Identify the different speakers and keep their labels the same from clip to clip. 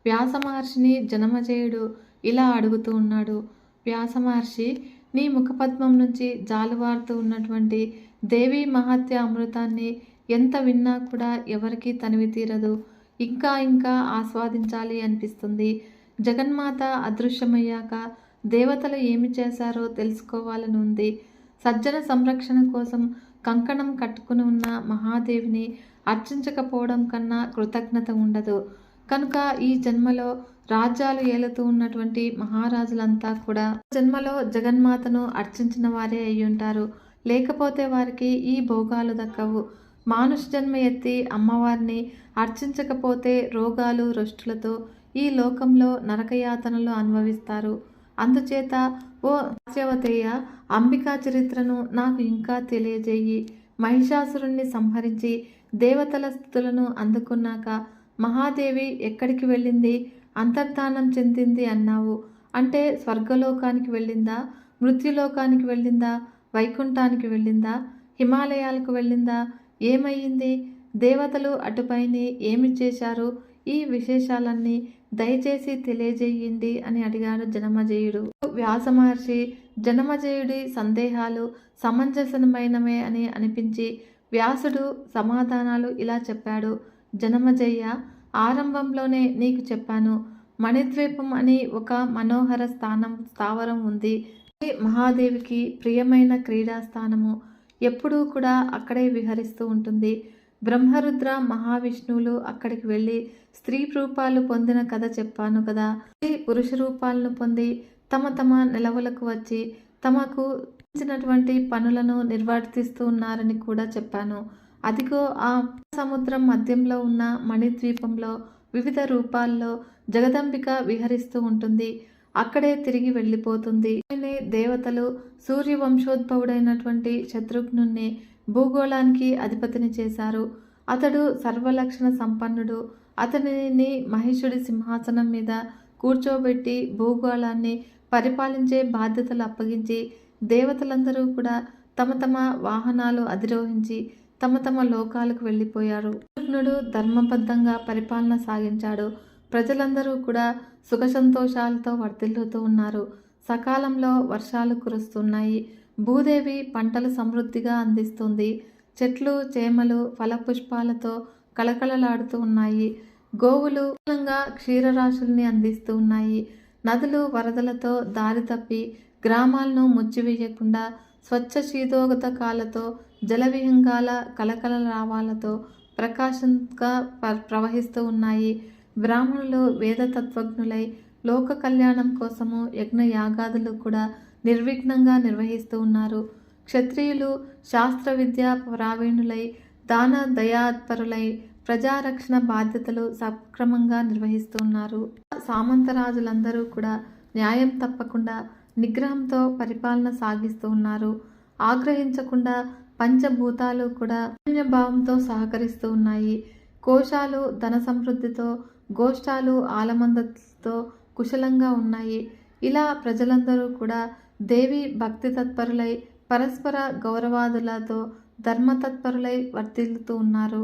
Speaker 1: వ్యాస మహర్షిని జనమజేయుడు ఇలా అడుగుతూ ఉన్నాడు. వ్యాస మహర్షి, నీ ముఖపద్మం నుంచి జాలువారుతూ ఉన్నటువంటి దేవీ మహత్య అమృతాన్ని ఎంత విన్నా కూడా ఎవరికీ తనివి తీరదు. ఇంకా ఇంకా ఆస్వాదించాలి అనిపిస్తుంది. జగన్మాత అదృశ్యమయ్యాక దేవతలు ఏమి చేశారో తెలుసుకోవాలని ఉంది. సజ్జన సంరక్షణ కోసం కంకణం కట్టుకుని ఉన్న మహాదేవిని అర్చించకపోవడం కన్నా కృతజ్ఞత ఉండదు. కనుక ఈ జన్మలో రాజ్యాలు ఏలుతూ ఉన్నటువంటి మహారాజులంతా కూడా జన్మలో జగన్మాతను అర్చించిన వారే అయ్యుంటారు. లేకపోతే వారికి ఈ భోగాలు దక్కవు. మానుష జన్మ ఎత్తి అమ్మవారిని అర్చించకపోతే రోగాలు రొష్టులతో ఈ లోకంలో నరకయాతనలు అనుభవిస్తారు. అందుచేత ఓ ఆచ్యవతేయ, అంబికా చరిత్రను నాకు ఇంకా తెలియజేయి. మహిషాసురుణ్ణి సంహరించి దేవతల స్థుతులను అందుకున్నాక మహాదేవి ఎక్కడికి వెళ్ళింది, అంతర్ధానం చెందింది అన్నావు. అంటే స్వర్గలోకానికి వెళ్ళిందా, మృత్యులోకానికి వెళ్ళిందా, వైకుంఠానికి వెళ్ళిందా, హిమాలయాలకు వెళ్ళిందా, ఏమయ్యింది? దేవతలు అటుపైని ఏమి చేశారు? ఈ విశేషాలన్నీ దయచేసి తెలియజేయండి అని అడిగాడు జనమజేయుడు. వ్యాస మహర్షి జనమజేయుడి సందేహాలు సమంజసమైనవే అని అనిపించి వ్యాసుడు సమాధానాలు ఇలా చెప్పాడు. జనమజయ్య, ఆరంభంలోనే నీకు చెప్పాను, మణిద్వీపం అని ఒక మనోహర స్థావరం ఉంది. మహాదేవికి ప్రియమైన క్రీడాస్థానము. ఎప్పుడూ కూడా అక్కడే విహరిస్తూ ఉంటుంది. బ్రహ్మరుద్ర మహావిష్ణువులు అక్కడికి వెళ్ళి స్త్రీ రూపాలు పొందిన కథ చెప్పాను కదా. పురుష రూపాలను పొంది తమ తమ నిలవలకు వచ్చి తమకు ఇచ్చినటువంటి పనులను నిర్వర్తిస్తూ ఉన్నారని కూడా చెప్పాను. అదిగో ఆ సముద్రం మధ్యంలో ఉన్న మణిద్వీపంలో వివిధ రూపాల్లో జగదంబిక విహరిస్తూ ఉంటుంది. అక్కడే తిరిగి వెళ్ళిపోతుంది. దేవతలు సూర్యవంశోద్భవుడైనటువంటి శత్రుఘ్నుణ్ణి భూగోళానికి అధిపతిని చేశారు. అతడు సర్వలక్షణ సంపన్నుడు. అతనిని మహిషుడి సింహాసనం మీద కూర్చోబెట్టి భూగోళాన్ని పరిపాలించే బాధ్యతలు అప్పగించి దేవతలందరూ కూడా తమ తమ వాహనాలు అధిరోహించి తమ తమ లోకాలకు వెళ్ళిపోయారు. శత్రుఘ్నుడు ధర్మబద్ధంగా పరిపాలన సాగించాడు. ప్రజలందరూ కూడా సుఖ సంతోషాలతో వర్ధిల్లుతూ ఉన్నారు. సకాలంలో వర్షాలు కురుస్తున్నాయి. భూదేవి పంటలు సమృద్ధిగా అందిస్తుంది. చెట్లు చేమలు ఫలపుష్పాలతో కళకళలాడుతూ ఉన్నాయి. గోవులు క్షీరరాశుల్ని అందిస్తూ ఉన్నాయి. నదులు వరదలతో దారి తప్పి గ్రామాలను ముచ్చివేయకుండా స్వచ్ఛ శీతోదకాలతో జలవిహంగాల కలకలరావాలతో ప్రకాశంగా ప్రవహిస్తూ ఉన్నాయి. బ్రాహ్మణులు వేదతత్వజ్ఞులై లోక కళ్యాణం కోసము యజ్ఞ యాగాదులు కూడా నిర్విఘ్నంగా నిర్వహిస్తూ ఉన్నారు. క్షత్రియులు శాస్త్ర విద్యా ప్రావీణులై దాన దయాత్పరులై ప్రజారక్షణ బాధ్యతలు సక్రమంగా నిర్వహిస్తూ ఉన్నారు. సామంతరాజులందరూ కూడా న్యాయం తప్పకుండా నిగ్రహంతో పరిపాలన సాగిస్తూ ఉన్నారు. ఆగ్రహించకుండా పంచభూతాలు కూడా భావంతో సహకరిస్తూ ఉన్నాయి. కోశాలు ధన సమృద్ధితో, గోష్ఠాలు ఆలమందతో కుశలంగా ఉన్నాయి. ఇలా ప్రజలందరూ కూడా దేవి భక్తి తత్పరులై పరస్పర గౌరవాదులతో ధర్మతత్పరులై వర్తిల్లుతూ ఉన్నారు.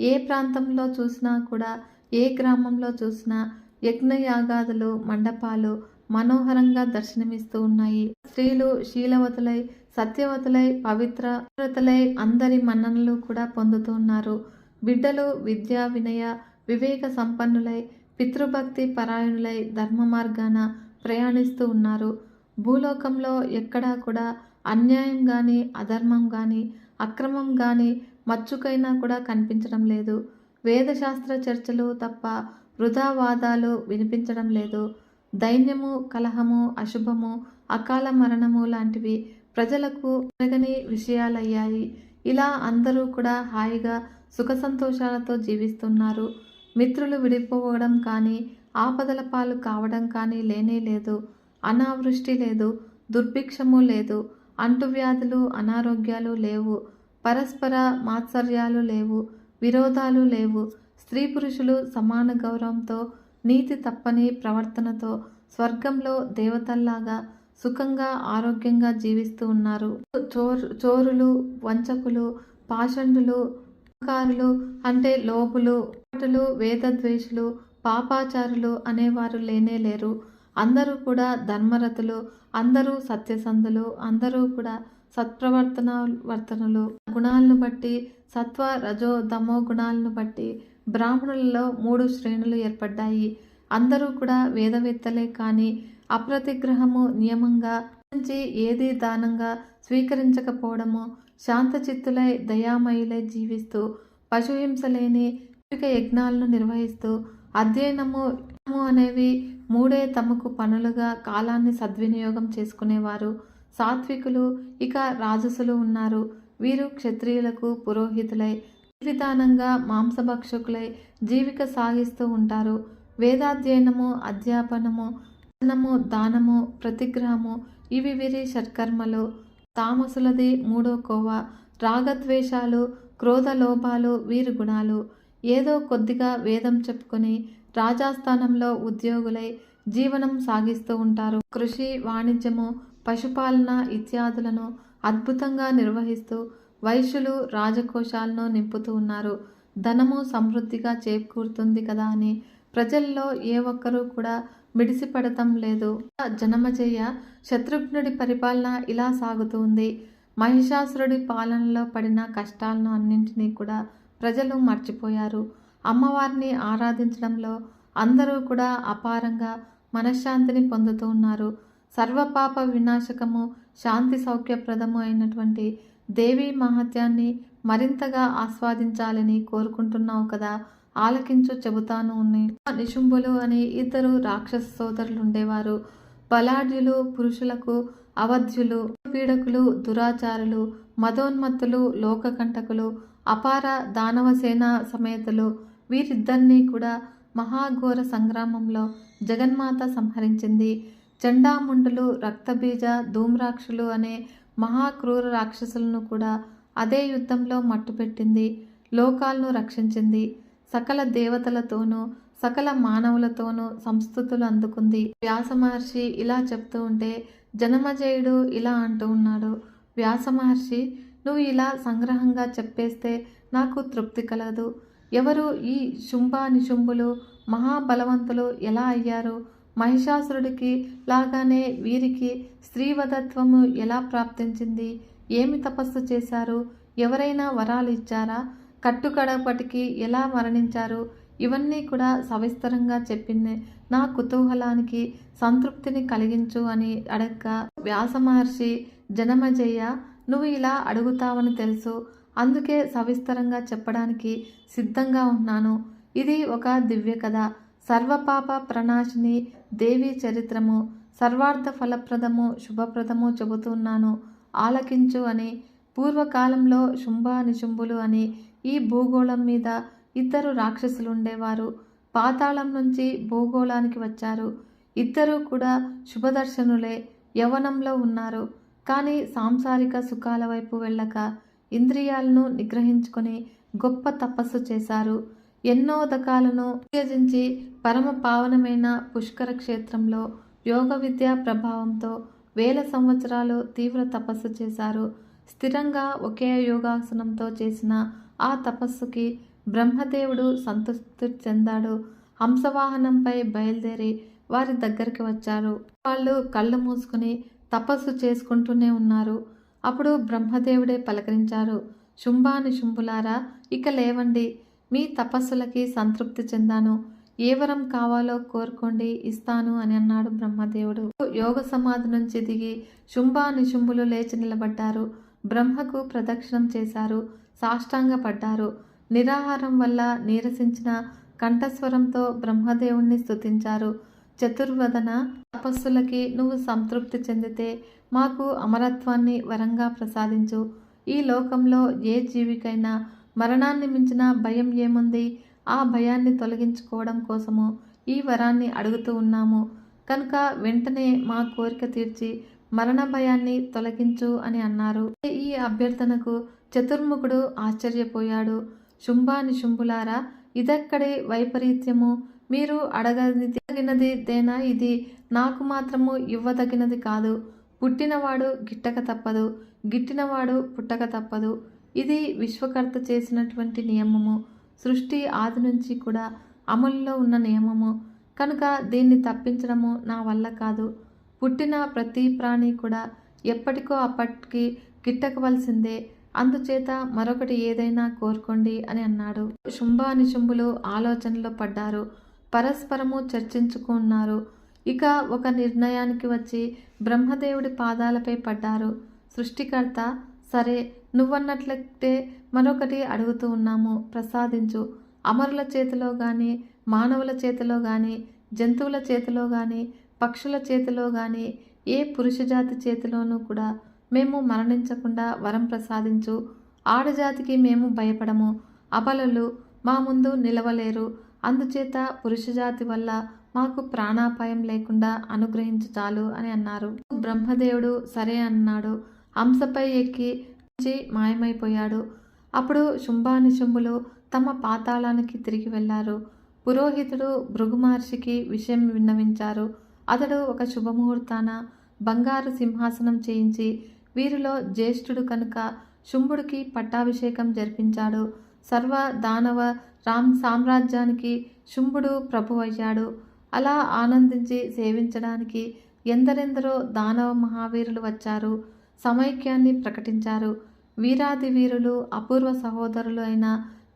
Speaker 1: ఏ ప్రాంతంలో చూసినా కూడా, ఏ గ్రామంలో చూసినా యజ్ఞయాగాదులు మండపాలు మనోహరంగా దర్శనమిస్తూ ఉన్నాయి. స్త్రీలు శీలవతులై సత్యవతులై పవిత్రతలై అందరి మన్ననలు కూడా పొందుతూ ఉన్నారు. బిడ్డలు విద్యా వినయ వివేక సంపన్నులై పితృభక్తి పరాయణులై ధర్మ మార్గాన ప్రయాణిస్తూ ఉన్నారు. భూలోకంలో ఎక్కడా కూడా అన్యాయం కానీ, అధర్మం కానీ, అక్రమం కానీ మచ్చుకైనా కూడా కనిపించడం లేదు. వేదశాస్త్ర చర్చలు తప్ప వృధావాదాలు వినిపించడం లేదు. దైన్యము, కలహము, అశుభము, అకాల మరణము లాంటివి ప్రజలకు జరగని విషయాలయ్యాయి. ఇలా అందరూ కూడా హాయిగా సుఖ సంతోషాలతో జీవిస్తున్నారు. మిత్రులు విడిపోవడం కానీ, ఆపదల పాలు కావడం కానీ లేనే లేదు. అనావృష్టి లేదు, దుర్భిక్షము లేదు, అంటువ్యాధులు అనారోగ్యాలు లేవు, పరస్పర మాత్సర్యాలు లేవు, విరోధాలు లేవు. స్త్రీ పురుషులు సమాన గౌరవంతో నీతి తప్పని ప్రవర్తనతో స్వర్గంలో దేవతల్లాగా సుఖంగా ఆరోగ్యంగా జీవిస్తూ ఉన్నారు. చోరులు, వంచకులు, పాషండులు, కారులు అంటే లోపులు, వేదద్వేషులు, పాపాచారులు అనేవారు లేనే లేరు. అందరూ కూడా ధర్మరతులు, అందరూ సత్యసంధులు, అందరూ కూడా వర్తనులు. గుణాలను బట్టి సత్వ రజో తమో గుణాలను బట్టి బ్రాహ్మణులలో 3 శ్రేణులు ఏర్పడ్డాయి. అందరూ కూడా వేదవేత్తలే కానీ అప్రతిగ్రహము నియమంగా నుంచి ఏది దానంగా స్వీకరించకపోవడము, శాంతచిత్తులై దయామయులై జీవిస్తూ పశుహింస లేని యజ్ఞాలను నిర్వహిస్తూ అధ్యయనము అనేవి 3 తమకు పనులుగా కాలాన్ని సద్వినియోగం చేసుకునేవారు. సాత్వికులు, ఇక రాజసులు ఉన్నారు. వీరు క్షత్రియులకు పురోహితులై విధానంగా మాంసభక్షకులై జీవిక సాగిస్తూ ఉంటారు. వేదాధ్యయనము, అధ్యాపనము, దానము, ప్రతిగ్రహము ఇవి వీరి షట్కర్మలు. తామసులది 3వ కోవ. రాగద్వేషాలు, క్రోధలోభాలు వీరి గుణాలు. ఏదో కొద్దిగా వేదం చెప్పుకొని రాజాస్థానంలో ఉద్యోగులై జీవనం సాగిస్తూ ఉంటారు. కృషి, వాణిజ్యము, పశుపాలన ఇత్యాదులను అద్భుతంగా నిర్వహిస్తూ వైశ్యులు రాజకోశాలను నింపుతూ ఉన్నారు. ధనము సమృద్ధిగా చేకూరుతుంది కదా అని ప్రజల్లో ఏ ఒక్కరూ కూడా మిడిసిపడటం లేదు. జనమజయ శత్రుఘ్నుడి పరిపాలన ఇలా సాగుతూ ఉంది. మహిషాసురుడి పాలనలో పడిన కష్టాలను అన్నింటినీ కూడా ప్రజలు మర్చిపోయారు. అమ్మవారిని ఆరాధించడంలో అందరూ కూడా అపారంగా మనశ్శాంతిని పొందుతూ ఉన్నారు. సర్వపాప వినాశకము, శాంతి సౌఖ్యప్రదము అయినటువంటి దేవీ మహత్యాన్ని మరింతగా ఆస్వాదించాలని కోరుకుంటున్నావు కదా, ఆలకించు చెబుతాను. నిశుంభులు అని 2 రాక్షస సోదరులు ఉండేవారు. బలాఢ్యులు, పురుషులకు అవధ్యులు, పీడకులు, దురాచారులు, మదోన్మత్తులు, లోకకంటకులు, అపార దానవసేన సమేతులు. వీరిద్దరినీ కూడా మహాఘోర సంగ్రామంలో జగన్మాత సంహరించింది. చండాముండులు, రక్తబీజ, ధూమ్రాక్షులు అనే మహాక్రూర రాక్షసులను కూడా అదే యుద్ధంలో మట్టుపెట్టింది. లోకాలను రక్షించింది. సకల దేవతలతోనూ సకల మానవులతోనూ సంస్తుతులు అందుకుంది. వ్యాస మహర్షి ఇలా చెప్తూ ఉంటే జనమజయుడు ఇలా అంటూ ఉన్నాడు. వ్యాస మహర్షి, నువ్వు ఇలా సంగ్రహంగా చెప్పేస్తే నాకు తృప్తి కలదు. ఎవరు ఈ శుంభ నిశుంభులు మహాబలవంతులు ఎలా అయ్యారు? మహిషాసురుడికి లాగానే వీరికి స్త్రీవధత్వము ఎలా ప్రాప్తించింది? ఏమి తపస్సు చేశారు? ఎవరైనా వరాలు ఇచ్చారా? కట్టుకడపటికి ఎలా మరణించారు? ఇవన్నీ కూడా సవిస్తరంగా చెప్పింది. నా కుతూహలానికి సంతృప్తిని కలిగించు అని అడగ్గా వ్యాస మహర్షి, జనమజయ, నువ్వు ఇలా అడుగుతావని తెలుసు. అందుకే సవిస్తరంగా చెప్పడానికి సిద్ధంగా ఉన్నాను. ఇది ఒక దివ్య కథ. సర్వపాప ప్రణాశిని దేవి చరిత్రము, సర్వార్థ ఫలప్రదము, శుభప్రదము చెబుతున్నాను, ఆలకించు అని. పూర్వకాలంలో శుంభ నిశుంభులు అని ఈ భూగోళం మీద 2 రాక్షసులు ఉండేవారు. పాతాళం నుంచి భూగోళానికి వచ్చారు. 2 కూడా శుభదర్శనులే, యవ్వనంలో ఉన్నారు. కానీ సాంసారిక సుఖాల వైపు వెళ్ళక ఇంద్రియాలను నిగ్రహించుకొని గొప్ప తపస్సు చేశారు. ఎన్నో దకాలను త్యజించి పరమ పావనమైన పుష్కర క్షేత్రంలో యోగ విద్యా ప్రభావంతో 1000 సంవత్సరాలు తీవ్ర తపస్సు చేశారు. స్థిరంగా ఒకే యోగాసనంతో చేసిన ఆ తపస్సుకి బ్రహ్మదేవుడు సంతృప్తి చెందాడు. హంసవాహనంపై బయలుదేరి వారి దగ్గరికి వచ్చారు. వాళ్ళు కళ్ళు మూసుకుని తపస్సు చేసుకుంటూనే ఉన్నారు. అప్పుడు బ్రహ్మదేవుడే పలకరించారు. శుంభ నిశుంభులారా, ఇక లేవండి. మీ తపస్సులకి సంతృప్తి చెందాను. ఏ వరం కావాలో కోరుకోండి, ఇస్తాను అని అన్నాడు బ్రహ్మదేవుడు. యోగ సమాధి నుంచి దిగి శుంభ నిశుంభులు లేచి నిలబడ్డారు. బ్రహ్మకు ప్రదక్షిణం చేశారు. సాష్టాంగపడ్డారు. నిరాహారం వల్ల నీరసించిన కంఠస్వరంతో బ్రహ్మదేవుణ్ణి స్తుతించారు. చతుర్వదన, తపస్సులకి నువ్వు సంతృప్తి చెందితే మాకు అమరత్వాన్ని వరంగా ప్రసాదించు. ఈ లోకంలో ఏ జీవికైనా మరణాన్ని మించిన భయం ఏముంది? ఆ భయాన్ని తొలగించుకోవడం కోసము ఈ వరాన్ని అడుగుతూ ఉన్నాము కనుక వెంటనే మా కోరిక తీర్చి మరణ భయాన్ని తొలగించు అని అన్నారు. ఈ అభ్యర్థనకు చతుర్ముఖుడు ఆశ్చర్యపోయాడు. శుంభ నిశుంభులారా, ఇదెక్కడి వైపరీత్యము? మీరు అడగదగినదేనా ఇది? నాకు మాత్రము ఇవ్వదగినది కాదు. పుట్టినవాడు గిట్టక తప్పదు, గిట్టినవాడు పుట్టక తప్పదు. ఇది విశ్వకర్త చేసినటువంటి నియమము. సృష్టి ఆది నుంచి కూడా అమలులో ఉన్న నియమము కనుక దీన్ని తప్పించడము నా వల్ల కాదు. పుట్టిన ప్రతి ప్రాణి కూడా ఎప్పటికో అప్పటికి గిట్టకవలసిందే. అందుచేత మరొకటి ఏదైనా కోరుకోండి అని అన్నాడు. శుంభానిశుంభులు ఆలోచనలో పడ్డారు. పరస్పరము చర్చించుకున్నారు. ఇక ఒక నిర్ణయానికి వచ్చి బ్రహ్మదేవుడి పాదాలపై పడ్డారు. సృష్టికర్త, సరే, నువ్వన్నట్లయితే మరొకటి అడుగుతూ ఉన్నాము, ప్రసాదించు. అమరుల చేతిలో కానీ, మానవుల చేతిలో కానీ, జంతువుల చేతిలో కానీ, పక్షుల చేతిలో కానీ, ఏ పురుషజాతి చేతిలోనూ కూడా మేము మరణించకుండా వరం ప్రసాదించు. ఆడజాతికి మేము భయపడము. అబలలు మా ముందు నిలవలేరు. అందుచేత పురుషజాతి వల్ల మాకు ప్రాణాపాయం లేకుండా అనుగ్రహించు చాలు అని అన్నారు. బ్రహ్మదేవుడు సరే అన్నాడు. హంసపై ఎక్కి మాయమైపోయాడు. అప్పుడు శుంభానిశుంభులు తమ పాతాళానికి తిరిగి వెళ్ళారు. పురోహితుడు భృగు మహర్షికి విషయం విన్నవించారు. అతడు ఒక శుభముహూర్తాన బంగారు సింహాసనం చేయించి వీరిలో జ్యేష్ఠుడు కనుక శుంభుడికి పట్టాభిషేకం జరిపించాడు. సర్వ దానవ సామ్రాజ్యానికి శుంభుడు ప్రభు అయ్యాడు. అలా ఆనందించి సేవించడానికి ఎందరెందరో దానవ మహావీరులు వచ్చారు. సమైక్యాన్ని ప్రకటించారు. వీరాది వీరులు, అపూర్వ సహోదరులు అయిన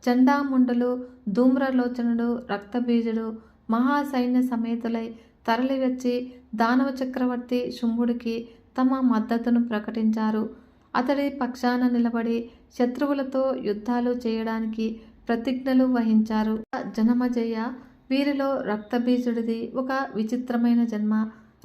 Speaker 1: చండాముండులు, ధూమ్రలోచనుడు, రక్తబీజుడు మహాసైన్య సమేతులై తరలివచ్చి దానవ చక్రవర్తి శుంభుడికి తమ మద్దతును ప్రకటించారు. అతడి పక్షాన నిలబడి శత్రువులతో యుద్ధాలు చేయడానికి ప్రతిజ్ఞలు వహించారు. జనమజయ వీరిలో రక్తబీజుడిది ఒక విచిత్రమైన జన్మ.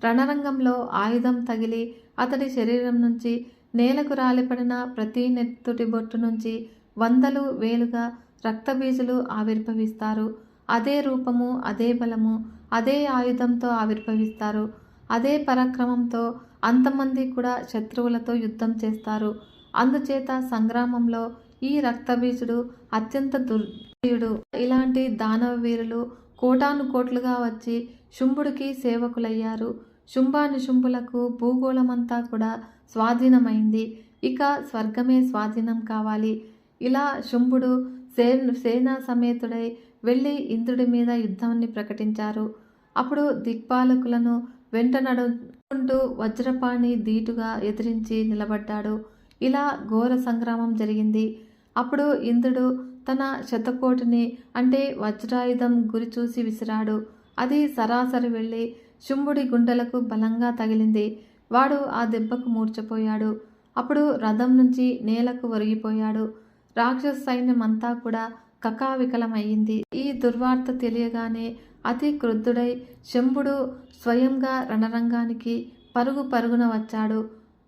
Speaker 1: రణరంగంలో ఆయుధం తగిలి అతడి శరీరం నుంచి నేలకు రాలిపడిన ప్రతి నెత్తుటి బొట్టు నుంచి వందలు వేలుగా రక్తబీజులు ఆవిర్భవిస్తారు. అదే రూపము, అదే బలము, అదే ఆయుధంతో ఆవిర్భవిస్తారు. అదే పరాక్రమంతో అంతమంది కూడా శత్రువులతో యుద్ధం చేస్తారు. అందుచేత సంగ్రామంలో ఈ రక్తబీజుడు అత్యంత దుర్జయుడు. ఇలాంటి దానవ వీరులు కోటాను కోట్లుగా వచ్చి శుంభుడికి సేవకులయ్యారు. శుంభానిశుంభులకు భూగోళమంతా కూడా స్వాధీనమైంది. ఇక స్వర్గమే స్వాధీనం కావాలి. ఇలా శుంభుడు సేనా సమేతుడై వెళ్ళి ఇంద్రుడి మీద యుద్ధాన్ని ప్రకటించారు. అప్పుడు దిక్పాలకులను వెంట నడుచుకుంటూ వజ్రపాణి ధీటుగా ఎదిరించి నిలబడ్డాడు. ఇలా ఘోర సంగ్రామం జరిగింది. అప్పుడు ఇంద్రుడు తన శతకోటిని అంటే వజ్రాయుధం గురి చూసి విసిరాడు. అది సరాసరి వెళ్ళి శుంభుడి గుండెలకు బలంగా తగిలింది. వాడు ఆ దెబ్బకు మూర్చపోయాడు. అప్పుడు రథం నుంచి నేలకు ఒరిగిపోయాడు. రాక్షస సైన్యం అంతా కూడా కకావికలమయ్యింది. ఈ దుర్వార్త తెలియగానే అతి క్రుద్ధుడై శంభుడు స్వయంగా రణరంగానికి పరుగు పరుగున వచ్చాడు.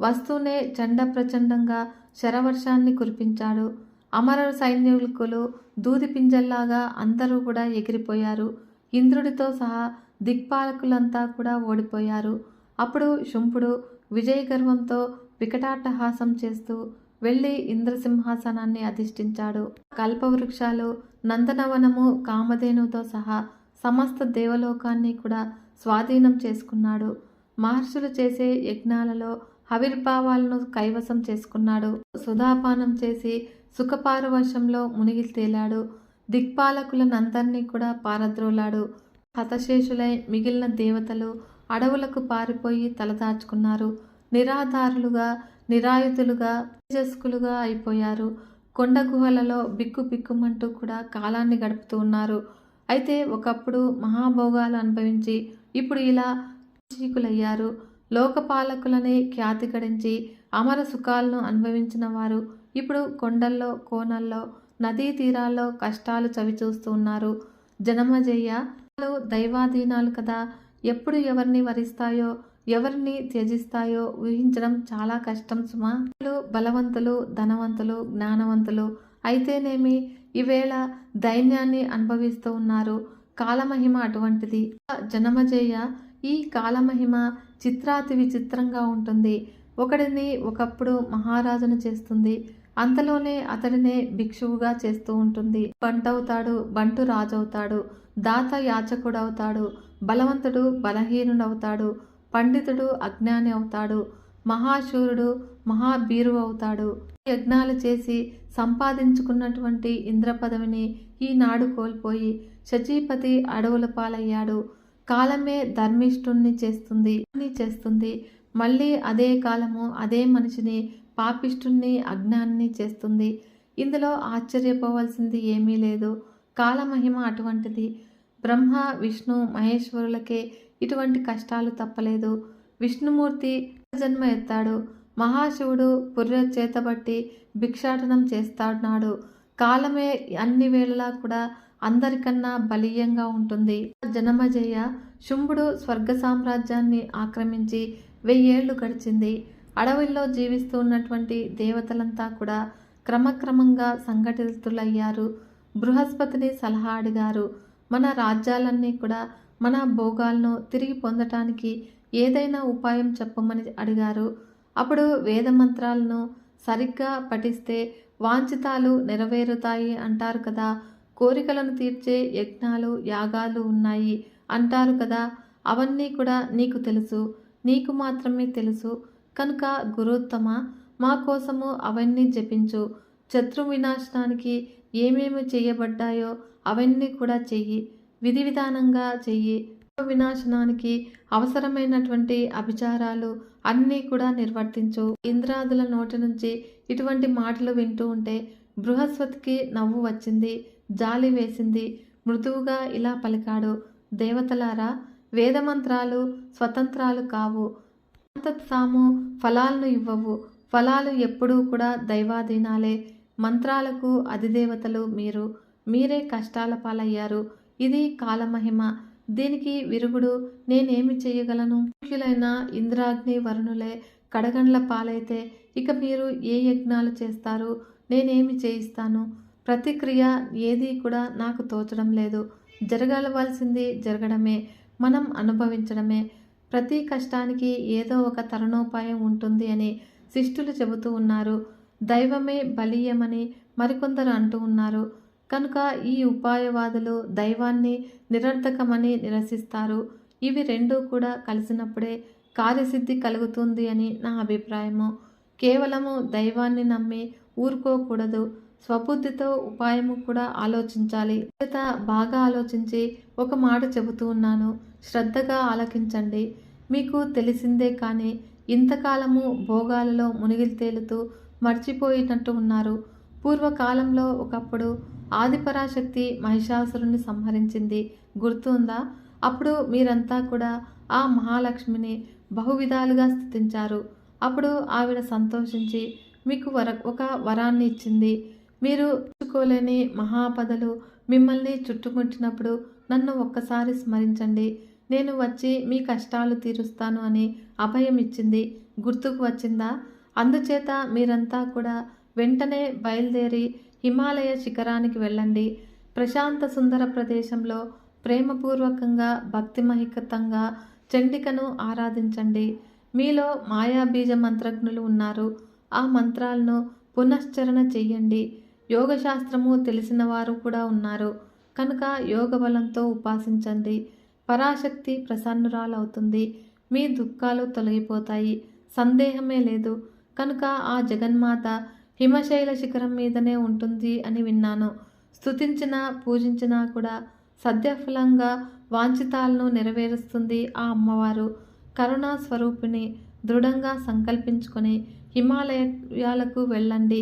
Speaker 1: వస్తూనే చండ ప్రచండంగా శరవర్షాన్ని కురిపించాడు. అమర సైనికులు దూది పింజల్లాగా అందరూ కూడా ఎగిరిపోయారు. ఇంద్రుడితో సహా దిక్పాలకులంతా కూడా ఓడిపోయారు. అప్పుడు శుంభుడు విజయగర్వంతో వికటాట్టహాసం చేస్తూ వెళ్ళి ఇంద్రసింహాసనాన్ని అధిష్ఠించాడు. కల్పవృక్షాలు, నందనవనము, కామధేనుతో సహా సమస్త దేవలోకాన్ని కూడా స్వాధీనం చేసుకున్నాడు. మహర్షులు చేసే యజ్ఞాలలో ఆవిర్భావాలను కైవసం చేసుకున్నాడు. సుధాపానం చేసి సుఖపారవశంలో మునిగి తేలాడు. దిక్పాలకులనందరినీ కూడా పారద్రోలాడు. హతశేషులై మిగిలిన దేవతలు అడవులకు పారిపోయి తలదాచుకున్నారు. నిరాధారులుగా, నిరాయుధులుగా, తేజస్కులుగా అయిపోయారు. కొండ గుహలలో బిక్కుబిక్కుమంటూ కూడా కాలాన్ని గడుపుతూ ఉన్నారు. అయితే ఒకప్పుడు మహాభోగాలు అనుభవించి ఇప్పుడు ఇలా చీకులయ్యారు. లోకపాలకులని ఖ్యాతి గడించి అమర సుఖాలను అనుభవించిన వారు ఇప్పుడు కొండల్లో, కోనల్లో, నదీ తీరాల్లో కష్టాలు చవిచూస్తూ ఉన్నారు. జనమజయ్య దైవాధీనాలు కదా, ఎప్పుడు ఎవరిని వరిస్తాయో, ఎవరిని త్యజిస్తాయో ఊహించడం చాలా కష్టం సుమా. బలవంతులు, ధనవంతులు, జ్ఞానవంతులు అయితేనేమి ఈవేళ దైన్యాన్ని అనుభవిస్తూ ఉన్నారు. కాలమహిమ అటువంటిది. జనమజయ్య, ఈ కాలమహిమ చిత్రాతి విచిత్రంగా ఉంటుంది. ఒకడిని ఒకప్పుడు మహారాజును చేస్తుంది. అంతలోనే అతడినే భిక్షువుగా చేస్తూ ఉంటుంది. బంటవుతాడు, బంటు రాజవుతాడు. దాత యాచకుడవుతాడు. బలవంతుడు బలహీనుడవుతాడు. పండితుడు అజ్ఞాని అవుతాడు. మహాశూరుడు మహాబీరు అవుతాడు. యజ్ఞాలు చేసి సంపాదించుకున్నటువంటి ఇంద్ర పదవిని ఈనాడు కోల్పోయి శచీపతి అడవుల పాలయ్యాడు. కాలమే ధర్మిష్ఠుణ్ణి చేస్తుంది. మళ్ళీ అదే కాలము అదే మనిషిని పాపిష్ఠుణ్ణి అజ్ఞాన్ని చేస్తుంది. ఇందులో ఆశ్చర్యపోవలసింది ఏమీ లేదు. కాలమహిమ అటువంటిది. బ్రహ్మ విష్ణు మహేశ్వరులకే ఇటువంటి కష్టాలు తప్పలేదు. విష్ణుమూర్తి జన్మ ఎత్తాడు. మహాశివుడు పుర్రె చేతబట్టి భిక్షాటనం చేస్తాడు. కాలమే అన్ని వేళలా కూడా అందరికన్నా బలీయంగా ఉంటుంది. జనమజయ శుంభుడు స్వర్గ సామ్రాజ్యాన్ని ఆక్రమించి 1000 ఏళ్లు గడిచింది. అడవుల్లో జీవిస్తూ ఉన్నటువంటి దేవతలంతా కూడా క్రమక్రమంగా సంఘటితులయ్యారు. బృహస్పతిని సలహా అడిగారు. మన రాజ్యాలన్నీ కూడా మన భోగాలను తిరిగి పొందటానికి ఏదైనా ఉపాయం చెప్పమని అడిగారు. అప్పుడు వేద మంత్రాలను సరిగ్గా పఠిస్తే వాంఛితాలు నెరవేరుతాయి అంటారు కదా. కోరికలను తీర్చే యజ్ఞాలు యాగాలు ఉన్నాయి అంటారు కదా. అవన్నీ కూడా నీకు తెలుసు, నీకు మాత్రమే తెలుసు. కనుక గురుత్తమ, మా కోసము అవన్నీ జపించు. శత్రు వినాశనానికి ఏమేమి చేయబడ్డాయో అవన్నీ కూడా చెయ్యి. విధి విధానంగా చెయ్యి. వినాశనానికి అవసరమైనటువంటి అభిచారాలు అన్నీ కూడా నిర్వర్తించు. ఇంద్రాదుల నోటి నుంచి ఇటువంటి మాటలు వింటూ ఉంటే బృహస్పతికి నవ్వు వచ్చింది, జాలి వేసింది. మృదువుగా ఇలా పలికాడు. దేవతలారా, వేదమంత్రాలు స్వతంత్రాలు కావు. తాము ఫలాలను ఇవ్వవు. ఫలాలు ఎప్పుడూ కూడా దైవాధీనాలే. మంత్రాలకు అధిదేవతలు మీరే కష్టాల పాలయ్యారు. ఇది కాలమహిమ. దీనికి విరుగుడు నేనేమి చేయగలను? ముఖ్యులైన ఇంద్రాగ్ని వరుణులే కడగండ్ల పాలైతే ఇక మీరు ఏ యజ్ఞాలు చేస్తారు? నేనేమి చేయిస్తాను? ప్రతిక్రియ ఏదీ కూడా నాకు తోచడం లేదు. జరగవలసింది జరగడమే, మనం అనుభవించడమే. ప్రతి కష్టానికి ఏదో ఒక తరుణోపాయం ఉంటుంది అని శిష్టులు చెబుతూ ఉన్నారు. దైవమే బలీయమని మరికొందరు అంటూ ఉన్నారు. కనుక ఈ ఉపాయవాదులు దైవాన్ని నిరర్థకమని నిరసిస్తారు. ఇవి రెండూ కూడా కలిసినప్పుడే కార్యసిద్ధి కలుగుతుంది అని నా అభిప్రాయము. కేవలము దైవాన్ని నమ్మి ఊరుకోకూడదు. స్వబుద్ధితో ఉపాయము కూడా ఆలోచించాలి. బాగా ఆలోచించి ఒక మాట చెబుతూ ఉన్నాను, శ్రద్ధగా ఆలకించండి. మీకు తెలిసిందే కానీ ఇంతకాలము భోగాలలో మునిగి తేలుతూ మర్చిపోయినట్టు ఉన్నారు. పూర్వకాలంలో ఒకప్పుడు ఆదిపరాశక్తి మహిషాసురుని సంహరించింది, గుర్తుందా? అప్పుడు మీరంతా కూడా ఆ మహాలక్ష్మిని బహువిధాలుగా స్తుతించారు. అప్పుడు ఆవిడ సంతోషించి మీకు ఒక వరాన్ని ఇచ్చింది. మీరు చుట్టుకోలేని మహాపదలు మిమ్మల్ని చుట్టుముట్టినప్పుడు నన్ను ఒక్కసారి స్మరించండి, నేను వచ్చి మీ కష్టాలు తీరుస్తాను అని అభయం ఇచ్చింది. గుర్తుకు వచ్చిందా? అందుచేత మీరంతా కూడా వెంటనే బయలుదేరి హిమాలయ శిఖరానికి వెళ్ళండి. ప్రశాంత సుందర ప్రదేశంలో ప్రేమపూర్వకంగా భక్తిమహితంగా చండికను ఆరాధించండి. మీలో మాయాబీజ మంత్రజ్ఞులు ఉన్నారు. ఆ మంత్రాలను పునశ్చరణ చెయ్యండి. యోగశాస్త్రము తెలిసిన వారు కూడా ఉన్నారు. కనుక యోగ బలంతో ఉపాసించండి. పరాశక్తి ప్రసన్నురాలవుతుంది. మీ దుఃఖాలు తొలగిపోతాయి, సందేహమే లేదు. కనుక ఆ జగన్మాత హిమశైల శిఖరం మీదనే ఉంటుంది అని విన్నాను. స్తుతించినా పూజించినా కూడా సద్యఫలంగా వాంఛితాలను నెరవేరుస్తుంది ఆ అమ్మవారు. కరుణా స్వరూపిణి. దృఢంగా సంకల్పించుకొని హిమాలయాలకు వెళ్ళండి.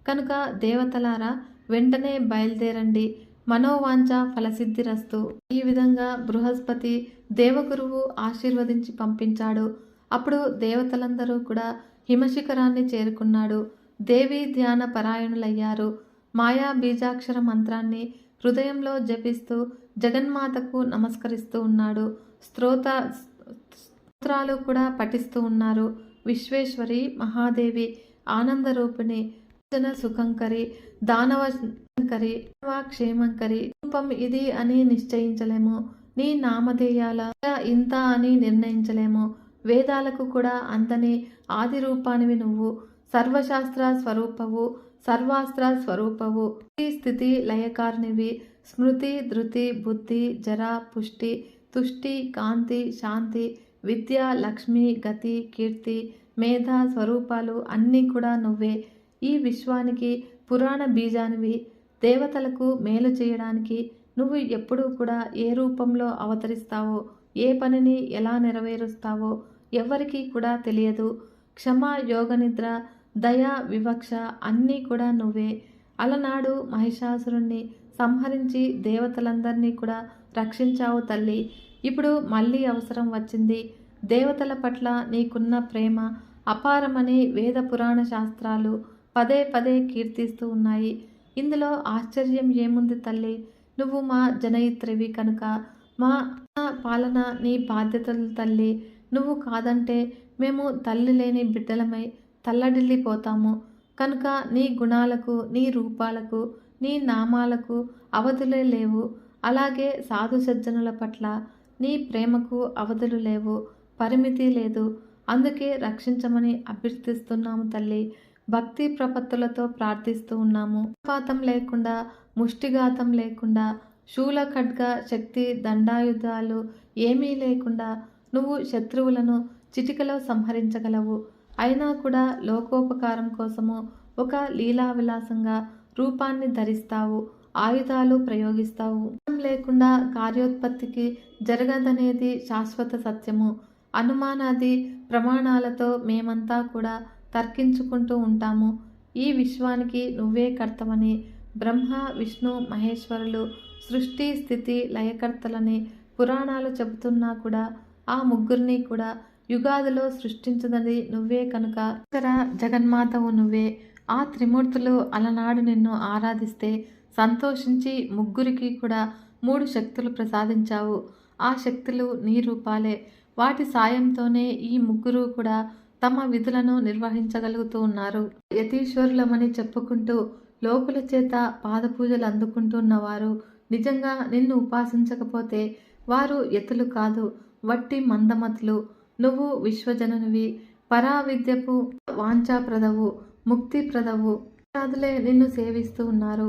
Speaker 1: కనుక దేవతలారా, వెంటనే బయలుదేరండి. మనోవాంఛ ఫలసిద్ధిరస్తు. ఈ విధంగా బృహస్పతి దేవగురువు ఆశీర్వదించి పంపించాడు. అప్పుడు దేవతలందరూ కూడా హిమశిఖరాన్ని చేరుకున్నాడు. దేవీ ధ్యాన పరాయణులయ్యారు. మాయా బీజాక్షర మంత్రాన్ని హృదయంలో జపిస్తూ జగన్మాతకు నమస్కరిస్తూ ఉన్నాడు. స్తోత్రాలు కూడా పఠిస్తూ ఉన్నారు. విశ్వేశ్వరి, మహాదేవి, ఆనందరూపిణి, జన సుఖంకరి, దానవకరి, క్షేమంకరి. రూపం ఇది అని నిశ్చయించలేము. నీ నామధేయాల ఇంత అని నిర్ణయించలేము. వేదాలకు కూడా అంతని ఆది రూపానివి నువ్వు. సర్వశాస్త్ర స్వరూపవు, సర్వాస్త్ర స్వరూపవు. స్థితి లయకారినివి. స్మృతి, ధృతి, బుద్ధి, జర, పుష్టి, తుష్టి, కాంతి, శాంతి, విద్య, లక్ష్మి, గతి, కీర్తి, మేధ స్వరూపాలు అన్నీ కూడా నువ్వే. ఈ విశ్వానికి పురాణ బీజానివి. దేవతలకు మేలు చేయడానికి నువ్వు ఎప్పుడూ కూడా ఏ రూపంలో అవతరిస్తావో, ఏ పనిని ఎలా నెరవేరుస్తావో ఎవ్వరికీ కూడా తెలియదు. క్షమ, యోగనిద్ర, దయ, వివక్ష అన్నీ కూడా నువ్వే. అలనాడు మహిషాసురుణ్ణి సంహరించి దేవతలందరినీ కూడా రక్షించావు తల్లి. ఇప్పుడు మళ్ళీ అవసరం వచ్చింది. దేవతల పట్ల నీకున్న ప్రేమ అపారమని వేద పురాణ శాస్త్రాలు పదే పదే కీర్తిస్తూ ఉన్నాయి. ఇందులో ఆశ్చర్యం ఏముంది తల్లి? నువ్వు మా జనయిత్రివి కనుక మా పాలన నీ బాధ్యతలు తల్లి. నువ్వు కాదంటే మేము తల్లి లేని బిడ్డలమై తల్లడిల్లిపోతాము. కనుక నీ గుణాలకు, నీ రూపాలకు, నీ నామాలకు అవధులే లేవు. అలాగే సాధు సజ్జనుల పట్ల నీ ప్రేమకు అవధులు లేవు, పరిమితి లేదు. అందుకే రక్షించమని అభ్యర్థిస్తున్నాము తల్లి. భక్తి ప్రపత్తులతో ప్రార్థిస్తూ ఉన్నాము. పాతం లేకుండా, ముష్టిఘాతం లేకుండా, శూల ఖడ్గ శక్తి దండాయుధాలు ఏమీ లేకుండా నువ్వు శత్రువులను చిటికలో సంహరించగలవు. అయినా కూడా లోకోపకారం కోసము ఒక లీలా విలాసంగా రూపాన్ని ధరిస్తావు, ఆయుధాలు ప్రయోగిస్తావు. లేకుండా కార్యోత్పత్తికి జరగదనేది శాశ్వత సత్యము. అనుమానాది ప్రమాణాలతో మేమంతా కూడా తర్కించుకుంటూ ఉంటాము. ఈ విశ్వానికి నువ్వే కర్తవని బ్రహ్మ, విష్ణు, మహేశ్వరులు సృష్టి, స్థితి, లయకర్తలని పురాణాలు చెబుతున్నా కూడా ఆ ముగ్గురిని కూడా యుగాదిలో సృష్టించదని నువ్వే కనుక జగన్మాతవు నువ్వే. ఆ త్రిమూర్తులు అలనాడు నిన్ను ఆరాధిస్తే సంతోషించి ముగ్గురికి కూడా 3 శక్తులు ప్రసాదించావు. ఆ శక్తులు నీ రూపాలే. వాటి సాయంతోనే ఈ ముగ్గురు కూడా తమ విధులను నిర్వహించగలుగుతూ ఉన్నారు. యతీశ్వరులమని చెప్పుకుంటూ లోకుల చేత పాదపూజలు అందుకుంటున్నవారు నిజంగా నిన్ను ఉపాసించకపోతే వారు యతులు కాదు, వట్టి మందమతులు. నువ్వు విశ్వజననివి, పరావిద్యపు వాంఛాప్రదవు, ముక్తిప్రదవు. రాదులే నిన్ను సేవిస్తూ ఉన్నారు,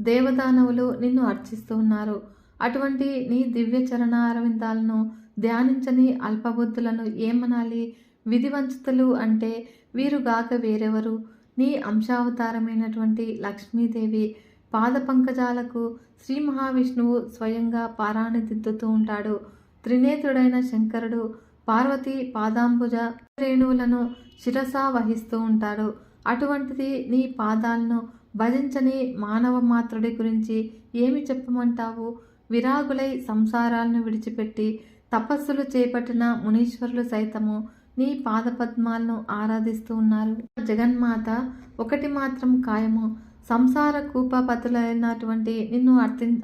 Speaker 1: దేవదానవులు నిన్ను అర్చిస్తూ ఉన్నారు. అటువంటి నీ దివ్య చరణారవిందాలను ధ్యానించని అల్పబుద్ధులను ఏమనాలి? విధివంచితులు అంటే వీరుగాక వేరెవరు? నీ అంశావతారమైనటువంటి లక్ష్మీదేవి పాదపంకజాలకు శ్రీ మహావిష్ణువు స్వయంగా పారాణి దిద్దుతూ ఉంటాడు. త్రినేత్రుడైన శంకరుడు పార్వతి పాదాంబుజ రేణువులను శిరసా వహిస్తూ ఉంటాడు. అటువంటిది నీ పాదాలను భజించని మానవ మాత్రుడి గురించి ఏమి చెప్పమంటావు? విరాగులై సంసారాలను విడిచిపెట్టి తపస్సులు చేపట్టిన మునీశ్వరులు సైతము నీ పాదపద్మాలను ఆరాధిస్తూ ఉన్నారు. జగన్మాత ఒకటి మాత్రం ఖాయము, సంసార కూపపతులైనటువంటి నిన్ను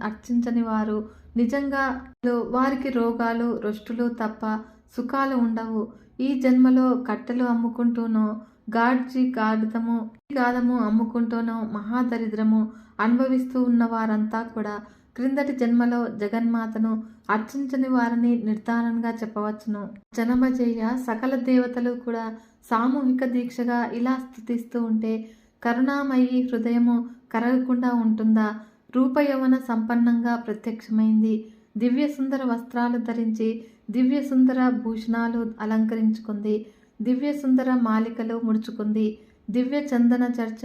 Speaker 1: అర్చించని వారు నిజంగా వారికి రోగాలు, రొష్టులు తప్ప సుఖాలు ఉండవు. ఈ జన్మలో కట్టెలు అమ్ముకుంటూనో, గాదము అమ్ముకుంటూనో మహాదరిద్రము అనుభవిస్తూ ఉన్న వారంతా కూడా క్రిందటి జన్మలో జగన్మాతను అర్చించని వారిని నిర్ధారణగా చెప్పవచ్చును. జనమజేయ సకల దేవతలు కూడా సామూహిక దీక్షగా ఇలా స్తుతిస్తూ ఉంటే కరుణామయీ హృదయము కరగకుండా ఉంటుందా? రూపయవన సంపన్నంగా ప్రత్యక్షమైంది. దివ్య సుందర వస్త్రాలు ధరించి దివ్య సుందర భూషణాలు అలంకరించుకుంది. దివ్య సుందర మాలికలు ముడుచుకుంది. దివ్య చందన చర్చ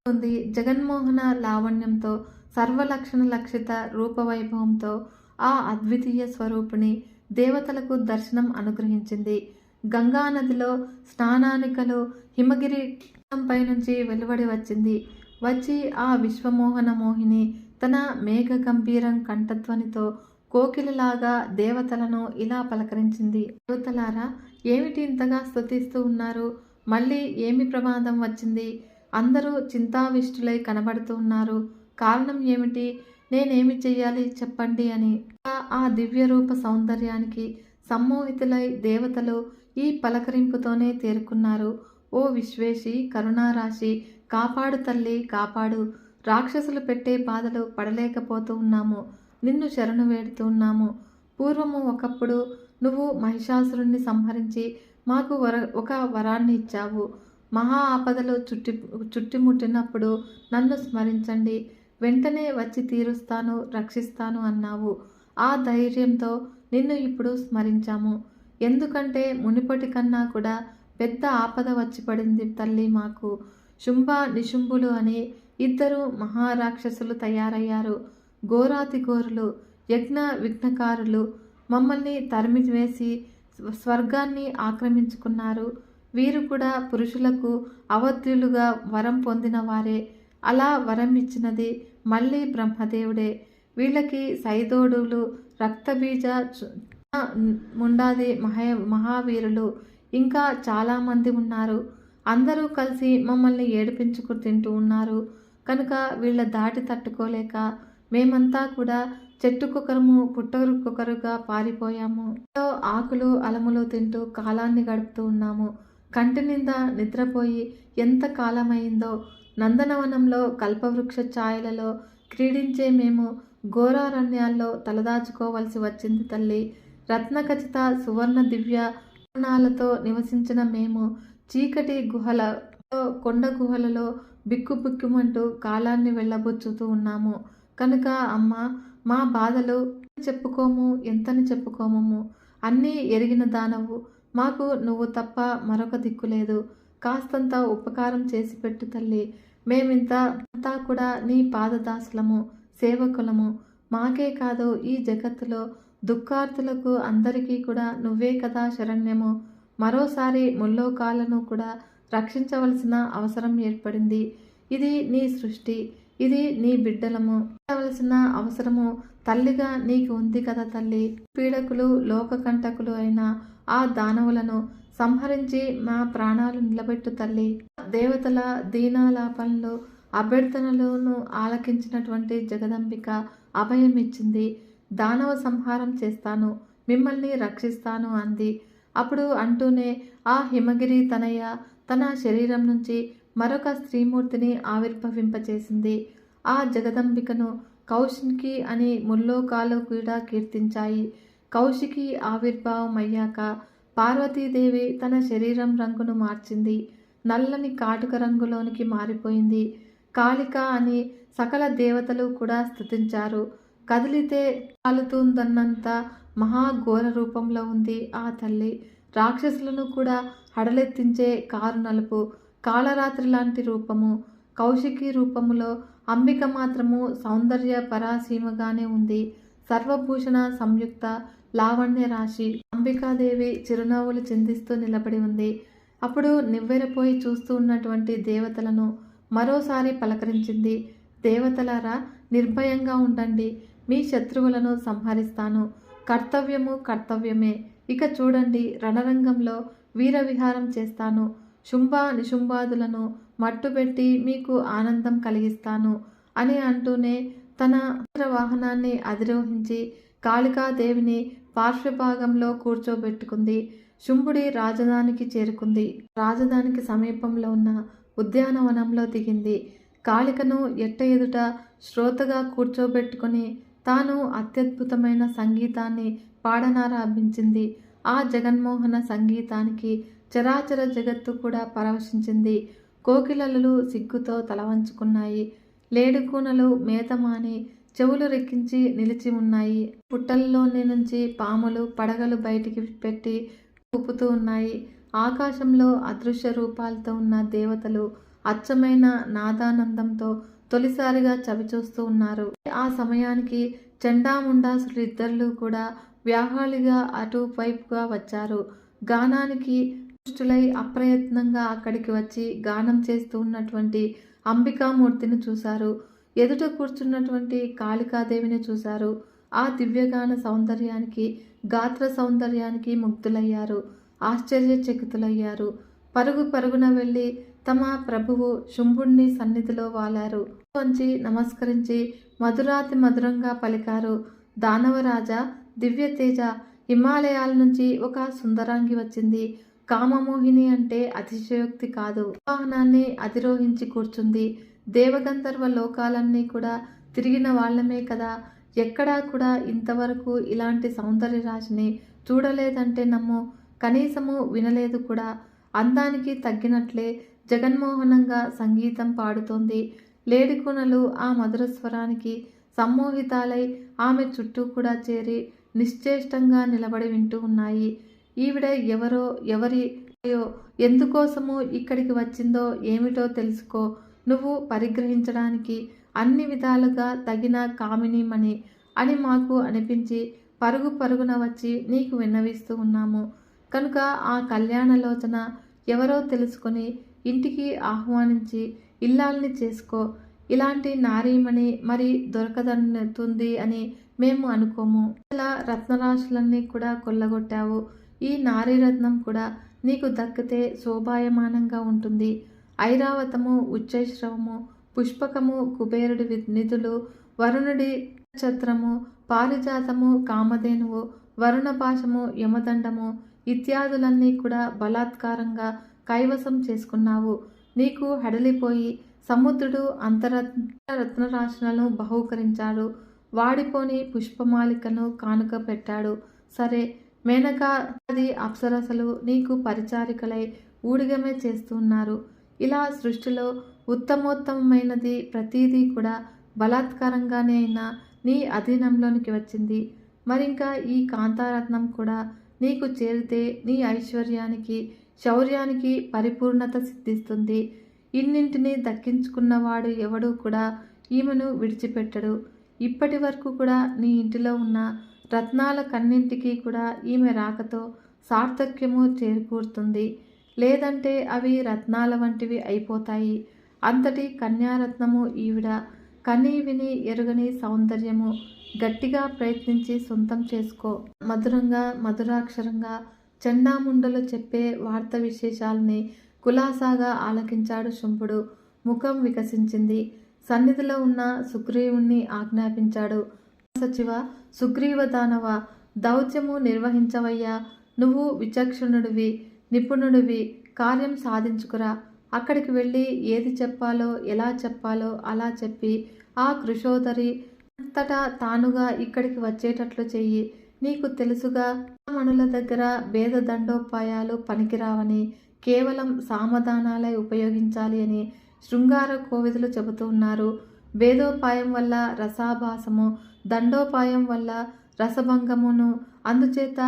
Speaker 1: ఉంది. జగన్మోహన లావణ్యంతో సర్వలక్షణ లక్షిత రూపవైభవంతో ఆ అద్వితీయ స్వరూపిణి దేవతలకు దర్శనం అనుగ్రహించింది. గంగానదిలో స్నానానికలు హిమగిరి పైనుంచి వెలువడి వచ్చింది. వచ్చి ఆ విశ్వమోహన మోహిని తన మేఘ గంభీరం కంఠధ్వనితో కోకిలలాగా దేవతలను ఇలా పలకరించింది. దేవతలారా, ఏమిటి ఇంతగా స్తుతిస్తూ ఉన్నారు? మళ్ళీ ఏమి ప్రమాదం వచ్చింది? అందరూ చింతావిష్టులై కనబడుతూ ఉన్నారు. కారణం ఏమిటి? నేనేమి చెయ్యాలి చెప్పండి అని ఆ దివ్య రూప సౌందర్యానికి సమ్మోహితులై దేవతలు ఈ పలకరింపుతోనే తేరుకున్నారు. ఓ విశ్వేశి, కరుణారాశి, కాపాడు తల్లి, కాపాడు. రాక్షసులు పెట్టే బాధలు పడలేకపోతూ ఉన్నాము. నిన్ను శరణు వేడుతూ ఉన్నాము. పూర్వము ఒకప్పుడు నువ్వు మహిషాసురుణ్ణి సంహరించి మాకు ఒక వరాన్ని ఇచ్చావు. మహా ఆపదలు చుట్టుముట్టినప్పుడు నన్ను స్మరించండి, వెంటనే వచ్చి తీరుస్తాను, రక్షిస్తాను అన్నావు. ఆ ధైర్యంతో నిన్ను ఇప్పుడు స్మరించాము. ఎందుకంటే మునిపటి కన్నా కూడా పెద్ద ఆపద వచ్చి పడింది తల్లి మాకు. శుంభ నిశుంభులు అని ఇద్దరు మహారాక్షసులు తయారయ్యారు. ఘోరాతి ఘోరులు, యజ్ఞ విఘ్నకారులు. మమ్మల్ని తరిమివేసి స్వర్గాన్ని ఆక్రమించుకున్నారు. వీరు కూడా పురుషులకు అవధ్యులుగా వరం పొందిన వారే. అలా వరం ఇచ్చినది మళ్ళీ బ్రహ్మదేవుడే. వీళ్ళకి సైదోడులు, రక్తబీజ, ముండాది మహావీరులు ఇంకా చాలామంది ఉన్నారు. అందరూ కలిసి మమ్మల్ని ఏడిపించుకు తింటూ ఉన్నారు. కనుక వీళ్ళ దాటి తట్టుకోలేక మేమంతా కూడా చెట్టుకొకరము పుట్టకొకరుగా పారిపోయాము. ఆకులు అలములు తింటూ కాలాన్ని గడుపుతూ ఉన్నాము. కంటి నిండా నిద్రపోయి ఎంత కాలమైందో. నందనవనంలో కల్పవృక్ష ఛాయలలో క్రీడించే మేము ఘోరారణ్యాల్లో తలదాచుకోవలసి వచ్చింది తల్లి. రత్నఖచిత సువర్ణ దివ్య వర్ణాలతో నివసించిన మేము చీకటి గుహలలో, కొండ గుహలలో బిక్కుబిక్కుమంటూ కాలాన్ని వెళ్ళబుచ్చుతూ ఉన్నాము. కనుక అమ్మ, మా బాధలు చెప్పుకోము, ఎంతని చెప్పుకోమము. అన్నీ ఎరిగిన దానవు. మాకు నువ్వు తప్ప మరొక దిక్కు లేదు. కాస్తంత ఉపకారం చేసి పెట్టు తల్లి. మేమింతా కూడా నీ పాదదాసులము, సేవకులము. మాకే కాదు, ఈ జగత్తులో దుఃఖార్తులకు అందరికీ కూడా నువ్వే కదా శరణ్యము. మరోసారి ముల్లోకాలను కూడా రక్షించవలసిన అవసరం ఏర్పడింది. ఇది నీ సృష్టి, ఇది నీ బిడ్డలము. వలసిన అవసరము తల్లిగా నీకు ఉంది కదా తల్లి. పీడకులు, లోకకంటకులు అయిన ఆ దానవులను సంహరించి మా ప్రాణాలు నిలబెట్టు తల్లి. దేవతల దీనాలాపనలు, అభ్యర్థనలను ఆలకించినటువంటి జగదంబిక అభయం ఇచ్చింది. దానవ సంహారం చేస్తాను, మిమ్మల్ని రక్షిస్తాను అంది. అప్పుడు అంటూనే ఆ హిమగిరి తనయ తన శరీరం నుంచి మరొక స్త్రీమూర్తిని ఆవిర్భవింపచేసింది. ఆ జగదంబికను కౌశికి అని ముల్లోకాలు కూడా కీర్తించాయి. కౌశికి ఆవిర్భావం అయ్యాక పార్వతీదేవి తన శరీరం రంగును మార్చింది. నల్లని కాటుక రంగులోనికి మారిపోయింది. కాళిక అని సకల దేవతలు కూడా స్తుతించారు. కదిలితే కాలుతుందన్నంత మహాఘోర రూపంలో ఉంది ఆ తల్లి. రాక్షసులను కూడా హడలెత్తించే కారు నలుపు, కాళరాత్రి లాంటి రూపము. కౌశికి రూపములో అంబిక మాత్రము సౌందర్య పరాసీమగానే ఉంది. సర్వభూషణ సంయుక్త లావణ్య రాశి అంబికాదేవి చిరునవ్వులు చిందిస్తూ నిలబడి ఉంది. అప్పుడు నివ్వెరపోయి చూస్తూ ఉన్నటువంటి దేవతలను మరోసారి పలకరించింది. దేవతలారా, నిర్భయంగా ఉండండి. మీ శత్రువులను సంహరిస్తాను. కర్తవ్యము కర్తవ్యమే. ఇక చూడండి, రణరంగంలో వీరవిహారం చేస్తాను. శుంభ నిశుంభాదులను మట్టుబెట్టి మీకు ఆనందం కలిగిస్తాను అని అంటూనే తన వాహనాన్ని అధిరోహించి కాళికాదేవిని పార్శ్వభాగంలో కూర్చోబెట్టుకుంది. శుంభుడి రాజధానికి చేరుకుంది. రాజధానికి సమీపంలో ఉన్న ఉద్యానవనంలో దిగింది. కాళికను ఎట్ట ఎదుట శ్రోతగా కూర్చోబెట్టుకుని తాను అత్యద్భుతమైన సంగీతాన్ని పాడనారంభించింది. ఆ జగన్మోహన సంగీతానికి చరాచర జగత్తు కూడా పరవశించింది. కోకిలలు సిగ్గుతో తలవంచుకున్నాయి. లేడుకూనలు మేతమాని చెవులు రెక్కించి నిలిచి ఉన్నాయి. పుట్టల్లోని నుంచి పాములు పడగలు బయటికి పెట్టి ఊపుతూ ఉన్నాయి. ఆకాశంలో అదృశ్య రూపాలతో ఉన్న దేవతలు అచ్చమైన నాదానందంతో తొలిసారిగా చవిచూస్తూ ఉన్నారు. ఆ సమయానికి చండాముండాసులు ఇద్దరు కూడా వ్యాహాళిగా అటువైపుగా వచ్చారు. గానానికి దుష్టులై అప్రయత్నంగా అక్కడికి వచ్చి గానం చేస్తూ ఉన్నటువంటి అంబికామూర్తిని చూశారు. ఎదుట కూర్చున్నటువంటి కాళికాదేవిని చూశారు. ఆ దివ్యగాన సౌందర్యానికి, గాత్ర సౌందర్యానికి ముగ్ధులయ్యారు. ఆశ్చర్యచకితులయ్యారు. పరుగు పరుగున వెళ్ళి తమ ప్రభువు శుంభుణ్ణి సన్నిధిలో వాలారు. వంచి నమస్కరించి మధురాతి మధురంగా పలికారు. దానవరాజా, దివ్యతేజ, హిమాలయాల నుంచి ఒక సుందరాంగి వచ్చింది. కామమోహిని అంటే అతిశయోక్తి కాదు. వాహనాన్ని అధిరోహించి కూర్చుంది. దేవగంధర్వ లోకాలన్నీ కూడా తిరిగిన వాళ్ళమే కదా. ఎక్కడా కూడా ఇంతవరకు ఇలాంటి సౌందర్య రాశిని చూడలేదంటే నమ్ము. కనీసము వినలేదు కూడా. అందానికి తగ్గినట్లే జగన్మోహనంగా సంగీతం పాడుతోంది. లేడికొనలు ఆ మధుర స్వరానికి సమ్మోహితాలై ఆమె చుట్టూ కూడా చేరి నిశ్చేష్టంగా నిలబడి వింటూ ఉన్నాయి. ఈవిడ ఎవరో, ఎవరియో, ఎందుకోసమో ఇక్కడికి వచ్చిందో ఏమిటో తెలుసుకో. నువ్వు పరిగ్రహించడానికి అన్ని విధాలుగా తగిన కామినీమణి అని మాకు అనిపించి పరుగు పరుగున వచ్చి నీకు విన్నవిస్తూ ఉన్నాము. కనుక ఆ కళ్యాణలోచన ఎవరో తెలుసుకొని ఇంటికి ఆహ్వానించి ఇల్లాల్ని చేసుకో. ఇలాంటి నారీమణి మరి దొరకదనుతుంది అని మేము అనుకోము. ఇలా రత్నరాశులన్నీ కూడా కొల్లగొట్టావు. ఈ నారీరత్నం కూడా నీకు దక్కితే శోభాయమానంగా ఉంటుంది. ఐరావతము, ఉచ్చైశ్రవము, పుష్పకము, కుబేరుడి నిధులు, వరుణుడి నక్షత్రము, పారిజాతము, కామధేనువు, వరుణపాశము, యమదండము ఇత్యాదులన్నీ కూడా బలాత్కారంగా కైవసం చేసుకున్నావు. నీకు హడలిపోయి సముద్రుడు రత్నరాశులను బహూకరించాడు. వాడిపోని పుష్పమాలికను కానుక పెట్టాడు. సరే, మేనకాది అప్సరసలు నీకు పరిచారికలై ఊడిగమే చేస్తున్నారు. ఇలా సృష్టిలో ఉత్తమోత్తమైనది ప్రతీదీ కూడా బలాత్కారంగానే అయినా నీ అధీనంలోనికి వచ్చింది. మరింకా ఈ కాంతారత్నం కూడా నీకు చేరితే నీ ఐశ్వర్యానికి, శౌర్యానికి పరిపూర్ణత సిద్ధిస్తుంది. ఇన్నింటినీ దక్కించుకున్నవాడు ఎవడూ కూడా ఈమెను విడిచిపెట్టడు. ఇప్పటి వరకు కూడా నీ ఇంటిలో ఉన్న రత్నాల కన్నింటికి కూడా ఈమె రాకతో సార్థక్యము చేకూరుతుంది. లేదంటే అవి రత్నాల వంటివి అయిపోతాయి. అంతటి కన్యారత్నము ఈవిడ. కని విని ఎరుగని సౌందర్యము. గట్టిగా ప్రయత్నించి సొంతం చేసుకో. మధురంగా, మధురాక్షరంగా చండాముండలు చెప్పే వార్త విశేషాలని కులాసాగా ఆలకించాడు శుంభుడు. ముఖం వికసించింది. సన్నిధిలో ఉన్న సుగ్రీవుణ్ణి ఆజ్ఞాపించాడు. సచివ, సుగ్రీవ దానవ, దౌత్యము నిర్వహించవయ్యా. నువ్వు విచక్షణుడివి, నిపుణుడివి. కార్యం సాధించుకురా. అక్కడికి వెళ్ళి ఏది చెప్పాలో, ఎలా చెప్పాలో అలా చెప్పి ఆ కృషోదరి అంతటా తానుగా ఇక్కడికి వచ్చేటట్లు చెయ్యి. నీకు తెలుసుగా, మణుల దగ్గర భేద దండోపాయాలు పనికిరావని, కేవలం సామధానాలే ఉపయోగించాలి అని శృంగార కోవిదులు చెబుతూ ఉన్నారు. భేదోపాయం వల్ల రసాభాసము, దండోపాయం వల్ల రసభంగమును, అందుచేత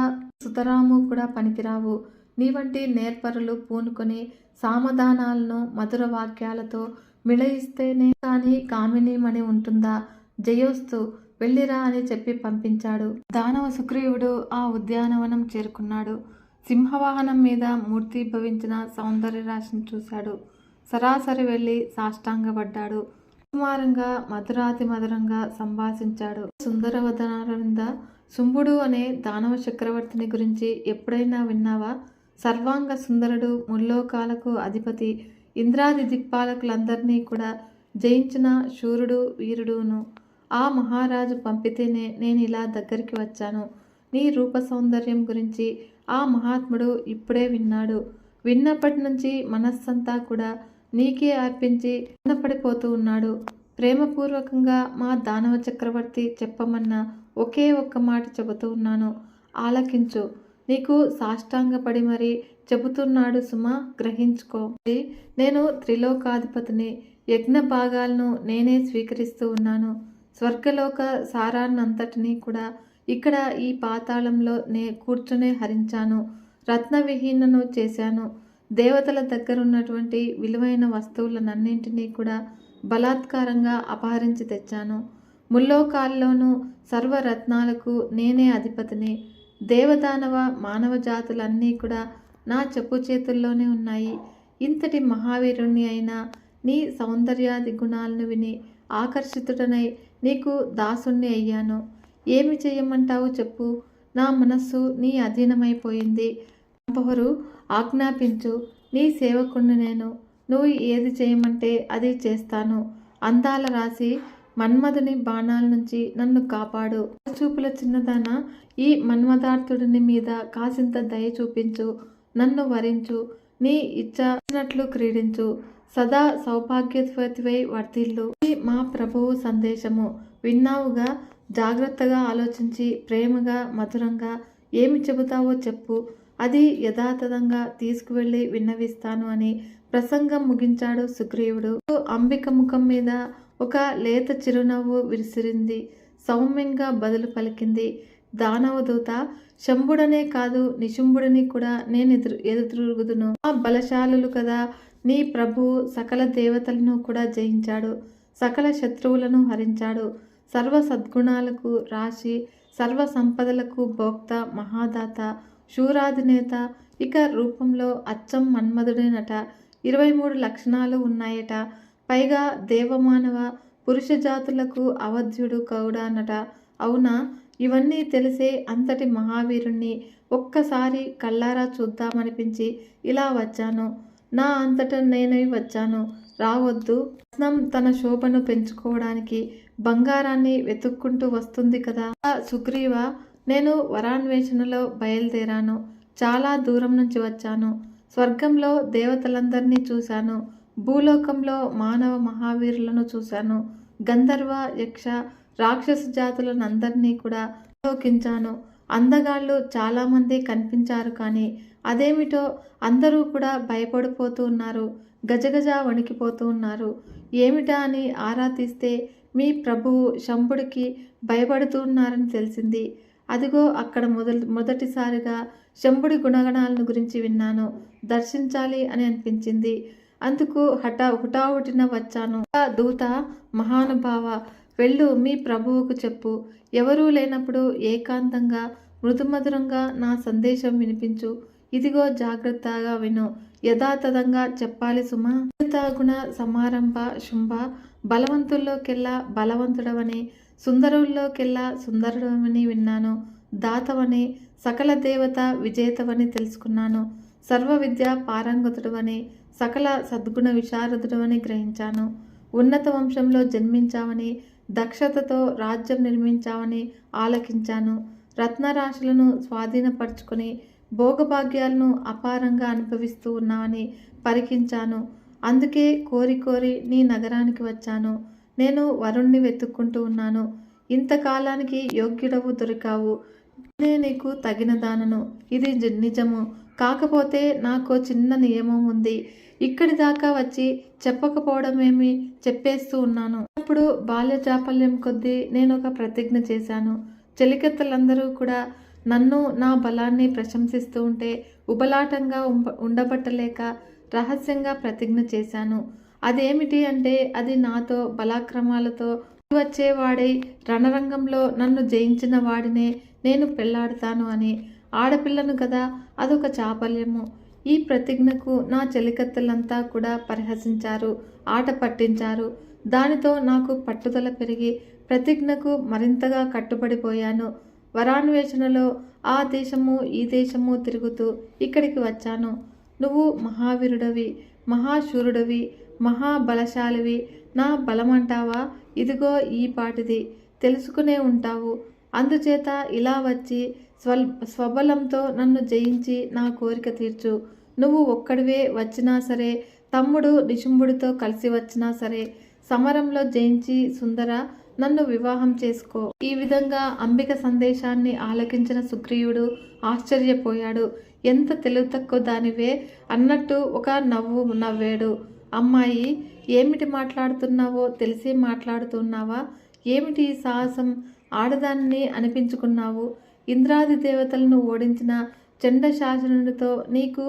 Speaker 1: సుతరాము కూడా పనికిరావు. నీ వంటి నేర్పరులు పూనుకొని సామధానాలను మధుర వాక్యాలతో మిళయిస్తేనే కానీ కామినీమణి ఉంటుందా? జయోస్తు, వెళ్ళిరా అని చెప్పి పంపించాడు. దానవ సుగ్రీవుడు ఆ ఉద్యానవనం చేరుకున్నాడు. సింహవాహనం మీద మూర్తిభవించిన సౌందర్య రాశిని చూశాడు. సరాసరి వెళ్ళి సాష్టాంగపడ్డాడు. కుమారంగా మధురాతి మధురంగా సంభాషించాడు. సుందరవదనారవింద, శుంభుడు అనే దానవ చక్రవర్తిని గురించి ఎప్పుడైనా విన్నావా? సర్వాంగ సుందరుడు, ముల్లోకాలకు అధిపతి, ఇంద్రాది దిక్పాలకులందరినీ కూడా జయించిన శూరుడు, వీరుడును. ఆ మహారాజు పంపితేనే నేను ఇలా దగ్గరికి వచ్చాను. నీ రూప సౌందర్యం గురించి ఆ మహాత్ముడు ఇప్పుడే విన్నాడు. విన్నప్పటి నుంచి మనస్సంతా కూడా నీకే అర్పించి ఆనందపడిపోతూ ఉన్నాడు. ప్రేమపూర్వకంగా మా దానవ చక్రవర్తి చెప్పమన్న ఒకే ఒక్క మాట చెబుతూ ఉన్నాను, ఆలకించు. నీకు సాష్టాంగపడి మరీ చెబుతున్నాడు సుమా, గ్రహించుకో. నేను త్రిలోకాధిపతిని. యజ్ఞ భాగాలను నేనే స్వీకరిస్తూ ఉన్నాను. స్వర్గలోక సారాన్నంతటినీ కూడా ఇక్కడ ఈ పాతాళంలో కూర్చునే హరించాను. రత్నవిహీనను చేశాను. దేవతల దగ్గరున్నటువంటి విలువైన వస్తువులనన్నింటినీ కూడా బలాత్కారంగా అపహరించి తెచ్చాను. ముల్లోకాల్లోనూ సర్వరత్నాలకు నేనే అధిపతిని. దేవదానవ మానవ జాతులన్నీ కూడా నా చెప్పు చేతుల్లోనే ఉన్నాయి. ఇంతటి మహావీరుణ్ణి అయినా నీ సౌందర్యాది గుణాలను విని ఆకర్షితుడనై నీకు దాసుణ్ణి అయ్యాను. ఏమి చెయ్యమంటావు చెప్పు. నా మనస్సు నీ అధీనమైపోయింది. పంపవరు, ఆజ్ఞాపించు. నీ సేవకుణ్ణి నేను. నువ్వు ఏది చేయమంటే అది చేస్తాను. అందాల రాశి, మన్మధుని బాణాల నుంచి నన్ను కాపాడు. చూపుల చిన్నదాన, ఈ మన్మదార్థుడిని మీద కాసింత దయ చూపించు. నన్ను వరించు. నీ ఇచ్చినట్లు క్రీడించు. సదా సౌభాగ్యవతివై వర్ధిల్లు. మా ప్రభువు సందేశము విన్నావుగా. జాగ్రత్తగా ఆలోచించి ప్రేమగా, మధురంగా ఏమి చెబుతావో చెప్పు. అది యథాతథంగా తీసుకువెళ్ళి విన్నవిస్తాను అని ప్రసంగం ముగించాడు సుగ్రీవుడు. అంబిక ముఖం మీద ఒక లేత చిరునవ్వు విరిసిరింది. సౌమ్యంగా బదులు పలికింది. దానవదూత, శంభుడనే కాదు నిశుంభుడిని కూడా నేను ఎదురుగుదును. ఆ బలశాలులు కదా, నీ ప్రభువు సకల దేవతలను కూడా జయించాడు, సకల శత్రువులను హరించాడు. సర్వ సద్గుణాలకు రాశి, సర్వ సంపదలకు భోక్త, మహాదాత, శూరాధినేత. ఇక రూపంలో అచ్చం మన్మధుడేనట. 23 లక్షణాలు ఉన్నాయట. పైగా దేవమానవ పురుష జాతులకు అవధ్యుడు కౌడానట. అవునా? ఇవన్నీ తెలిసే అంతటి మహావీరుణ్ణి ఒక్కసారి కళ్ళారా చూద్దామనిపించి ఇలా వచ్చాను. నా అంతట నేనై వచ్చాను. రావద్దు. రత్నం తన శోభను పెంచుకోవడానికి బంగారాన్ని వెతుక్కుంటూ వస్తుంది కదా. సుగ్రీవ, నేను వరాన్వేషణలో బయలుదేరాను. చాలా దూరం నుంచి వచ్చాను. స్వర్గంలో దేవతలందరినీ చూశాను. భూలోకంలో మానవ మహావీరులను చూశాను. గంధర్వ, యక్ష, రాక్షస జాతులనందరినీ కూడా అవలోకించాను. అందగాళ్ళు చాలామంది కనిపించారు. కానీ అదేమిటో అందరూ కూడా భయపడిపోతూ ఉన్నారు. గజగజ వణికిపోతూ ఉన్నారు. ఏమిటా అని ఆరా తీస్తే మీ ప్రభువు శంభుడికి భయపడుతూ ఉన్నారని తెలిసింది. అదిగో అక్కడ మొదటిసారిగా శంభుడి గుణగణాలను గురించి విన్నాను. దర్శించాలి అని అనిపించింది. అందుకు హుటాహుటిన వచ్చాను. దూత, మహానుభావ, వెళ్ళు, మీ ప్రభువుకు చెప్పు. ఎవరూ లేనప్పుడు ఏకాంతంగా మృదుమధురంగా నా సందేశం వినిపించు. ఇదిగో జాగ్రత్తగా విను. యథాతథంగా చెప్పాలి సుమా. గుణ సమారంభ శుంభ, బలవంతుల్లోకెల్లా బలవంతుడవని, సుందరుల్లోకెల్లా సుందరుడవని విన్నాను. దాతవని, సకల దేవత విజేతవని తెలుసుకున్నాను. సర్వ విద్య పారంగతుడవని, సకల సద్గుణ విశారదుడవని గ్రహించాను. ఉన్నత వంశంలో జన్మించావని, దక్షతతో రాజ్యం నిర్మించావని ఆలకించాను. రత్నరాశులను స్వాధీనపరుచుకొని భోగభాగ్యాలను అపారంగా అనుభవిస్తూ ఉన్నావని పరికించాను. అందుకే కోరి కోరి నీ నగరానికి వచ్చాను. నేను వరుణ్ణి వెతుక్కుంటూ ఉన్నాను. ఇంతకాలానికి యోగ్యుడవు దొరికావు. నేనే నీకు తగిన దానను. ఇది నిజము. కాకపోతే నాకు చిన్న నియమం ఉంది. ఇక్కడి దాకా వచ్చి చెప్పకపోవడమేమి, చెప్పేస్తూ ఉన్నాను. అప్పుడు బాల్య చాపల్యం కొద్దీ నేను ఒక ప్రతిజ్ఞ చేశాను. చెలికత్తలందరూ కూడా నన్ను, నా బలాన్ని ప్రశంసిస్తూ ఉంటే ఉబలాటంగా ఉండబట్టలేక రహస్యంగా ప్రతిజ్ఞ చేశాను. అదేమిటి అంటే, అది నాతో బలాక్రమాలతో వచ్చేవాడై రణరంగంలో నన్ను జయించిన వాడినే నేను పెళ్లాడతాను అని. ఆడపిల్లను కదా, అదొక చాపల్యము. ఈ ప్రతిజ్ఞకు నా చెలికత్తెలంతా కూడా పరిహసించారు, ఆట పట్టించారు. దానితో నాకు పట్టుదల పెరిగి ప్రతిజ్ఞకు మరింతగా కట్టుబడిపోయాను. వరాన్వేషణలో ఆ దేశము ఈ దేశము తిరుగుతూ ఇక్కడికి వచ్చాను. నువ్వు మహావీరుడవి, మహాశూరుడవి, మహాబలశాలివి. నా బలమంటావా? ఇదిగో ఈ పాటిది. తెలుసుకునే ఉంటావు. అందుచేత ఇలా వచ్చి స్వబలంతో నన్ను జయించి నా కోరిక తీర్చు. నువ్వు ఒక్కడివే వచ్చినా సరే, తమ్ముడు నిశుంభుడితో కలిసి వచ్చినా సరే, సమరంలో జయించి సుందర నన్ను వివాహం చేసుకో. ఈ విధంగా అంబిక సందేశాన్ని ఆలకించిన సుగ్రీవుడు ఆశ్చర్యపోయాడు. ఎంత తెలివి తక్కువ దానివే అన్నట్టు ఒక నవ్వు నవ్వాడు. అమ్మాయి, ఏమిటి మాట్లాడుతున్నావో తెలిసి మాట్లాడుతున్నావా? ఏమిటి ఈ సాహసం? ఆడదాన్ని అనిపించుకున్నావు. ఇంద్రాది దేవతలను ఓడించిన చండశాసనుడితో నీకు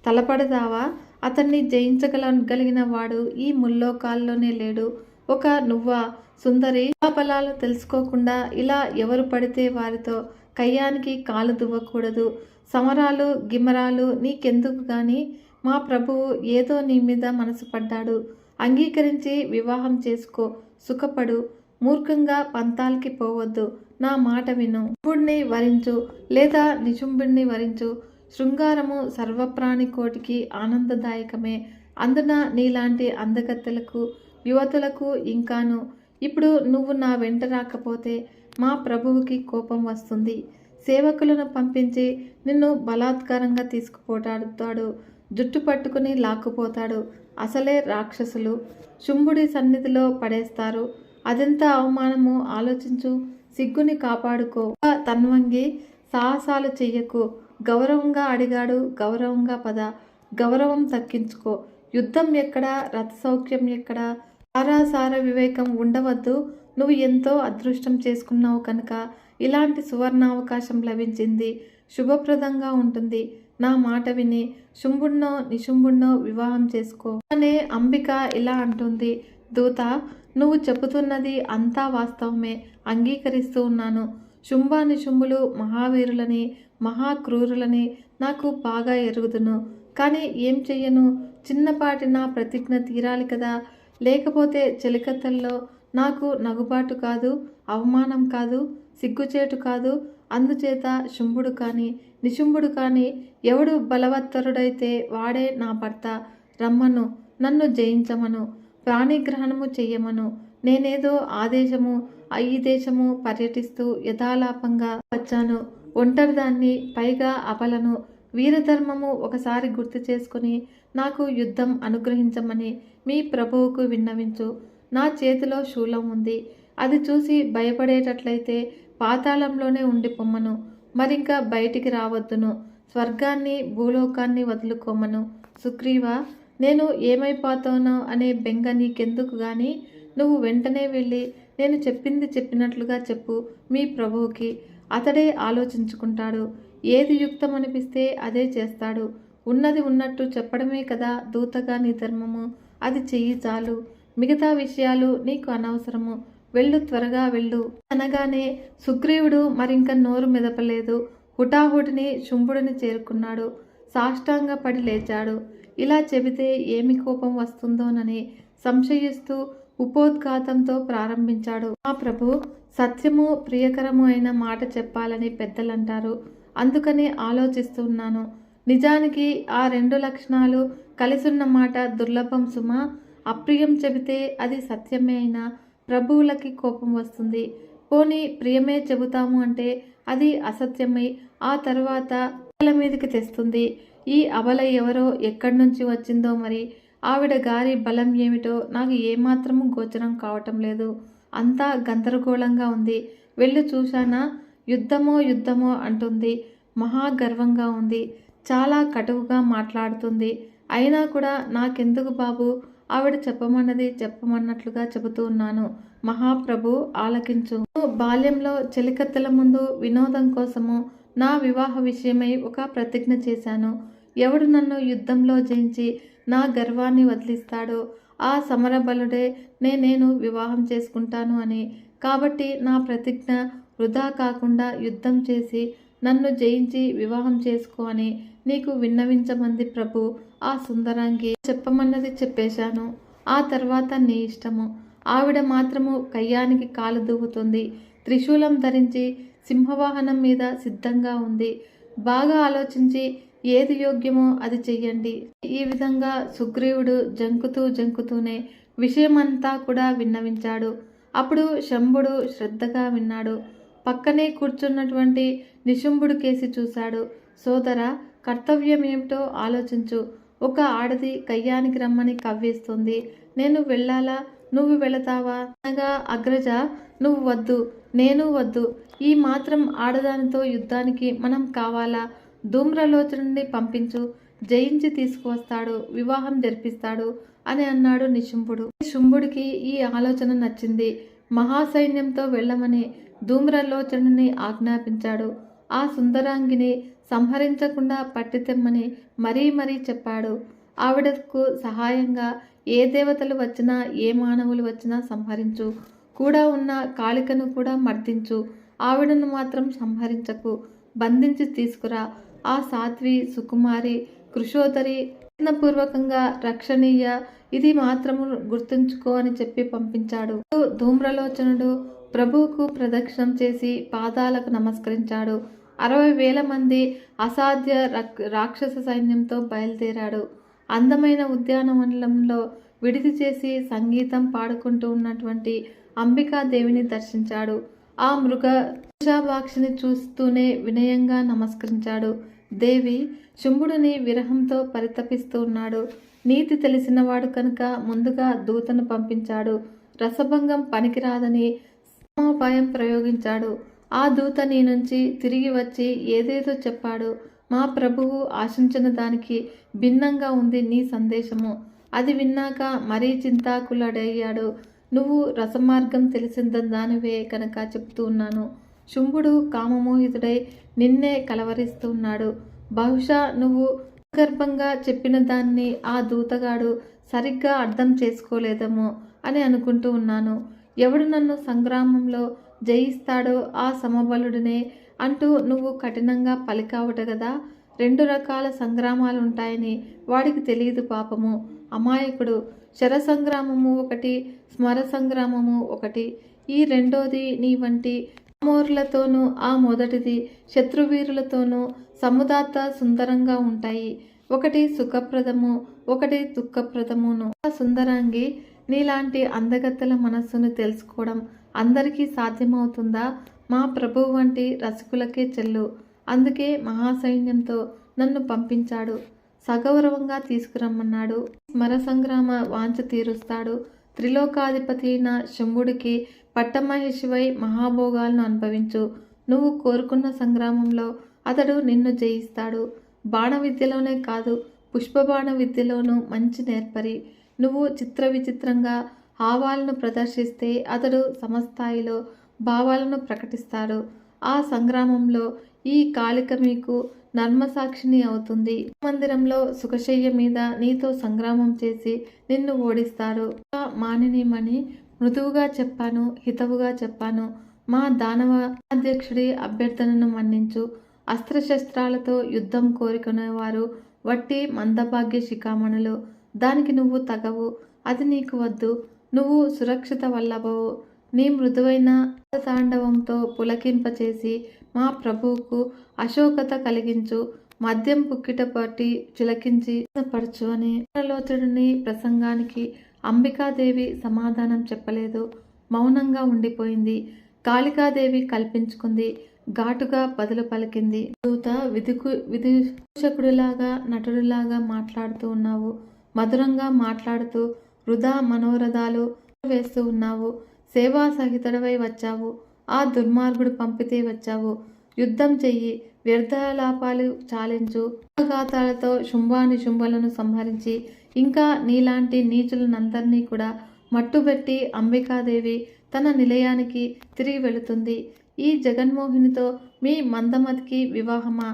Speaker 1: తలపడదావా? అతన్ని జయించగలిగిన వాడు ఈ ముల్లోకాల్లోనే లేడు. ఒక నువ్వా సుందరి? బలాలు తెలుసుకోకుండా ఇలా ఎవరు పడితే వారితో కయ్యానికి కాలు దువ్వకూడదు. సమరాలు గిమరాలు నీకెందుకు గాని? మా ప్రభువు ఏదో నీ మీద మనసు పడ్డాడు. అంగీకరించి వివాహం చేసుకో, సుఖపడు. మూర్ఖంగా పంతాలకి పోవద్దు. నా మాట విను. శుంభుడిని వరించు లేదా నిశుంభుడిని వరించు. శృంగారము సర్వప్రాణి కోటికి ఆనందదాయకమే. అందున నీలాంటి అందగత్తెలకు, యువతులకు ఇంకాను. ఇప్పుడు నువ్వు నా వెంట రాకపోతే మా ప్రభువుకి కోపం వస్తుంది. సేవకులను పంపించి నిన్ను బలాత్కారంగా తీసుకుపోతాడు. జుట్టు పట్టుకుని లాక్కుపోతాడు. అసలే రాక్షసులు శుంభుడి సన్నిధిలో పడేస్తారు. అదెంత అవమానమో ఆలోచించు. సిగ్గుని కాపాడుకో. తన్వంగి సాహసాలు చెయ్యకు. గౌరవంగా అడిగాడు, గౌరవంగా పద. గౌరవం తక్కించుకో. యుద్ధం ఎక్కడా, రథ సౌఖ్యం ఎక్కడా? సారాసార వివేకం ఉండవద్దు. నువ్వు ఎంతో అదృష్టం చేసుకున్నావు కనుక ఇలాంటి సువర్ణావకాశం లభించింది. శుభప్రదంగా ఉంటుంది. నా మాట విని శుంభుణ్ణో నిశుంభుణ్ణో వివాహం చేసుకో అనే అంబిక ఇలా అంటుంది. దూత, నువ్వు చెబుతున్నది అంతా వాస్తవమే, అంగీకరిస్తూ ఉన్నాను. శుంభ నిశుంభులు మహావీరులని మహాక్రూరులని నాకు బాగా ఎరుగుదును. కానీ ఏం చెయ్యను? చిన్నపాటి నా ప్రతిజ్ఞ తీరాలి కదా. లేకపోతే చెలికత్తల్లో నాకు నగుబాటు కాదు, అవమానం కాదు, సిగ్గుచేటు కాదు. అందుచేత శుంభుడు కానీ నిశుంభుడు కానీ ఎవడు బలవత్తరుడైతే వాడే నా భర్త. రమ్మను, నన్ను జయించమను, ప్రాణిగ్రహణము చెయ్యమను. నేనేదో ఈ దేశము పర్యటిస్తూ యథాలాపంగా వచ్చాను. ఒంటరిదాన్ని, పైగా అబలను. వీరధర్మము ఒకసారి గుర్తు చేసుకుని నాకు యుద్ధం అనుగ్రహించమని మీ ప్రభువుకు విన్నవించు. నా చేతిలో శూలం ఉంది. అది చూసి భయపడేటట్లయితే పాతాళంలోనే ఉండి పొమ్మను. మరింకా బయటికి రావద్దును. స్వర్గాన్ని భూలోకాన్ని వదులుకోమను. సుగ్రీవా, నేను ఏమైపోతానో అనే బెంగ నీకెందుకు గాని నువ్వు వెంటనే వెళ్ళి నేను చెప్పింది చెప్పినట్లుగా చెప్పు మీ ప్రభువుకి. అతడే ఆలోచించుకుంటాడు. ఏది యుక్తమనిపిస్తే అదే చేస్తాడు. ఉన్నది ఉన్నట్టు చెప్పడమే కదా దూతగా నీ ధర్మము. అది చెయ్యి చాలు. మిగతా విషయాలు నీకు అనవసరము. వెళ్ళు, త్వరగా వెళ్ళు అనగానే సుగ్రీవుడు మరింక నోరు మెదపలేదు. హుటాహుటిని శుంభుడిని చేరుకున్నాడు. సాష్టాంగ పడి లేచాడు. ఇలా చెబితే ఏమి కోపం వస్తుందోనని సంశయిస్తూ ఉపోద్ఘాతంతో ప్రారంభించాడు. మా ప్రభు, సత్యము ప్రియకరము అయిన మాట చెప్పాలని పెద్దలంటారు. అందుకని ఆలోచిస్తున్నాను. నిజానికి ఆ 2 లక్షణాలు కలిసున్న మాట దుర్లభం సుమా. అప్రియం చెబితే అది సత్యమే అయినా ప్రభువులకి కోపం వస్తుంది. పోనీ ప్రియమే చెబుతాము అంటే అది అసత్యమై ఆ తర్వాత మీదకి తెస్తుంది. ఈ అబల ఎవరో ఎక్కడి నుంచి వచ్చిందో మరి. ఆవిడ గారి బలం ఏమిటో నాకు ఏమాత్రము గోచరం కావటం లేదు. అంతా గందరగోళంగా ఉంది. వెళ్ళి చూశానా? యుద్ధమో అంటుంది. మహాగర్వంగా ఉంది. చాలా కటువుగా మాట్లాడుతుంది. అయినా కూడా నాకెందుకు బాబు, ఆవిడ చెప్పమన్నట్లుగా చెబుతూ ఉన్నాను. మహాప్రభు ఆలకించు. బాల్యంలో చెలికత్తెల ముందు వినోదం కోసము నా వివాహ విషయమై ఒక ప్రతిజ్ఞ చేశాను. ఎవడు నన్ను యుద్ధంలో జయించి నా గర్వాన్ని వదిలిస్తాడో ఆ సమరబలుడే నేను వివాహం చేసుకుంటాను అని. కాబట్టి నా ప్రతిజ్ఞ వృధా కాకుండా యుద్ధం చేసి నన్ను జయించి వివాహం చేసుకో అని నీకు విన్నవించమంది ప్రభు. ఆ సుందరాంగి చెప్పమన్నది చెప్పేశాను. ఆ తర్వాత నీ ఇష్టము. ఆవిడ మాత్రము కయ్యానికి కాలు దూవుతుంది. త్రిశూలం ధరించి సింహవాహనం మీద సిద్ధంగా ఉంది. బాగా ఆలోచించి ఏది యోగ్యమో అది చెయ్యండి. ఈ విధంగా సుగ్రీవుడు జంకుతూనే విషయమంతా కూడా విన్నవించాడు. అప్పుడు శంభుడు శ్రద్ధగా విన్నాడు. పక్కనే కూర్చున్నటువంటి నిశుంభుడు కేసి చూశాడు. సోదరా, కర్తవ్యం ఏమిటో ఆలోచించు. ఒక ఆడది కయ్యానికి రమ్మని కవ్విస్తుంది. నేను వెళ్ళాలా? నువ్వు వెళతావా? అనగా అగ్రజ, నువ్వు వద్దు, నేను వద్దు. ఈ మాత్రం ఆడదానితో యుద్ధానికి మనం కావాలా? ధూమ్రలోచనుని పంపించు, జయించి తీసుకువస్తాడు, వివాహం జరిపిస్తాడు అని అన్నాడు నిశుంభుడు. శుంభుడికి ఈ ఆలోచన నచ్చింది. మహాసైన్యంతో వెళ్ళమని ధూమ్రలోచనుని ఆజ్ఞాపించాడు. ఆ సుందరాంగిని సంహరించకుండా పట్టితెమ్మని మరీ చెప్పాడు. ఆవిడకు సహాయంగా ఏ దేవతలు వచ్చినా ఏ మానవులు వచ్చినా సంహరించు. కూడా ఉన్న కాళికను కూడా మర్దించు. ఆవిడను మాత్రం సంహరించకు. బంధించి తీసుకురా. ఆ సాధ్వి, సుకుమారి, కృషోదరి ప్రయత్నపూర్వకంగా రక్షణీయ. ఇది మాత్రము గుర్తుంచుకో అని చెప్పి పంపించాడు. ధూమ్రలోచనుడు ప్రభువుకు ప్రదక్షిణం చేసి పాదాలకు నమస్కరించాడు. 60,000 మంది అసాధ్య రాక్షస సైన్యంతో బయలుదేరాడు. అందమైన ఉద్యానవనంలో విడిది చేసి సంగీతం పాడుకుంటూ ఉన్నటువంటి అంబికాదేవిని దర్శించాడు. ఆ వృషభాక్షిని చూస్తూనే వినయంగా నమస్కరించాడు. దేవి, శుంభుడిని విరహంతో పరితపిస్తూ ఉన్నాడు. నీతి తెలిసినవాడు కనుక ముందుగా దూతను పంపించాడు. రసభంగం పనికిరాదని సమోపాయం ప్రయోగించాడు. ఆ దూత నీ నుంచి తిరిగి వచ్చి ఏదేదో చెప్పాడు. మా ప్రభువు ఆశించిన దానికి భిన్నంగా ఉంది నీ సందేశము. అది విన్నాక మరీ చింతాకులుడయ్యాడు. నువ్వు రసమార్గం తెలిసిన దానివే కనుక చెప్తూ ఉన్నాను. శుంభుడు కామమోహితుడై నిన్నే కలవరిస్తూ ఉన్నాడు. బహుశా నువ్వు గర్భంగా చెప్పిన దాన్ని ఆ దూతగాడు సరిగ్గా అర్థం చేసుకోలేదేమో అని అనుకుంటూ ఉన్నాను. ఎవడు నన్ను సంగ్రామంలో జయిస్తాడో ఆ సమబలుడినే అంటూ నువ్వు కఠినంగా పలికావుట కదా. 2 రకాల సంగ్రామాలుంటాయని వాడికి తెలియదు పాపము. అమాయకుడు. శర సంగ్రామము ఒకటి, స్మర సంగ్రామము ఒకటి. ఈ రెండోది నీ వంటి అమోరులతోనూ, ఆ మొదటిది శత్రువీరులతోనూ సముదాత్త సుందరంగా ఉంటాయి. ఒకటి సుఖప్రదము, ఒకటి దుఃఖప్రదమును. ఆ సుందరాంగి, నీలాంటి అందగత్తెల మనస్సును తెలుసుకోవడం అందరికీ సాధ్యమవుతుందా? మా ప్రభువు వంటి రసికులకే చెల్లు. అందుకే మహాసైన్యంతో నన్ను పంపించాడు. సగౌరవంగా తీసుకురమ్మన్నాడు. స్మర సంగ్రామ వాంఛ తీరుస్తాడు. త్రిలోకాధిపతి అయిన శంభుడికి పట్టమహేషివై మహాభోగాలను అనుభవించు. నువ్వు కోరుకున్న సంగ్రామంలో అతడు నిన్ను జయిస్తాడు. బాణ విద్యలోనే కాదు, పుష్పబాణ విద్యలోనూ మంచి నేర్పరి. నువ్వు చిత్ర విచిత్రంగా హావాలను ప్రదర్శిస్తే అతడు సమస్థాయిలో భావాలను ప్రకటిస్తాడు. ఆ సంగ్రామంలో ఈ కాళిక మీకు నర్మసాక్షిని అవుతుంది. మందిరంలో సుఖశయ్య మీద నీతో సంగ్రామం చేసి నిన్ను ఓడిస్తారు. మానినిమణి, మృదువుగా చెప్పాను, హితవుగా చెప్పాను. మా దానవ అధ్యక్షుడి అభ్యర్థనను మన్నించు. అస్త్రశస్త్రాలతో యుద్ధం కోరుకునేవారు వట్టి మందభాగ్య శిఖామణులు. దానికి నువ్వు తగవు. అది నీకు వద్దు. నువ్వు సురక్షిత వల్లభవు. నీ మృదువైన తాండవంతో పులకింపచేసి మా ప్రభువుకు అశోకత కలిగించు. మద్యం పుక్కిట పట్టి చిలకించి పరచు అని ఆలోచనుని ప్రసంగానికి అంబికాదేవి సమాధానం చెప్పలేదు. మౌనంగా ఉండిపోయింది. కాళికాదేవి కల్పించుకుంది. ఘాటుగా బదులు పలికింది. దూత విదూషకుడిలాగా నటుడిలాగా మాట్లాడుతూ ఉన్నావు. మధురంగా మాట్లాడుతూ వృధా మనోరథాలు వేస్తూ ఉన్నావు. సేవా సహితుడవై వచ్చావు. ఆ దుర్మార్గుడు పంపితే వచ్చావు. యుద్ధం చెయ్యి. వ్యర్థలాపాలు చాలించు. ఘాతాలతో శుంభానిశుంభులను సంహరించి ఇంకా నీలాంటి నీచులనందరినీ కూడా మట్టుబెట్టి అంబికాదేవి తన నిలయానికి తిరిగి వెళుతుంది. ఈ జగన్మోహినితో మీ మందమతికి వివాహమా?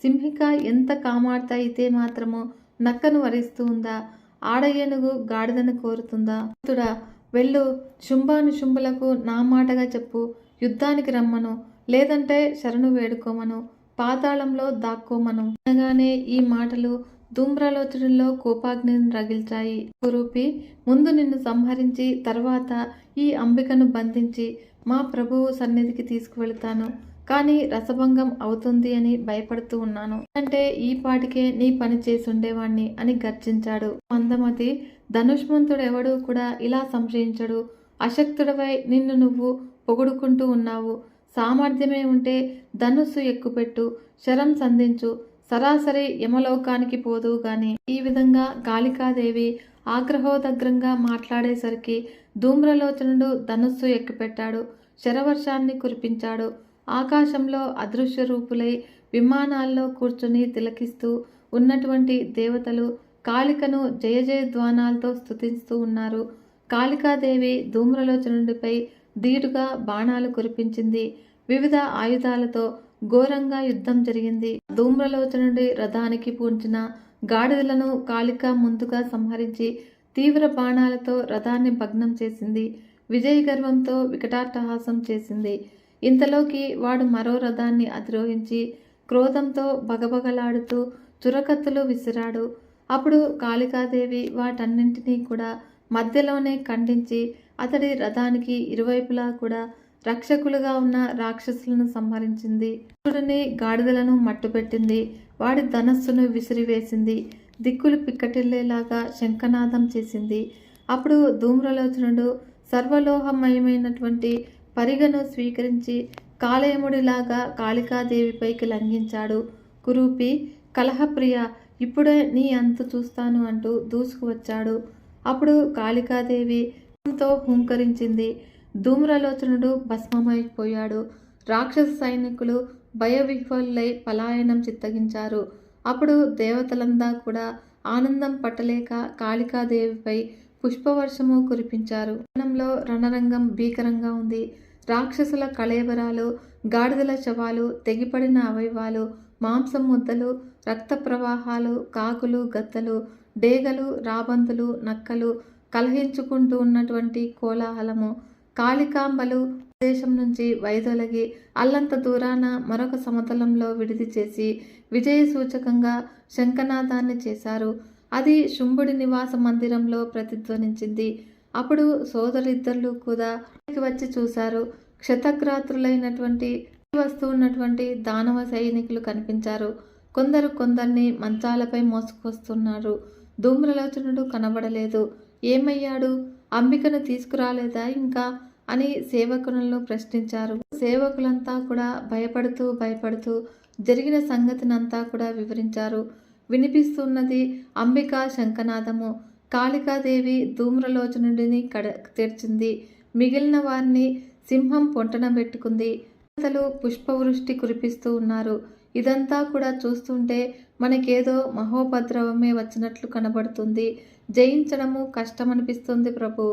Speaker 1: సింహిక ఎంత కామార్త అయితే మాత్రము నక్కను వరిస్తూ ఉందా? ఆడ ఏనుగు గాడిదను కోరుతుందా? తుడా వెళ్ళు. శుంభానుశుంభులకు నా మాటగా చెప్పు. యుద్ధానికి రమ్మను, లేదంటే శరణు వేడుకోమను, పాతాళంలో దాక్కోమను. అనగానే ఈ మాటలు ధూమ్రలోచనలో కోపాగ్నిని రగిల్చాయి. కురూపి, ముందు నిన్ను సంహరించి తర్వాత ఈ అంబికను బంధించి మా ప్రభువు సన్నిధికి తీసుకువెళతాను. కానీ రసభంగం అవుతుంది అని భయపడుతూ ఉన్నాను. అంటే ఈ పాటికే నీ పని చేసుండేవాణ్ణి అని గర్జించాడు. మందమతి, ధనుష్మంతుడెవడూ కూడా ఇలా సంశయించడు. అశక్తుడవై నిన్ను నువ్వు పొగుడుకుంటూ ఉన్నావు. సామర్థ్యమే ఉంటే ధనుస్సు ఎక్కుపెట్టు, శరం సంధించు, సరాసరి యమలోకానికి పోదువు గాని. ఈ విధంగా కాళికాదేవి ఆగ్రహోదగ్రంగా మాట్లాడేసరికి ధూమ్రలోచనుడు ధనుస్సు ఎక్కుపెట్టాడు. శరవర్షాన్ని కురిపించాడు. ఆకాశంలో అదృశ్య రూపులై విమానాల్లో కూర్చుని తిలకిస్తూ ఉన్నటువంటి దేవతలు కాళికను జయ జయధ్వానాలతో స్తుతిస్తూ ఉన్నారు. కాళికాదేవి ధూమ్రలోచనుడిపై ధీటుగా బాణాలు కురిపించింది. వివిధ ఆయుధాలతో ఘోరంగా యుద్ధం జరిగింది. ధూమ్రలోచనుడి రథానికి పూంచిన గాడిదలను కాళిక ముందుగా సంహరించి తీవ్ర బాణాలతో రథాన్ని భగ్నం చేసింది. విజయ గర్వంతో వికటాట్టహాసం చేసింది. ఇంతలోకి వాడు మరో రథాన్ని అధిరోహించి క్రోధంతో బగబగలాడుతూ చురకత్తులు విసిరాడు. అప్పుడు కాళికాదేవి వాటన్నింటినీ కూడా మధ్యలోనే ఖండించి అతడి రథానికి ఇరువైపులా కూడా రక్షకులుగా ఉన్న రాక్షసులను సంహరించింది. అసురుని గాడిదలను మట్టుపెట్టింది. వాడి ధనస్సును విసిరివేసింది. దిక్కులు పిక్కటిల్లేలాగా శంఖనాదం చేసింది. అప్పుడు ధూమ్రలోచనుడు సర్వలోహమయమైనటువంటి పరిగను స్వీకరించి కాళయముడిలాగా కాళికాదేవిపైకి లంఘించాడు. కురూపి, కలహప్రియ, ఇప్పుడే నీ అంతు చూస్తాను అంటూ దూసుకువచ్చాడు. అప్పుడు కాళికాదేవి తో హుంకరించింది. ధూమ్రలోచనుడు భస్మమైపోయాడు. రాక్షస సైనికులు భయవిహ్వలులై పలాయనం చిత్తగించారు. అప్పుడు దేవతలందా కూడా ఆనందం పట్టలేక కాళికాదేవిపై పుష్పవర్షము కురిపించారు. వనంలో రణరంగం భీకరంగా ఉంది. రాక్షసుల కళేబరాలు, గాడిదల శవాలు, తెగిపడిన అవయవాలు, మాంసం ముద్దలు, రక్త ప్రవాహాలు, కాకులు, గద్దలు, డేగలు, రాబందులు, నక్కలు కలహించుకుంటూ ఉన్నటువంటి కోలాహలము. కాళికాంబలు దేశం నుంచి వైదొలగి అల్లంత దూరాన మరొక సమతలంలో విడిది చేసి విజయ సూచకంగా శంఖనాదాన్ని చేశారు. అది శుంభుడి నివాస మందిరంలో ప్రతిధ్వనించింది. అప్పుడు సోదరిద్దరు కూడా వచ్చి చూశారు. క్షతగ్రాత్రులైనటువంటి వస్తూ ఉన్నటువంటి దానవ సైనికులు కనిపించారు. కొందరిని మంచాలపై మోసుకొస్తున్నారు. ధూమ్రలోచనుడు కనబడలేదు. ఏమయ్యాడు? అంబికను తీసుకురాలేదా ఇంకా అని సేవకులను ప్రశ్నించారు. సేవకులంతా కూడా భయపడుతూ జరిగిన సంగతినంతా కూడా వివరించారు. వినిపిస్తున్నది అంబికా శంఖనాదము. కాళికాదేవి ధూమ్రలోచనుడిని తెరిచింది. మిగిలిన వారిని సింహం పొంటన పెట్టుకుంది. దేవతలు పుష్పవృష్టి కురిపిస్తూ ఉన్నారు. ఇదంతా కూడా చూస్తుంటే మనకేదో మహోపద్రవమే వచ్చినట్లు కనబడుతుంది. జయించడము కష్టమనిపిస్తుంది ప్రభు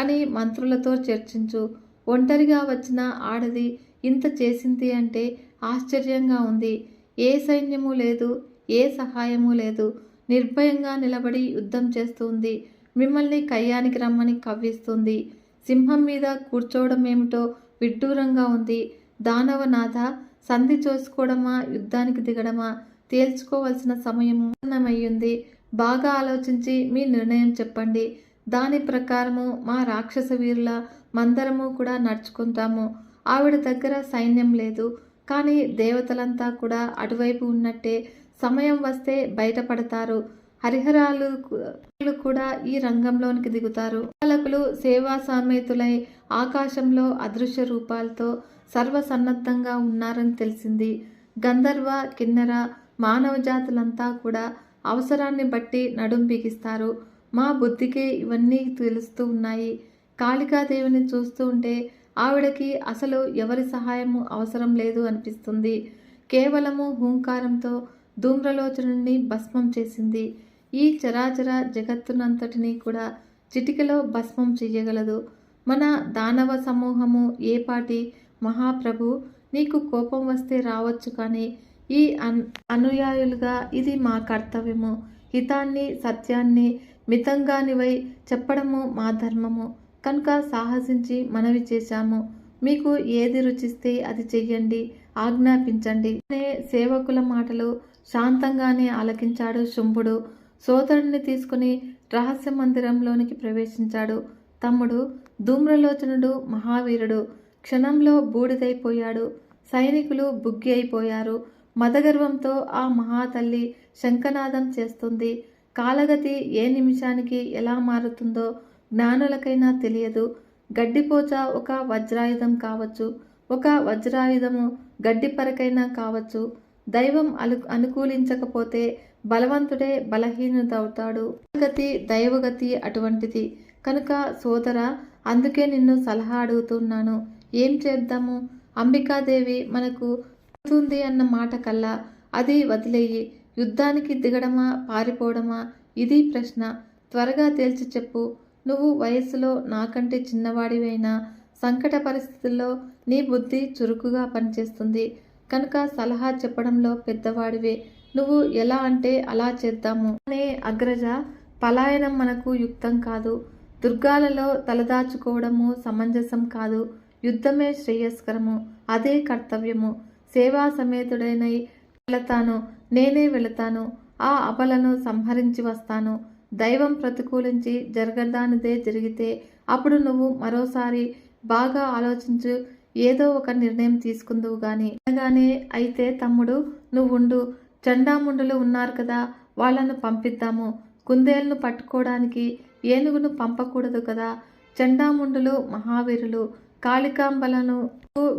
Speaker 1: అని మంత్రులతో చర్చించు. ఒంటరిగా వచ్చిన ఆడది ఇంత చేసింది అంటే ఆశ్చర్యంగా ఉంది. ఏ సైన్యము లేదు, ఏ సహాయము లేదు. నిర్భయంగా నిలబడి యుద్ధం చేస్తుంది. మిమ్మల్ని కయ్యానికి రమ్మని కవ్విస్తుంది. సింహం మీద కూర్చోవడం ఏమిటో విడ్డూరంగా ఉంది. దానవనాథ, సంధి చేసుకోవడమా, యుద్ధానికి దిగడమా తేల్చుకోవలసిన సమయమయ్యింది. బాగా ఆలోచించి మీ నిర్ణయం చెప్పండి. దాని ప్రకారము మా రాక్షస వీరుల మందరము కూడా నడుచుకుంటాము. ఆవిడ దగ్గర సైన్యం లేదు, కానీ దేవతలంతా కూడా అటువైపు ఉన్నట్టే. సమయం వస్తే బయటపడతారు. హరిహరాలు కూడా ఈ రంగంలోనికి దిగుతారు. పాలకులు సేవా సామేతులై ఆకాశంలో అదృశ్య రూపాలతో సర్వసన్నద్ధంగా ఉన్నారని తెలిసింది. గంధర్వ, కిన్నెర, మానవ జాతులంతా కూడా అవసరాన్ని బట్టి నడుం బిగిస్తారు. మా బుద్ధికి ఇవన్నీ తెలుస్తూ ఉన్నాయి. కాళికాదేవిని చూస్తూ ఉంటే ఆవిడకి అసలు ఎవరి సహాయము అవసరం లేదు అనిపిస్తుంది. కేవలము హూంకారంతో ధూమ్రలోచనుని భస్మం చేసింది. ఈ చరాచర జగత్తునంతటినీ కూడా చిటికలో భస్మం చెయ్యగలదు. మన దానవ సమూహము ఏపాటి? మహాప్రభు, నీకు కోపం వస్తే రావచ్చు, కానీ ఈ అనుయాయులుగా ఇది మా కర్తవ్యము. హితాన్ని, సత్యాన్ని మితంగానివై చెప్పడము మా ధర్మము కనుక సాహసించి మనవి చేశాము. మీకు ఏది రుచిస్తే అది చెయ్యండి, ఆజ్ఞాపించండి అనే సేవకుల మాటలు శాంతంగానే ఆలకించాడు శుంభుడు. సోదరుడిని తీసుకుని రహస్య మందిరంలోనికి ప్రవేశించాడు. తమ్ముడు ధూమ్రలోచనుడు మహావీరుడు క్షణంలో బూడిదైపోయాడు. సైనికులు బుగ్గి అయిపోయారు. మదగర్వంతో ఆ మహాతల్లి శంఖనాదం చేస్తుంది. కాలగతి ఏ నిమిషానికి ఎలా మారుతుందో జ్ఞానులకైనా తెలియదు. గడ్డిపోచ ఒక వజ్రాయుధం కావచ్చు, ఒక వజ్రాయుధము గడ్డిపరకైనా కావచ్చు. దైవం అనుకూలించకపోతే బలవంతుడే బలహీనుడవుతాడు. గతి దైవగతి అటువంటిది కనుక సోదర, అందుకే నిన్ను సలహా అడుగుతున్నాను. ఏం చేద్దాము? అంబికాదేవి మనకు అవుతుంది అన్న మాట కల్లా అది వదిలేయి. యుద్ధానికి దిగడమా, పారిపోవడమా? ఇది ప్రశ్న. త్వరగా తేల్చి చెప్పు. నువ్వు వయస్సులో నాకంటే చిన్నవాడివైనా సంకట పరిస్థితుల్లో నీ బుద్ధి చురుకుగా పనిచేస్తుంది కనుక సలహా చెప్పడంలో పెద్దవాడివే. నువ్వు ఎలా అంటే అలా చేద్దాము అనే అగ్రజ. పలాయనం మనకు యుక్తం కాదు. దుర్గాలలో తలదాచుకోవడము సమంజసం కాదు. యుద్ధమే శ్రేయస్కరము. అదే కర్తవ్యము. సేవా సమేతుడైనై నేనే వెళతాను. ఆ అబలను సంహరించి వస్తాను. దైవం ప్రతికూలించి జరగదానిదే జరిగితే అప్పుడు నువ్వు మరోసారి బాగా ఆలోచించు. ఏదో ఒక నిర్ణయం తీసుకుందువు గాని. అనగానే అయితే తమ్ముడు నువ్వుండు. చండాముండులు ఉన్నారు కదా, వాళ్ళను పంపిద్దాము. కుందేలను పట్టుకోవడానికి ఏనుగును పంపకూడదు కదా. చండాముండులు మహావీరులు. కాళికాంబలను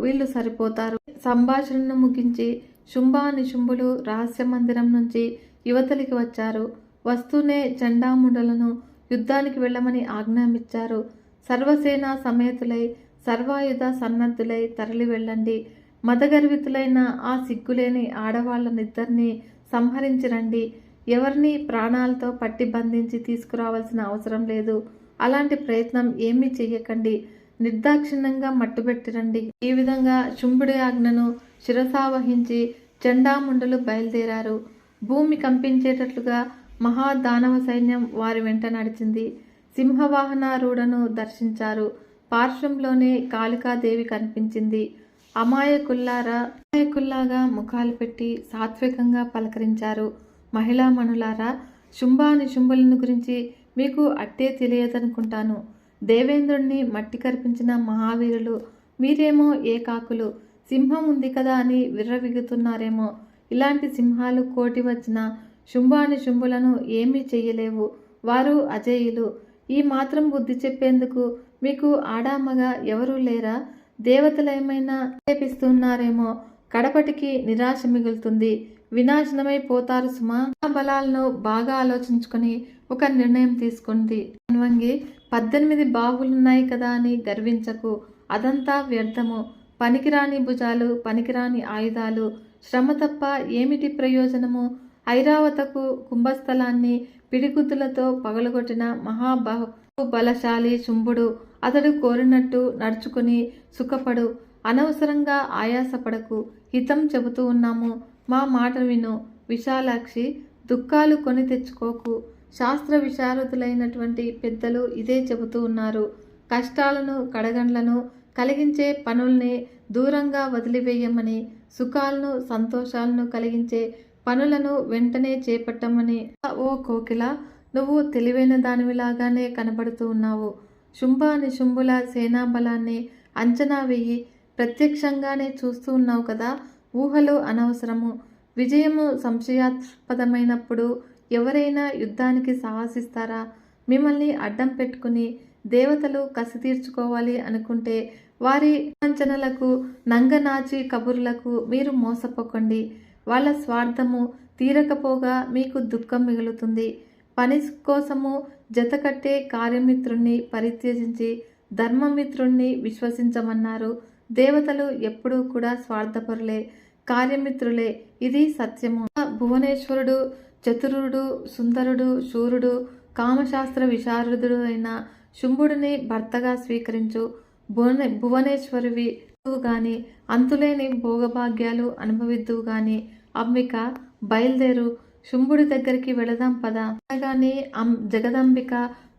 Speaker 1: వీళ్ళు సరిపోతారు. సంభాషణను ముగించి శుంభ నిశుంభులు రహస్య మందిరం నుంచి యువతలికి వచ్చారు. వస్తూనే చండాముండులను యుద్ధానికి వెళ్ళమని ఆజ్ఞాపించారు. సర్వసేనా సమేతులై సర్వాయుధ సన్నద్ధులై తరలి వెళ్ళండి. మదగర్వితులైన ఆ సిగ్గులేని ఆడవాళ్ళనిద్దరినీ సంహరించిరండి. ఎవరిని ప్రాణాలతో పట్టి బంధించి తీసుకురావాల్సిన అవసరం లేదు. అలాంటి ప్రయత్నం ఏమీ చెయ్యకండి. నిర్దాక్షిణ్యంగా మట్టుబెట్టిరండి. ఈ విధంగా శుంభుడి ఆజ్ఞను శిరసావహించి చండాముండులు బయలుదేరారు. భూమి కంపించేటట్లుగా మహాదానవ సైన్యం వారి వెంట నడిచింది. సింహవాహనారూఢను దర్శించారు. పార్శ్వంలోనే కాళికాదేవి కనిపించింది. అమాయకుల్లాగా ముఖాలు పెట్టి సాత్వికంగా పలకరించారు. మహిళామణులారా, శుంభానిశుంభులను గురించి మీకు అట్టే తెలియదనుకుంటాను. దేవేంద్రుణ్ణి మట్టి కరిపించిన మహావీరులు, మీరేమో ఏకాకులు. సింహం ఉంది కదా అని విర్రవిగుతున్నారేమో. ఇలాంటి సింహాలు కోటి వచ్చిన శుంభానిశుంభులను ఏమీ చెయ్యలేవు. వారు అజేయులు. ఈ మాత్రం బుద్ధి చెప్పేందుకు మీకు ఆడామగ ఎవరూ లేరా? దేవతలేమైనా చేపిస్తున్నారేమో. కడపటికి నిరాశ మిగులుతుంది. వినాశనమై పోతారు సుమా. బలాలను బాగా ఆలోచించుకొని ఒక నిర్ణయం తీసుకుంది. అన్వంగి, 18 బాహువులున్నాయి కదా అని గర్వించకు. అదంతా వ్యర్థము. పనికిరాని భుజాలు, పనికిరాని ఆయుధాలు, శ్రమ తప్ప ఏమిటి ప్రయోజనము? ఐరావతకు కుంభస్థలాన్ని పిడిగుద్దులతో పగలగొట్టిన బలశాలి శుంభుడు. అతడు కోరినట్టు నడుచుకుని సుఖపడు. అనవసరంగా ఆయాసపడకు. హితం చెబుతూ ఉన్నాము. మా మాట విను. విశాలాక్షి, దుఃఖాలు కొని తెచ్చుకోకు. శాస్త్ర విశారదులైనటువంటి పెద్దలు ఇదే చెబుతూ ఉన్నారు. కష్టాలను కడగండ్లను కలిగించే పనుల్ని దూరంగా వదిలివేయమని, సుఖాలను సంతోషాలను కలిగించే పనులను వెంటనే చేపట్టమని. ఓ కోకిల, నువ్వు తెలివైన దానివిలాగానే కనబడుతూ ఉన్నావు. శుంభానిశుంభుల సేనాబలాన్ని అంచనా వేయి. ప్రత్యక్షంగానే చూస్తూ ఉన్నావు కదా. ఊహలు అనవసరము. విజయము సంశయాస్పదమైనప్పుడు ఎవరైనా యుద్ధానికి సాహసిస్తారా? మిమ్మల్ని అడ్డం పెట్టుకుని దేవతలు కసి తీర్చుకోవాలి అనుకుంటే వారి వంచనలకు, నంగనాచి కబుర్లకు మీరు మోసపోకండి. వాళ్ళ స్వార్థము తీరకపోగా మీకు దుఃఖం మిగులుతుంది. పని కోసము జతకట్టే కార్యమిత్రుణ్ణి పరిత్యజించి ధర్మమిత్రుణ్ణి విశ్వసించమన్నారు. దేవతలు ఎప్పుడూ కూడా స్వార్థపరులే, కార్యమిత్రులే. ఇది సత్యము. భువనేశ్వరుడు చతురుడు, సుందరుడు, శూరుడు, కామశాస్త్ర విశారదుడు అయిన శుంభుడిని భర్తగా స్వీకరించు. భువనేశ్వరివి గాని అంతులేని భోగభాగ్యాలు అనుభవిద్దువు గాని. అంబిక, బయలుదేరు. శుంభుడి దగ్గరికి వెళదాం పద. అనగానే జగదంబిక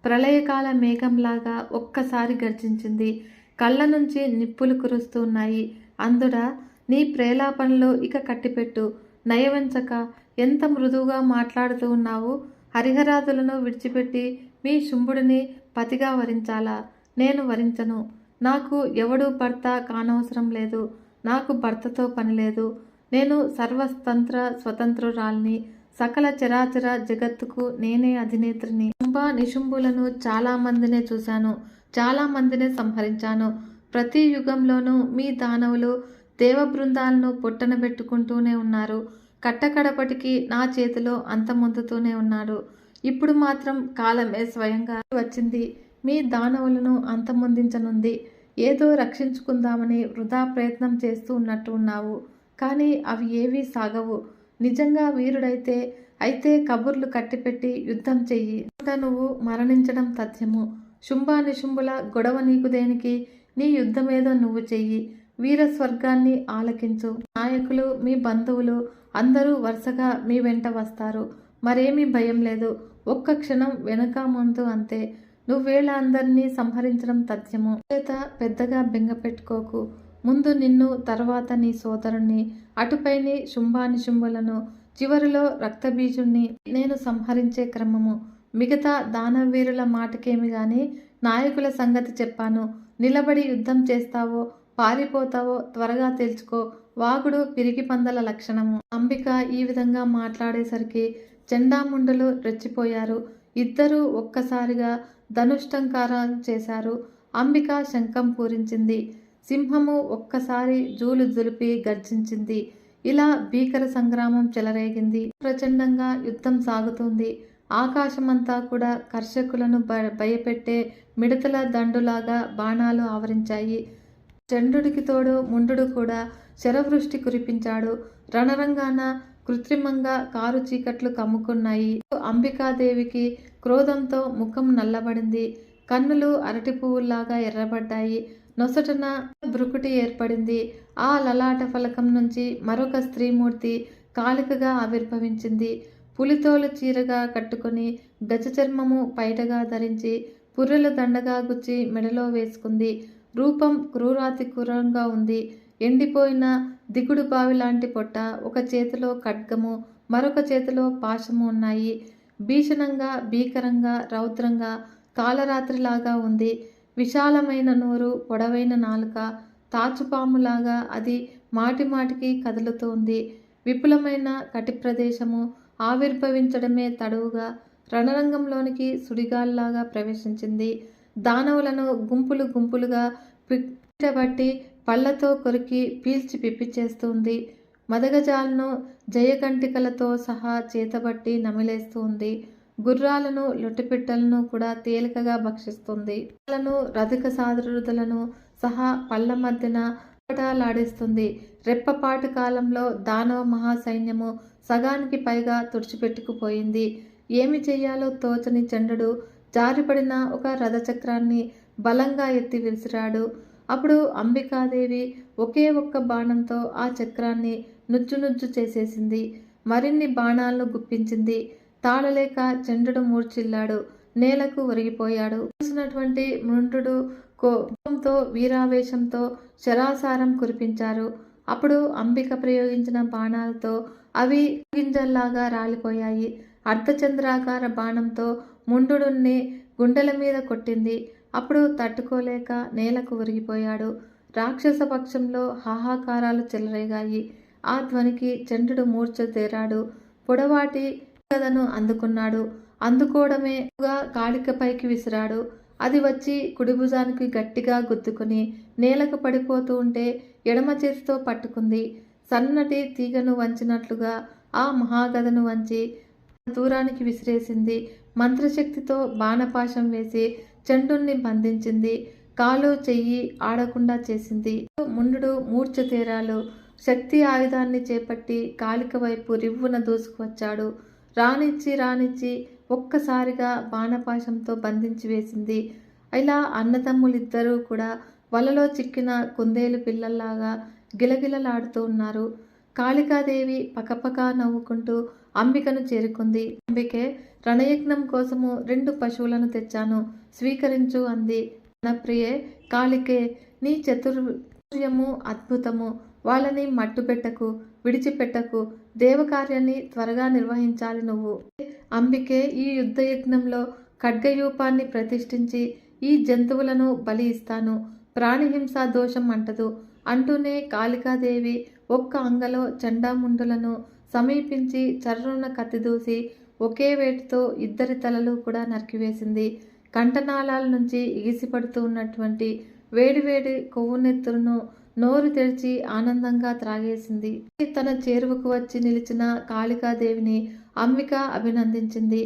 Speaker 1: ప్రళయకాల మేఘంలాగా ఒక్కసారి గర్జించింది. కళ్ళ నుంచి నిప్పులు కురుస్తూ ఉన్నాయి. అందుడా, నీ ప్రేలాపనలో ఇక కట్టిపెట్టు. నయవంచక, ఎంత మృదువుగా మాట్లాడుతూ ఉన్నావు. హరిహరాదులను విడిచిపెట్టి మీ శుంభుడిని పతిగా వరించాలా? నేను వరించను. నాకు ఎవడు భర్త కానవసరం లేదు. నాకు భర్తతో పని లేదు. నేను సర్వతంత్ర స్వతంత్రురాల్ని. సకల చరాచర జగత్తుకు నేనే అధినేత్రిని. నిశుంభులను చాలా మందినే చూశాను, చాలా మందినే సంహరించాను. ప్రతి యుగంలోనూ మీ దానవులు దేవ బృందాలను పొట్టనబెట్టుకుంటూనే ఉన్నారు. కట్టకడపటికి నా చేతిలో అంతమొందుతూనే ఉన్నాడు. ఇప్పుడు మాత్రం కాలమే స్వయంగా వచ్చింది. మీ దానవులను అంతమొందించనుంది. ఏదో రక్షించుకుందామని వృధా ప్రయత్నం చేస్తూ ఉన్నట్టు ఉన్నావు. కానీ అవి ఏవీ సాగవు. నిజంగా వీరుడైతే కబుర్లు కట్టిపెట్టి యుద్ధం చెయ్యి. నువ్వు మరణించడం తథ్యము. శుంభానిశుంభుల గొడవ నీకు దేనికి? నీ యుద్ధమేదో నువ్వు చెయ్యి. వీర స్వర్గాన్ని ఆలకించు. నాయకులు, మీ బంధువులు అందరూ వరుసగా మీ వెంట వస్తారు. మరేమీ భయం లేదు. ఒక్క క్షణం వెనుక ముందు అంతే. నువ్వేళ అందరినీ సంహరించడం తథ్యము. చేత పెద్దగా బెంగ పెట్టుకోకు. ముందు నిన్ను, తర్వాత నీ సోదరుణ్ణి, అటుపైని శుంభానిశుంభులను, చివరిలో రక్తబీజుణ్ణి నేను సంహరించే క్రమము. మిగతా దానవీరుల మాటకేమి గాని నాయకుల సంగతి చెప్పాను. నిలబడి యుద్ధం చేస్తావో పారిపోతావో త్వరగా తెలుసుకో. వాగుడు పిరికి పందల లక్షణము. అంబిక ఈ విధంగా మాట్లాడేసరికి చండాముండులు రెచ్చిపోయారు. ఇద్దరూ ఒక్కసారిగా ధనుష్టంకారం చేశారు. అంబిక శంఖం పూరించింది. సింహము ఒక్కసారి జూలు దులిపి గర్జించింది. ఇలా భీకర సంగ్రామం చెలరేగింది. ప్రచండంగా యుద్ధం సాగుతుంది. ఆకాశమంతా కూడా కర్షకులను భయపెట్టే మిడతల దండులాగా బాణాలు ఆవరించాయి. చంద్రుడికి తోడు ముండు కూడా శరవృష్టి కురిపించాడు. రణరంగాన కృత్రిమంగా కారు చీకట్లు కమ్ముకున్నాయి. అంబికాదేవికి క్రోధంతో ముఖం నల్లబడింది. కన్నులు అరటి పువ్వుల్లాగా ఎర్రబడ్డాయి. నొసటన భృకుటి ఏర్పడింది. ఆ లలాట ఫలకం నుంచి మరొక స్త్రీమూర్తి కాళికగా ఆవిర్భవించింది. పులితోలు చీరగా కట్టుకొని గజచర్మము పైటగా ధరించి పుర్రెలు దండగా గుచ్చి మెడలో వేసుకుంది. రూపం క్రూరాతి క్రూరంగా ఉంది. ఎండిపోయిన దిగుడు బావి లాంటి పొట్ట, ఒక చేతిలో ఖడ్గము, మరొక చేతిలో పాశము ఉన్నాయి. భీషణంగా, భీకరంగా, రౌద్రంగా, కాలరాత్రిలాగా ఉంది. విశాలమైన నోరు, పొడవైన నాలుక, తాచుపాములాగా అది మాటిమాటికి కదులుతోంది. విపులమైన కటి ప్రదేశము ఆవిర్భవించడమే తడువుగా రణరంగంలోనికి సుడిగాల్లాగా ప్రవేశించింది. దానవులను గుంపులు గుంపులుగా పిట్టబట్టి పళ్లతో కొరికి పీల్చి పిప్పి చేస్తుంది. మదగజాలను జయకంటికలతో సహా చేతబట్టి నమిలేస్తుంది. గుర్రాలను, లొట్టిపిట్టలను కూడా తేలికగా భక్షిస్తుంది. రధిక సారథులను సహా పళ్ల మధ్యన పటాలాడిస్తుంది. రెప్పపాటు కాలంలో దానవ మహాసైన్యము సగానికి పైగా తుడిచిపెట్టుకుపోయింది. ఏమి చెయ్యాలో తోచని చంద్రుడు జారిపడిన ఒక రథచక్రాన్ని బలంగా ఎత్తి విసిరాడు. అప్పుడు అంబికాదేవి ఒకే ఒక్క బాణంతో ఆ చక్రాన్ని నుజ్జు చేసేసింది. మరిన్ని బాణాలను గుప్పించింది. తాళలేక చంద్రుడు మూర్ఛిల్లాడు. నేలకు ఒరిగిపోయాడు. చూసినటువంటి మృండు కోపంతో, వీరావేశంతో శరాసారం కురిపించారు. అప్పుడు అంబిక ప్రయోగించిన బాణాలతో అవి గింజల్లాగా రాలిపోయాయి. అర్ధచంద్రాకార బాణంతో ముండుని గుండెల మీద కొట్టింది. అప్పుడు తట్టుకోలేక నేలకు ఒరిగిపోయాడు. రాక్షస పక్షంలో హాహాకారాలు చెలరేగాయి. ఆ ధ్వనికి చంద్రుడు మూర్ఛ తేరాడు. పొడవాటి కథను అందుకున్నాడు. అందుకోవడమే కాళికపైకి విసిరాడు. అది వచ్చి కుడిభుజానికి గట్టిగా గుద్దుకుని నేలకు పడిపోతూ ఉంటే ఎడమ చేతితో పట్టుకుంది. సన్నటి తీగను వంచినట్లుగా ఆ మహాగదను వంచి దూరానికి విసిరేసింది. మంత్రశక్తితో బాణపాశం వేసి చండుని బంధించింది. కాలు చెయ్యి ఆడకుండా చేసింది. ముండు మూర్ఛ తేరాలు. శక్తి ఆయుధాన్ని చేపట్టి కాళిక వైపు రివ్వున దూసుకువచ్చాడు. రానిచ్చి ఒక్కసారిగా బాణపాశంతో బంధించి వేసింది. ఇలా అన్నదమ్ములిద్దరూ కూడా వలలో చిక్కిన కుందేలు పిల్లల్లాగా గిలగిలలాడుతూ ఉన్నారు. కాళికాదేవి పకపకా నవ్వుకుంటూ అంబికను చేరుకుంది. అంబికే, రణయజ్ఞం కోసము 2 పశువులను తెచ్చాను, స్వీకరించు అంది. నా ప్రియే కాళికే, నీ చతుర్యము అద్భుతము. వాళ్ళని మట్టుపెట్టకు, విడిచిపెట్టకు. దేవకార్యాన్ని త్వరగా నిర్వహించాలి నువ్వు. అంబికే, ఈ యుద్ధయజ్ఞంలో ఖడ్గయూపాన్ని ప్రతిష్ఠించి ఈ జంతువులను బలి ఇస్తాను. ప్రాణిహింసా దోషం అంటదు అంటూనే కాళికాదేవి ఒక్క అంగలో చండాముండులను సమీపించి చర్రున కత్తిదూసి ఒకే వేటితో ఇద్దరి తలలు కూడా నరికివేసింది. కంఠనాళాల నుంచి ఎగిసిపడుతూ ఉన్నటువంటి వేడివేడి కొవ్వునెత్తులను నోరు తెరిచి ఆనందంగా త్రాగేసింది. తన చేరువకు వచ్చి నిలిచిన కాళికాదేవిని అంబిక అభినందించింది.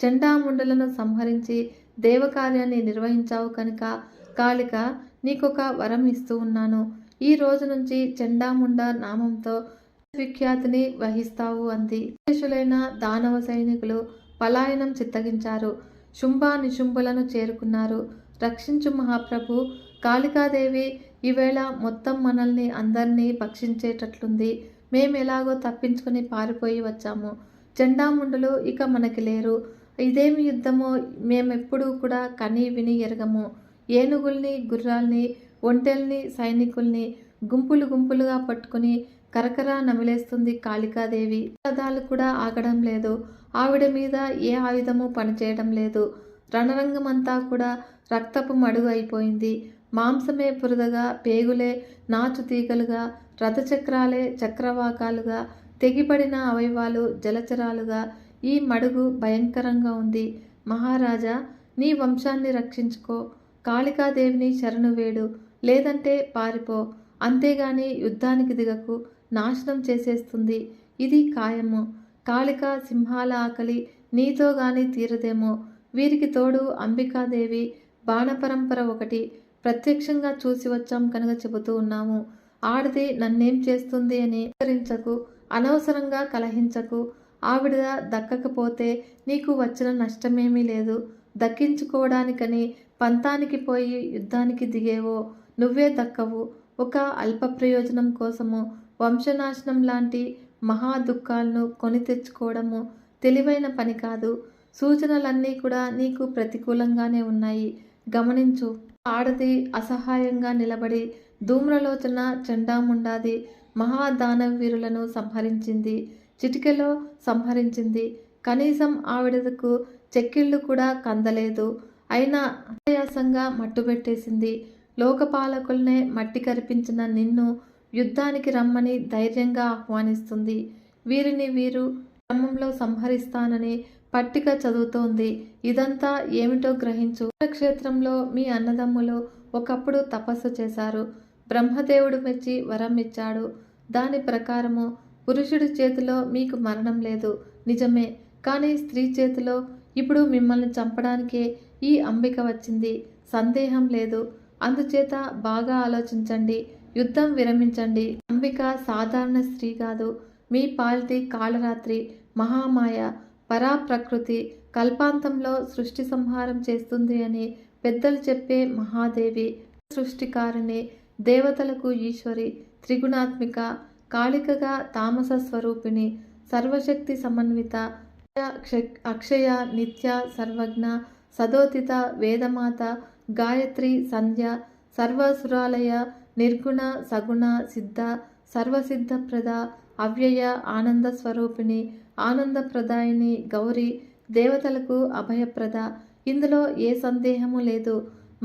Speaker 1: చండాముండులను సంహరించి దేవకార్యాన్ని నిర్వహించావు కనుక కాళిక, నీకొక వరం ఇస్తూ ఉన్నాను. ఈ రోజు నుంచి చండాముండ నామంతో విఖ్యాతిని వహిస్తావు అంది. దేశులైన దానవ సైనికులు పలాయనం చిత్తగించారు. శుంభ నిశుంభులను చేరుకున్నారు. రక్షించు మహాప్రభు, కాళికాదేవి ఈవేళ మొత్తం మనల్ని అందరినీ భక్షించేటట్లుంది. మేమెలాగో తప్పించుకుని పారిపోయి వచ్చాము. చండాముండులు ఇక మనకి లేరు. ఇదేమి యుద్ధమో మేమెప్పుడూ కూడా కని విని ఎరగము. ఏనుగుల్ని, గుర్రాల్ని, ఒంటెల్ని, సైనికుల్ని గుంపులు గుంపులుగా పట్టుకుని కరకరా నమిలేస్తుంది కాళికాదేవి. రథాలు కూడా ఆగడం లేదు. ఆవిడ మీద ఏ ఆయుధము పనిచేయడం లేదు. రణరంగమంతా కూడా రక్తపు మడుగు అయిపోయింది. మాంసమే బురదగా, పేగులే నాచు తీగలుగా, రథచక్రాలే చక్రవాకాలుగా, తెగిపడిన అవయవాలు జలచరాలుగా ఈ మడుగు భయంకరంగా ఉంది. మహారాజా, నీ వంశాన్ని రక్షించుకో. కాళికాదేవిని శరణు వేడు, లేదంటే పారిపో. అంతేగాని యుద్ధానికి దిగకు, నాశనం చేసేస్తుంది. ఇది ఖాయము. కాళిక సింహాల ఆకలి నీతో గాని తీరదేమో. వీరికి తోడు అంబికాదేవి బాణపరంపర ఒకటి ప్రత్యక్షంగా చూసి వచ్చాం కనుక చెబుతూ ఉన్నాము. ఆడది నన్నేం చేస్తుంది అని హెచ్చరించకు, అనవసరంగా కలహించకు. ఆవిడ దక్కకపోతే నీకు వచ్చిన నష్టమేమీ లేదు. దక్కించుకోవడానికని పంతానికి పోయి యుద్ధానికి దిగేవో నువ్వే దక్కవు. ఒక అల్ప ప్రయోజనం కోసము వంశనాశనం లాంటి మహా దుఃఖాలను కొని తెచ్చుకోవడము తెలివైన పని కాదు. సూచనలన్నీ కూడా నీకు ప్రతికూలంగానే ఉన్నాయి. గమనించు. ఆడది అసహాయంగా నిలబడి ధూమ్రలోచన చండాముండాది మహాదానవీరులను సంహరించింది. చిటికెలో సంహరించింది. కనీసం ఆవిడకు చెక్కిళ్ళు కూడా కందలేదు. అయినా అనాయాసంగా మట్టుబెట్టేసింది. లోకపాలకుల్నే మట్టి కరిపించిన నిన్ను యుద్ధానికి రమ్మని ధైర్యంగా ఆహ్వానిస్తుంది. వీరిని వీరు క్రమంలో సంహరిస్తానని పట్టిక చదువుతోంది. ఇదంతా ఏమిటో గ్రహించు. క్షేత్రంలో మీ అన్నదమ్ములు ఒకప్పుడు తపస్సు చేశారు. బ్రహ్మదేవుడు మెచ్చి వరం ఇచ్చాడు. దాని ప్రకారము పురుషుడి చేతిలో మీకు మరణం లేదు, నిజమే. కానీ స్త్రీ చేతిలో ఇప్పుడు మిమ్మల్ని చంపడానికే ఈ అంబిక వచ్చింది, సందేహం లేదు. అందుచేత బాగా ఆలోచించండి, యుద్ధం విరమించండి. అంబిక సాధారణ స్త్రీ కాదు. మీ పాలిటి కాళరాత్రి, మహామాయ, పరాప్రకృతి, కల్పాంతంలో సృష్టి సంహారం చేస్తుంది అని పెద్దలు చెప్పే మహాదేవి, సృష్టికారిణి, దేవతలకు ఈశ్వరి, త్రిగుణాత్మిక, కాళికగా తామస స్వరూపిణి, సర్వశక్తి సమన్విత, అక్షయ, నిత్య, సర్వజ్ఞ, సదోతిత, వేదమాత, గాయత్రి, సంధ్య, సర్వసురాలయ, నిర్గుణ, సగుణ, సిద్ధ, సర్వసిద్ధప్రద, అవ్యయ, ఆనంద స్వరూపిణి, ఆనందప్రదాయిని, గౌరి, దేవతలకు అభయప్రద. ఇందులో ఏ సందేహము లేదు.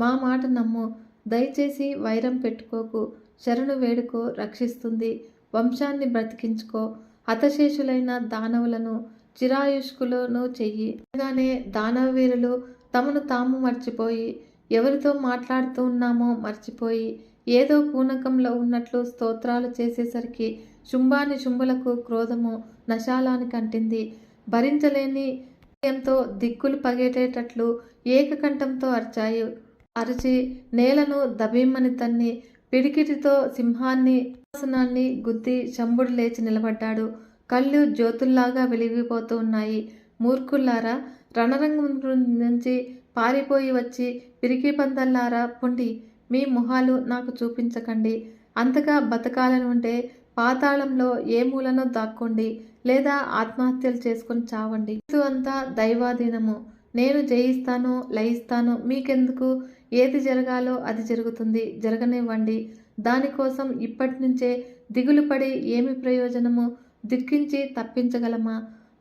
Speaker 1: మా మాట నమ్ము. దయచేసి వైరం పెట్టుకోకు. శరణు వేడుకో, రక్షిస్తుంది. వంశాన్ని బ్రతికించుకో. హతశేషులైన దానవులను చిరాయుష్కులను చెయ్యి. అనగానే దానవవీరులు తమను తాము మర్చిపోయి, ఎవరితో మాట్లాడుతూ ఉన్నామో మర్చిపోయి, ఏదో పూనకంలో ఉన్నట్లు స్తోత్రాలు చేసేసరికి శుంభులకు క్రోధము నశాలానికి అంటింది. భరించలేని ఎంతో దిక్కులు పగేటట్లు ఏకకంఠంతో అరిచి నేలను దబీమ్మని తన్ని పిడికిటితో సింహాన్ని ఆసనాన్ని గుద్ది శంభుడు లేచి నిలబడ్డాడు. కళ్ళు జ్యోతుల్లాగా వెలిగిపోతూ ఉన్నాయి. మూర్ఖుల్లారా, రణరంగం నుంచి పారిపోయి వచ్చి పిరికి పందల్లారా పొండి. మీ మొహాలు నాకు చూపించకండి. అంతగా బతకాలని ఉంటే పాతాళంలో ఏ మూలనో దాక్కోండి, లేదా ఆత్మహత్యలు చేసుకొని చావండి. ఇది అంతా దైవాధీనము. నేను జయిస్తాను, లయిస్తాను. మీకెందుకు? ఏది జరగాలో అది జరుగుతుంది, జరగనివ్వండి. దానికోసం ఇప్పటి నుంచే దిగులు పడి ఏమి ప్రయోజనము? దుఃఖించి తప్పించగలమా?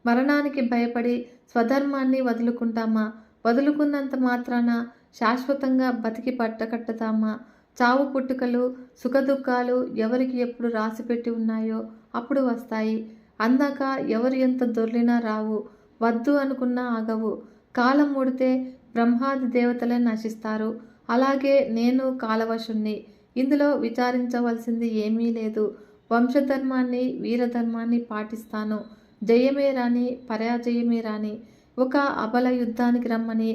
Speaker 1: మరణానికి భయపడి స్వధర్మాన్ని వదులుకుంటామా? వదులుకున్నంత మాత్రాన శాశ్వతంగా బతికి పట్టకట్టుతామా? చావు పుట్టుకలు, సుఖదుఖాలు ఎవరికి ఎప్పుడు రాసిపెట్టి ఉన్నాయో అప్పుడు వస్తాయి. అందాక ఎవరు ఎంత దొర్లినా రావు. వద్దు అనుకున్నా ఆగవు. కాలం ముడితే బ్రహ్మాది దేవతలే నశిస్తారు. అలాగే నేను కాలవశుణ్ణి. ఇందులో విచారించవలసింది ఏమీ లేదు. వంశధర్మాన్ని, వీరధర్మాన్ని పాటిస్తాను. జయమే రాని, పరాజయమే రాని. ఒక అబల యుద్ధానికి రమ్మని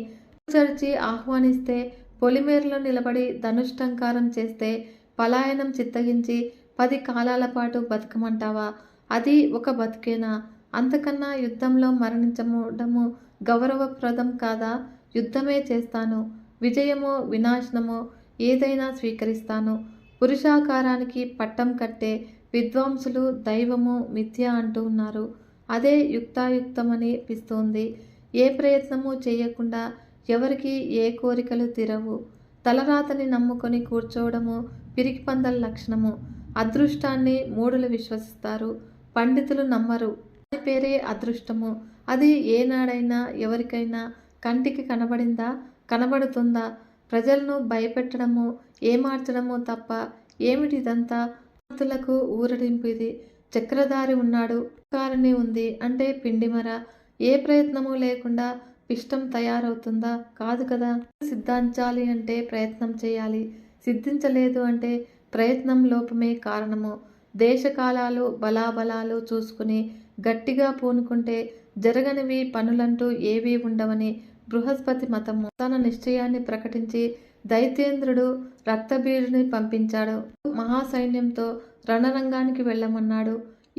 Speaker 1: చరిచి ఆహ్వానిస్తే, పొలిమేరలో నిలబడి ధనుష్టంకారం చేస్తే, పలాయనం చిత్తగించి 10 కాలాల పాటు బతకమంటావా? అది ఒక బతుకేనా? అంతకన్నా యుద్ధంలో మరణించడము గౌరవప్రదం కాదా? యుద్ధమే చేస్తాను. విజయమో వినాశనమో ఏదైనా స్వీకరిస్తాను. పురుషాకారానికి పట్టం కట్టే విద్వాంసులు దైవము మిథ్య అంటూ ఉన్నారు. అదే యుక్తాయుక్తమని పిస్తోంది. ఏ ప్రయత్నము చేయకుండా ఎవరికి ఏ కోరికలు తీరవు. తలరాతని నమ్ముకొని కూర్చోవడము పిరికి పందల లక్షణము. అదృష్టాన్ని మూఢులు విశ్వసిస్తారు, పండితులు నమ్మరు. దాని పేరే అదృష్టము. అది ఏనాడైనా ఎవరికైనా కంటికి కనబడిందా? కనబడుతుందా? ప్రజలను భయపెట్టడము, ఏమార్చడము తప్ప ఏమిటిదంతా? భక్తులకు ఊరడింపు ఇది. చక్రధారి ఉన్నాడు, కారణి ఉంది అంటే పిండిమర. ఏ ప్రయత్నము లేకుండా పిష్టం తయారవుతుందా? కాదు కదా. సిద్ధించాలి అంటే ప్రయత్నం చేయాలి. సిద్ధించలేదు అంటే ప్రయత్నం లోపమే కారణము. దేశకాలాలు బలాబలాలు చూసుకుని గట్టిగా పూనుకుంటే జరగనివి పనులంటూ ఏవీ ఉండవని బృహస్పతి మతము. తన నిశ్చయాన్ని ప్రకటించి దైత్యేంద్రుడు రక్తబీజుని పంపించాడు. మహాసైన్యంతో రణరంగానికి వెళ్ళమన్నాడు.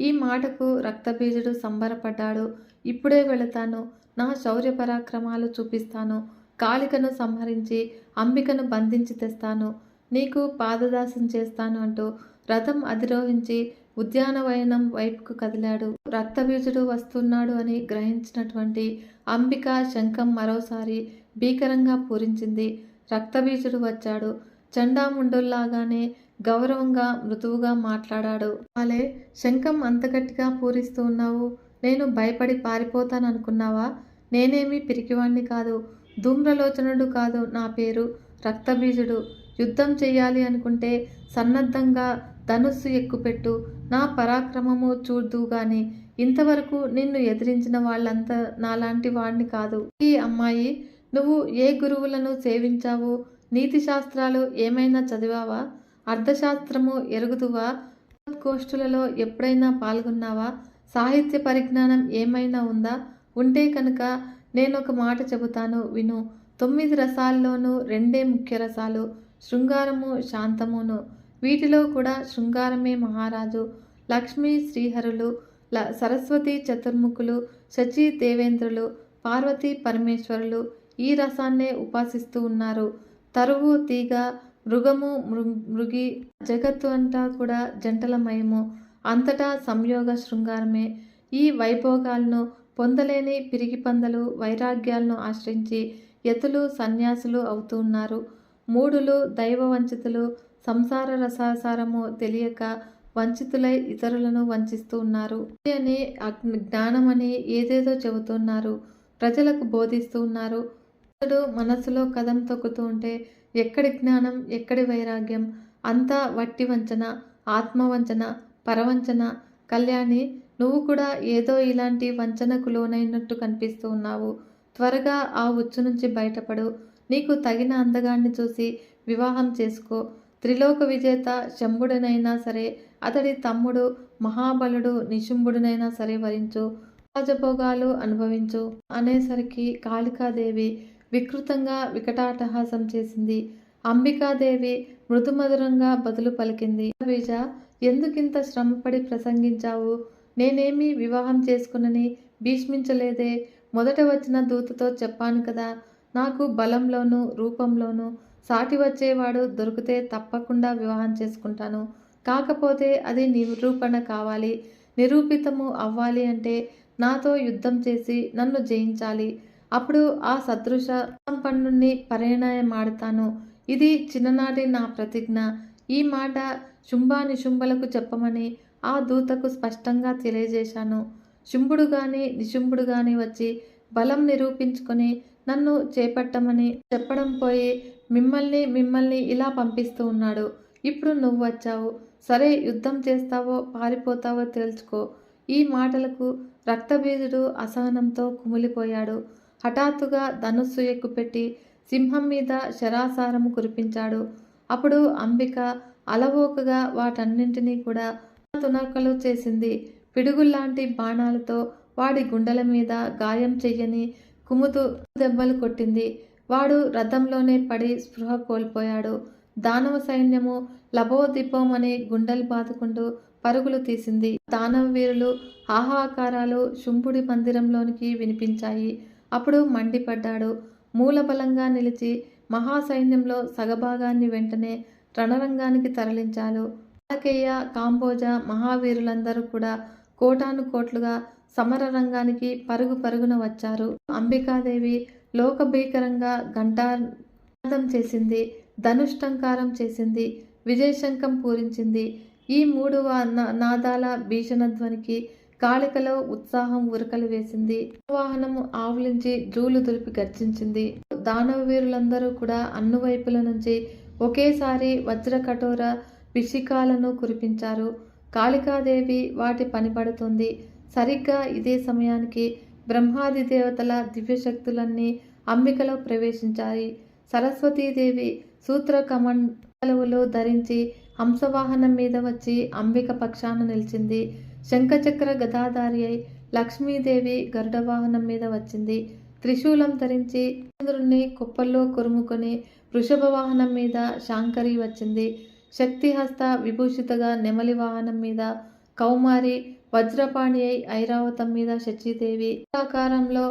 Speaker 1: ఈ మాటకు రక్తబీజుడు సంబరపడ్డాడు. ఇప్పుడే వెళతాను, నా శౌర్య పరాక్రమాలు చూపిస్తాను. కాళికను సంహరించి అంబికను బంధించి తెస్తాను. నీకు పాదదాసం చేస్తాను అంటూ రథం అధిరోహించి ఉద్యానవనం వైపుకు కదిలాడు. రక్తబీజుడు వస్తున్నాడు అని గ్రహించినటువంటి అంబిక శంఖం మరోసారి భీకరంగా పూరించింది. రక్తబీజుడు వచ్చాడు. చండాముండుల్లాగానే గౌరవంగా మృదువుగా మాట్లాడాడు. ఆలే, శంఖం అంత గట్టిగా పూరిస్తూ ఉన్నావు. నేను భయపడి పారిపోతాననుకున్నావా? నేనేమీ పిరికివాణ్ణి కాదు. ధూమ్రలోచనుడు కాదు నా పేరు. రక్తబీజుడు. యుద్ధం చెయ్యాలి అనుకుంటే సన్నద్ధంగా ధనుస్సు ఎక్కుపెట్టు. నా పరాక్రమము చూద్దుగాని. ఇంతవరకు నిన్ను ఎదిరించిన వాళ్ళంతా నాలాంటి వాణ్ణి కాదు. ఈ అమ్మాయి, నువ్వు ఏ గురువులను సేవించావు? నీతి శాస్త్రాలు ఏమైనా చదివావా? అర్థశాస్త్రము ఎరుగుదువా? గోష్ఠులలో ఎప్పుడైనా పాల్గొన్నావా? సాహిత్య పరిజ్ఞానం ఏమైనా ఉందా? ఉంటే కనుక నేనొక మాట చెబుతాను విను. 9 రసాల్లోనూ 2 ముఖ్య రసాలు, శృంగారము శాంతమును. వీటిలో కూడా శృంగారమే మహారాజు. లక్ష్మీ శ్రీహరులు, సరస్వతి చతుర్ముఖులు, శచీ దేవేంద్రులు, పార్వతీ పరమేశ్వరులు ఈ రసాన్నే ఉపాసిస్తూ ఉన్నారు. తరువు, తీగ, మృగము, మృగి, జగత్తు అంతా కూడా జంటలమయము. అంతటా సంయోగ శృంగారమే. ఈ వైభోగాలను పొందలేని పిరికి పందలు వైరాగ్యాలను ఆశ్రయించి యతులు సన్యాసులు అవుతూ ఉన్నారు. మూఢులు, దైవ వంచితులు, సంసార రసాసారము తెలియక వంచితులై ఇతరులను వంచిస్తూ ఉన్నారు అని జ్ఞానమని ఏదేదో చెబుతున్నారు. ప్రజలకు బోధిస్తూ ఉన్నారు. మనసులో కదం తొక్కుతూ ఉంటే ఎక్కడి జ్ఞానం, ఎక్కడి వైరాగ్యం? అంతా వట్టి వంచన, ఆత్మవంచన, పరవంచన. కళ్యాణి, నువ్వు కూడా ఏదో ఇలాంటి వంచనకు లోనైనట్టు కనిపిస్తూ ఉన్నావు. త్వరగా ఆ ఉచ్చు నుంచి బయటపడు. నీకు తగిన అందగాన్ని చూసి వివాహం చేసుకో. త్రిలోక విజేత శంభుడినైనా సరే, అతడి తమ్ముడు మహాబలుడు నిశుంభుడినైనా సరే వరించు. రాజభోగాలు అనుభవించు అనేసరికి కాళికాదేవి వికృతంగా వికటాటహాసం చేసింది. అంబికాదేవి మృదుమధురంగా బదులు పలికింది. బీజ, ఎందుకింత శ్రమపడి ప్రసంగించావు? నేనేమీ వివాహం చేసుకునని భీష్మించలేదే. మొదట వచ్చిన దూతతో చెప్పాను కదా, నాకు బలంలోనూ రూపంలోనూ సాటి వచ్చేవాడు దొరికితే తప్పకుండా వివాహం చేసుకుంటాను. కాకపోతే అది నిరూపణ కావాలి. నిరూపితము అవ్వాలి అంటే నాతో యుద్ధం చేసి నన్ను జయించాలి. అప్పుడు ఆ సదృశ సంపన్నుణ్ణి పరిణయమాడతాను. ఇది చిన్ననాటి నా ప్రతిజ్ఞ. ఈ మాట శుంభానిశుంభులకు చెప్పమని ఆ దూతకు స్పష్టంగా తెలియజేశాను. శుంభుడు గాని నిశుంభుడు గాని వచ్చి బలం నిరూపించుకొని నన్ను చేపట్టమని చెప్పడం పోయి మిమ్మల్ని ఇలా పంపిస్తూ ఉన్నాడు. ఇప్పుడు నువ్వు వచ్చావు. సరే, యుద్ధం చేస్తావో పారిపోతావో తేల్చుకో. ఈ మాటలకు రక్తబీజుడు అసహనంతో కుమిలిపోయాడు. హఠాత్తుగా ధనుస్సు ఎక్కుపెట్టి సింహం మీద శరాసారము కురిపించాడు. అప్పుడు అంబిక అలవోకగా వాటన్నింటినీ కూడా తునకలు చేసింది. పిడుగుల్లాంటి బాణాలతో వాడి గుండెల మీద గాయం చెయ్యని కుముదు దెబ్బలు కొట్టింది. వాడు రథంలోనే పడి స్పృహ కోల్పోయాడు. దానవ సైన్యము లబోదిబ్బోమని గుండెలు బాదుకుంటూ పరుగులు తీసింది. దానవ వీరులు హాహాకారాలు శుంభుడి మందిరంలోనికి వినిపించాయి. అప్పుడు మండిపడ్డాడు. మూలబలంగా నిలిచి మహాసైన్యంలో సగభాగాన్ని వెంటనే రణరంగానికి తరలించారు. కాలకేయ, కాంబోజ మహావీరులందరూ కూడా కోటాను కోట్లుగా సమర రంగానికి పరుగు పరుగున వచ్చారు. అంబికాదేవి లోకభీకరంగా ఘంటానాదం చేసింది. ధనుష్టంకారం చేసింది. విజయశంఖం పూరించింది. ఈ 3 నాదాల భీషణధ్వనికి కాళికలో ఉత్సాహం ఉరకలు వేసింది. వాహనము ఆవులించి జూలు దులిపి గర్జించింది. దానవ వీరులందరూ కూడా అన్నువైపుల నుంచి ఒకేసారి వజ్ర కఠోర పిశికాలను కురిపించారు. కాళికాదేవి వాటి పనిపడుతుంది. సరిగ్గా ఇదే సమయానికి బ్రహ్మాది దేవతల దివ్యశక్తులన్నీ అంబికలో ప్రవేశించాయి. సరస్వతీదేవి సూత్ర కమండలువులు ధరించి హంసవాహనం మీద వచ్చి అంబిక పక్షాన నిలిచింది. శంఖచక్ర గదాధారి అయి లక్ష్మీదేవి గరుడ వాహనం మీద వచ్చింది. త్రిశూలం ధరించి చంద్రుణ్ణి కుప్పల్లో కొరుముకొని వృషభ వాహనం మీద శాంకరి వచ్చింది. శక్తిహస్త విభూషితగా నెమలి వాహనం మీద కౌమారి, వజ్రపాణి అయి ఐరావతం మీద శచీదేవి, ఆకారంలో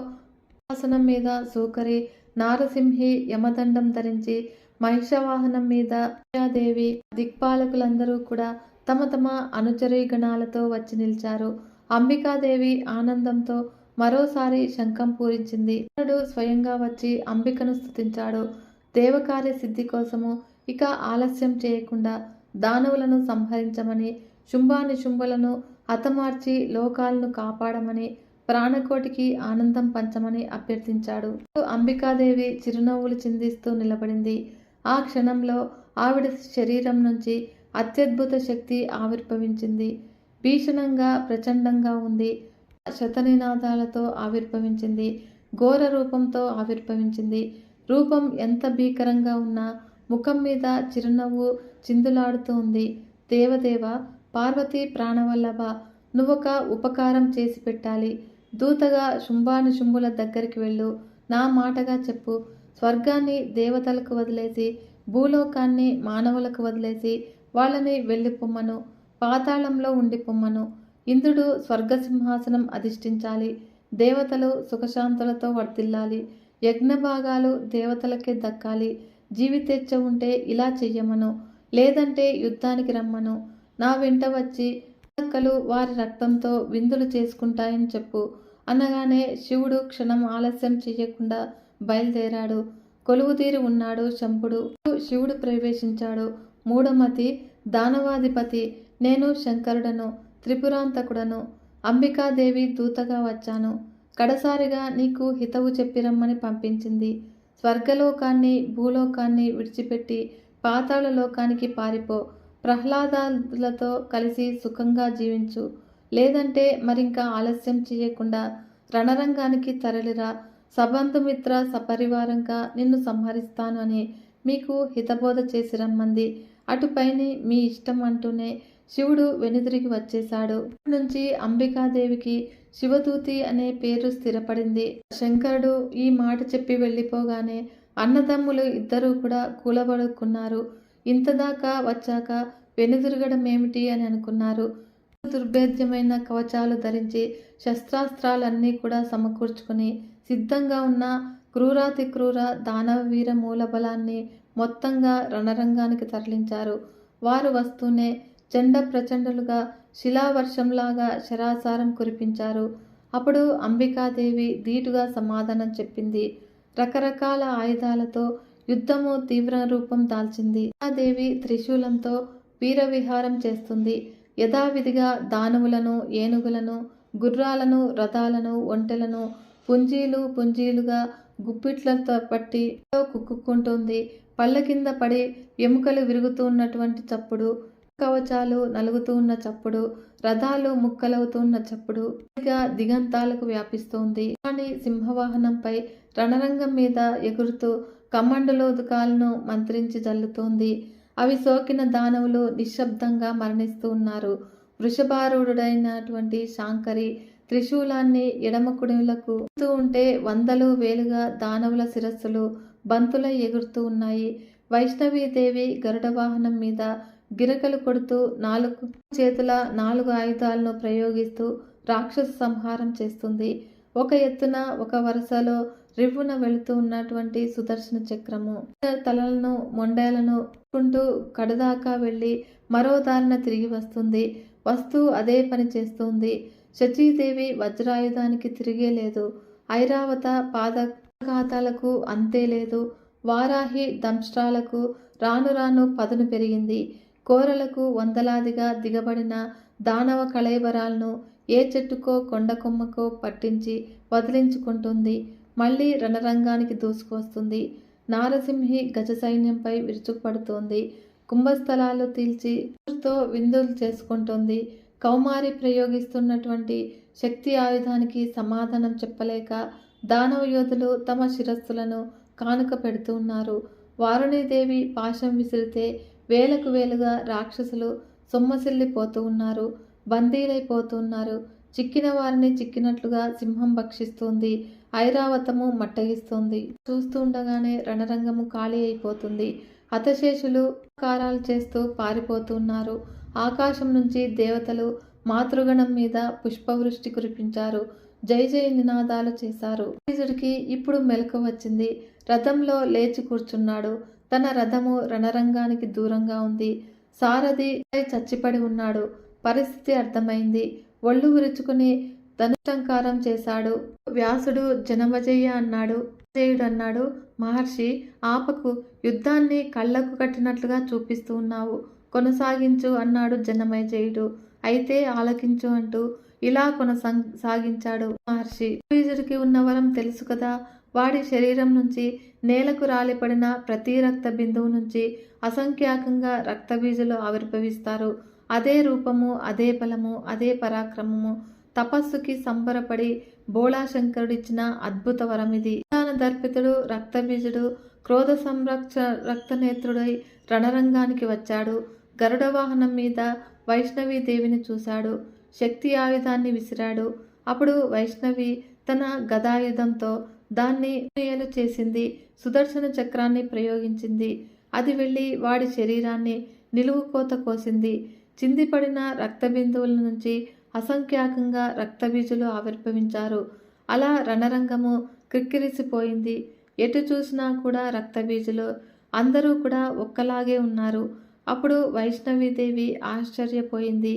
Speaker 1: ఆసనం మీద సూకరి, నారసింహి యమదండం ధరించి మహిషవాహనం మీద దేవి దిక్పాలకులందరూ కూడా తమ తమ అనుచరీగణాలతో వచ్చి నిలిచారు. అంబికాదేవి ఆనందంతో మరోసారి శంఖం పూరించింది. కృష్ణుడు స్వయంగా వచ్చి అంబికను స్తుతించాడు. దేవకార్య సిద్ధి కోసము ఇక ఆలస్యం చేయకుండా దానవులను సంహరించమని, శుంభానిశుంభులను హతమార్చి లోకాలను కాపాడమని, ప్రాణకోటికి ఆనందం పంచమని అభ్యర్థించాడు. అంబికాదేవి చిరునవ్వులు చిందిస్తూ నిలబడింది. ఆ క్షణంలో ఆవిడ శరీరం నుంచి అత్యద్భుత శక్తి ఆవిర్భవించింది. భీషణంగా ప్రచండంగా ఉంది. శతనినాదాలతో ఆవిర్భవించింది. ఘోర రూపంతో ఆవిర్భవించింది. రూపం ఎంత భీకరంగా ఉన్నా ముఖం మీద చిరునవ్వు చిందులాడుతూ ఉంది. దేవదేవ, పార్వతీ ప్రాణవల్లభ, నువ్వొక ఉపకారం చేసి పెట్టాలి. దూతగా శుంభానిశుంభుల దగ్గరికి వెళ్ళు. నా మాటగా చెప్పు. స్వర్గాన్ని దేవతలకు వదిలేసి, భూలోకాన్ని మానవులకు వదిలేసి వాళ్ళని వెళ్ళిపోమ్మను. పాతాళంలో ఉండిపోమ్మను. ఇంద్రుడు స్వర్గసింహాసనం అధిష్ఠించాలి. దేవతలు సుఖశాంతులతో వర్ధిల్లాలి. యజ్ఞభాగాలు దేవతలకే దక్కాలి. జీవితేచ్ఛ ఉంటే ఇలా చెయ్యమను. లేదంటే యుద్ధానికి రమ్మను. నా వెంట వచ్చి నక్కలు వారి రక్తంతో విందులు చేసుకుంటాయని చెప్పు అనగానే శివుడు క్షణం ఆలస్యం చెయ్యకుండా బయలుదేరాడు. కొలువుదీరి ఉన్నాడు శంభుడు. శివుడు ప్రవేశించాడు. మూఢమతి, దానవాధిపతి, నేను శంకరుడను, త్రిపురాంతకుడను. అంబికాదేవి దూతగా వచ్చాను. కడసారిగా నీకు హితవు చెప్పిరమ్మని పంపించింది. స్వర్గలోకాన్ని భూలోకాన్ని విడిచిపెట్టి పాతాళ లోకానికి పారిపో. ప్రహ్లాదాలతో కలిసి సుఖంగా జీవించు. లేదంటే మరింకా ఆలస్యం చేయకుండా రణరంగానికి తరలిరా. సబంధుమిత్ర సపరివారంగా నిన్ను సంహరిస్తాను అని మీకు హితబోధ చేసి రమ్మంది. అటుపైని మీ ఇష్టం అంటూనే శివుడు వెనుదిరిగి వచ్చేశాడు. నుంచి అంబికాదేవికి శివదూతి అనే పేరు స్థిరపడింది. శంకరుడు ఈ మాట చెప్పి వెళ్ళిపోగానే అన్నదమ్ములు ఇద్దరూ కూడా కూలబడుకున్నారు. ఇంతదాకా వచ్చాక వెనుదిరగడం ఏమిటి అని అనుకున్నారు. దుర్భేద్యమైన కవచాలు ధరించి శస్త్రాస్త్రాలన్నీ కూడా సమకూర్చుకుని సిద్ధంగా ఉన్న క్రూరాతి క్రూర దానవ వీర మూలబలాన్ని మొత్తంగా రణరంగానికి తరలించారు. వారు వస్తూనే చండ ప్రచండలుగా శిలావర్షంలాగా శరాసారం కురిపించారు. అప్పుడు అంబికాదేవి ధీటుగా సమాధానం చెప్పింది. రకరకాల ఆయుధాలతో యుద్ధము తీవ్ర రూపం దాల్చింది. ఆ దేవి త్రిశూలంతో వీరవిహారం చేస్తుంది. యథావిధిగా దానవులను, ఏనుగులను, గుర్రాలను, రథాలను, ఒంటెలను పుంజీలు పుంజీలుగా గుప్పిట్లతో పట్టి కుక్కుకుంటుంది. పళ్ళ కింద పడి ఎముకలు విరుగుతూ ఉన్నటువంటి చప్పుడు, కవచాలు నలుగుతూ ఉన్న చప్పుడు, రథాలు ముక్కలవుతున్న చప్పుడు దిగంతాలకు వ్యాపిస్తోంది. కానీ సింహవాహనంపై రణరంగం మీద ఎగురుతూ కమండలోదుకాలను మంత్రించి జల్లుతోంది. అవి సోకిన దానవులు నిశ్శబ్దంగా మరణిస్తూ ఉన్నారు. వృషభారూఢుడైనటువంటి శాంకరి త్రిశూలాన్ని ఎడమ కుడిలకు ఉంటే వందలు వేలుగా దానవుల శిరస్సులు బంతులై ఎగురుతూ ఉన్నాయి. వైష్ణవీదేవి గరుడ వాహనం మీద గిరకలు కొడుతూ 4 చేతుల 4 ఆయుధాలను ప్రయోగిస్తూ రాక్షస సంహారం చేస్తుంది. ఒక ఎత్తున ఒక వరుసలో రివ్వున వెళుతూ ఉన్నటువంటి సుదర్శన చక్రము తలలను మొండేలను కుంటూ కడదాకా వెళ్ళి మరో దారిన తిరిగి వస్తుంది. వస్తూ అదే పని చేస్తుంది. శచీదేవి వజ్రాయుధానికి తిరిగే లేదు. ఐరావత పాదఘాతాలకు అంతే లేదు. వారాహి దంష్ట్రాలకు రాను రాను పదును పెరిగింది. కోరలకు వందలాదిగా దిగబడిన దానవ కళేబరాలను ఏ చెట్టుకో కొండ కొమ్మకో పట్టించి వదిలించుకుంటుంది. మళ్ళీ రణరంగానికి దూసుకువస్తుంది. నారసింహి గజ సైన్యంపై విరుచుకుపడుతోంది. కుంభస్థలాలు తీల్చి తో విందులు చేసుకుంటోంది. కౌమారి ప్రయోగిస్తున్నటువంటి శక్తి ఆయుధానికి సమాధానం చెప్పలేక దానవ యోధులు తమ శిరస్సులను కానుక పెడుతూ ఉన్నారు. వారుణీదేవి పాశం విసిరితే వేలకు వేలుగా రాక్షసులు సొమ్మసిల్లిపోతూ ఉన్నారు. బందీలైపోతున్నారు. చిక్కిన వారిని చిక్కినట్లుగా సింహం భక్షిస్తుంది. ఐరావతము మట్టగిస్తుంది. చూస్తూ ఉండగానే రణరంగము ఖాళీ అయిపోతుంది. హతశేషులు కారాలు చేస్తూ పారిపోతున్నారు. ఆకాశం నుంచి దేవతలు మాతృగణం మీద పుష్పవృష్టి కురిపించారు. జై జై నినాదాలు చేశారు. ఈజుడికి ఇప్పుడు మెలకు వచ్చింది. రథంలో లేచి కూర్చున్నాడు. తన రథము రణరంగానికి దూరంగా ఉంది. సారథి చచ్చిపడి ఉన్నాడు. పరిస్థితి అర్థమైంది. ఒళ్ళు విరుచుకుని ధనుష్టంకారం చేశాడు. వ్యాసుడు జనమజయ్య అన్నాడు. జయుడు అన్నాడు, మహర్షి ఆపకు, యుద్ధాన్ని కళ్ళకు కట్టినట్లుగా చూపిస్తూ ఉన్నావు, కొనసాగించు అన్నాడు జనమేజయుడు. అయితే ఆలకించు అంటూ ఇలా కొనసాగించాడు మహర్షి. బీజుడికి ఉన్న వరం తెలుసు కదా. వాడి శరీరం నుంచి నేలకు రాలిపడిన ప్రతి రక్త బిందువు నుంచి అసంఖ్యాకంగా రక్తబీజులు ఆవిర్భవిస్తారు. అదే రూపము, అదే బలము, అదే పరాక్రమము. తపస్సుకి సంబరపడి బోళాశంకరుడిచ్చిన అద్భుత వరమిది. దర్పితుడు రక్తబీజుడు క్రోధ రక్తనేత్రుడై రణరంగానికి వచ్చాడు. గరుడ వాహనం మీద వైష్ణవీదేవిని చూశాడు. శక్తి ఆయుధాన్ని విసిరాడు. అప్పుడు వైష్ణవి తన గదాయుధంతో దాన్ని ఏలు చేసింది. సుదర్శన చక్రాన్ని ప్రయోగించింది. అది వెళ్ళి వాడి శరీరాన్ని నిలువు కోత కోసింది. చిందిపడిన రక్తబిందువుల నుంచి అసంఖ్యాకంగా రక్తబీజులు ఆవిర్భవించారు. అలా రణరంగము క్రిక్కిరిసిపోయింది. ఎటు చూసినా కూడా రక్తబీజులు. అందరూ కూడా ఒక్కలాగే ఉన్నారు. అప్పుడు వైష్ణవీదేవి ఆశ్చర్యపోయింది.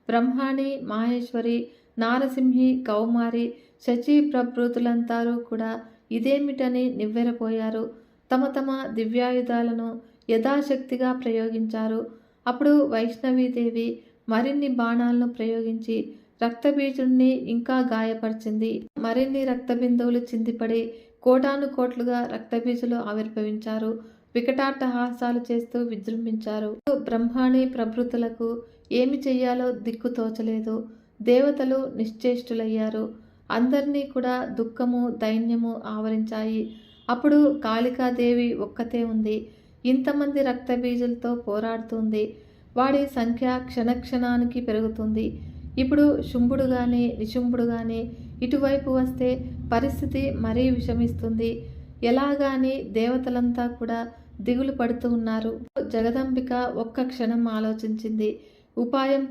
Speaker 1: బ్రహ్మాణి, మాహేశ్వరి, నారసింహి, కౌమారి, శచి ప్రభృతులంతారూ కూడా ఇదేమిటని నివ్వెరపోయారు. తమ తమ దివ్యాయుధాలను యథాశక్తిగా ప్రయోగించారు. అప్పుడు వైష్ణవీదేవి మరిన్ని బాణాలను ప్రయోగించి రక్తబీజుడిని ఇంకా గాయపరిచింది. మరిన్ని రక్తబిందువులు చిందిపడి కోటాను కోట్లుగా రక్తబీజులు ఆవిర్భవించారు. వికటాట్టహాసాలు చేస్తూ విజృంభించారు. బ్రహ్మాణి ప్రభృతులకు ఏమి చెయ్యాలో దిక్కు తోచలేదు. దేవతలు నిశ్చేష్టులయ్యారు. అందరినీ కూడా దుఃఖము, దైన్యము ఆవరించాయి. అప్పుడు కాళికాదేవి ఒక్కతే ఉంది. ఇంతమంది రక్తబీజులతో పోరాడుతుంది. వాడి సంఖ్య క్షణక్షణానికి పెరుగుతుంది. ఇప్పుడు శుంభుడు గాని నిశుంభుడు గాని ఇటువైపు వస్తే పరిస్థితి మరీ విషమిస్తుంది. ఎలాగాని దేవతలంతా కూడా దిగులు పడుతూ ఉన్నారు. జగదంబిక ఒక్క క్షణం ఆలోచించింది. ఉపాయం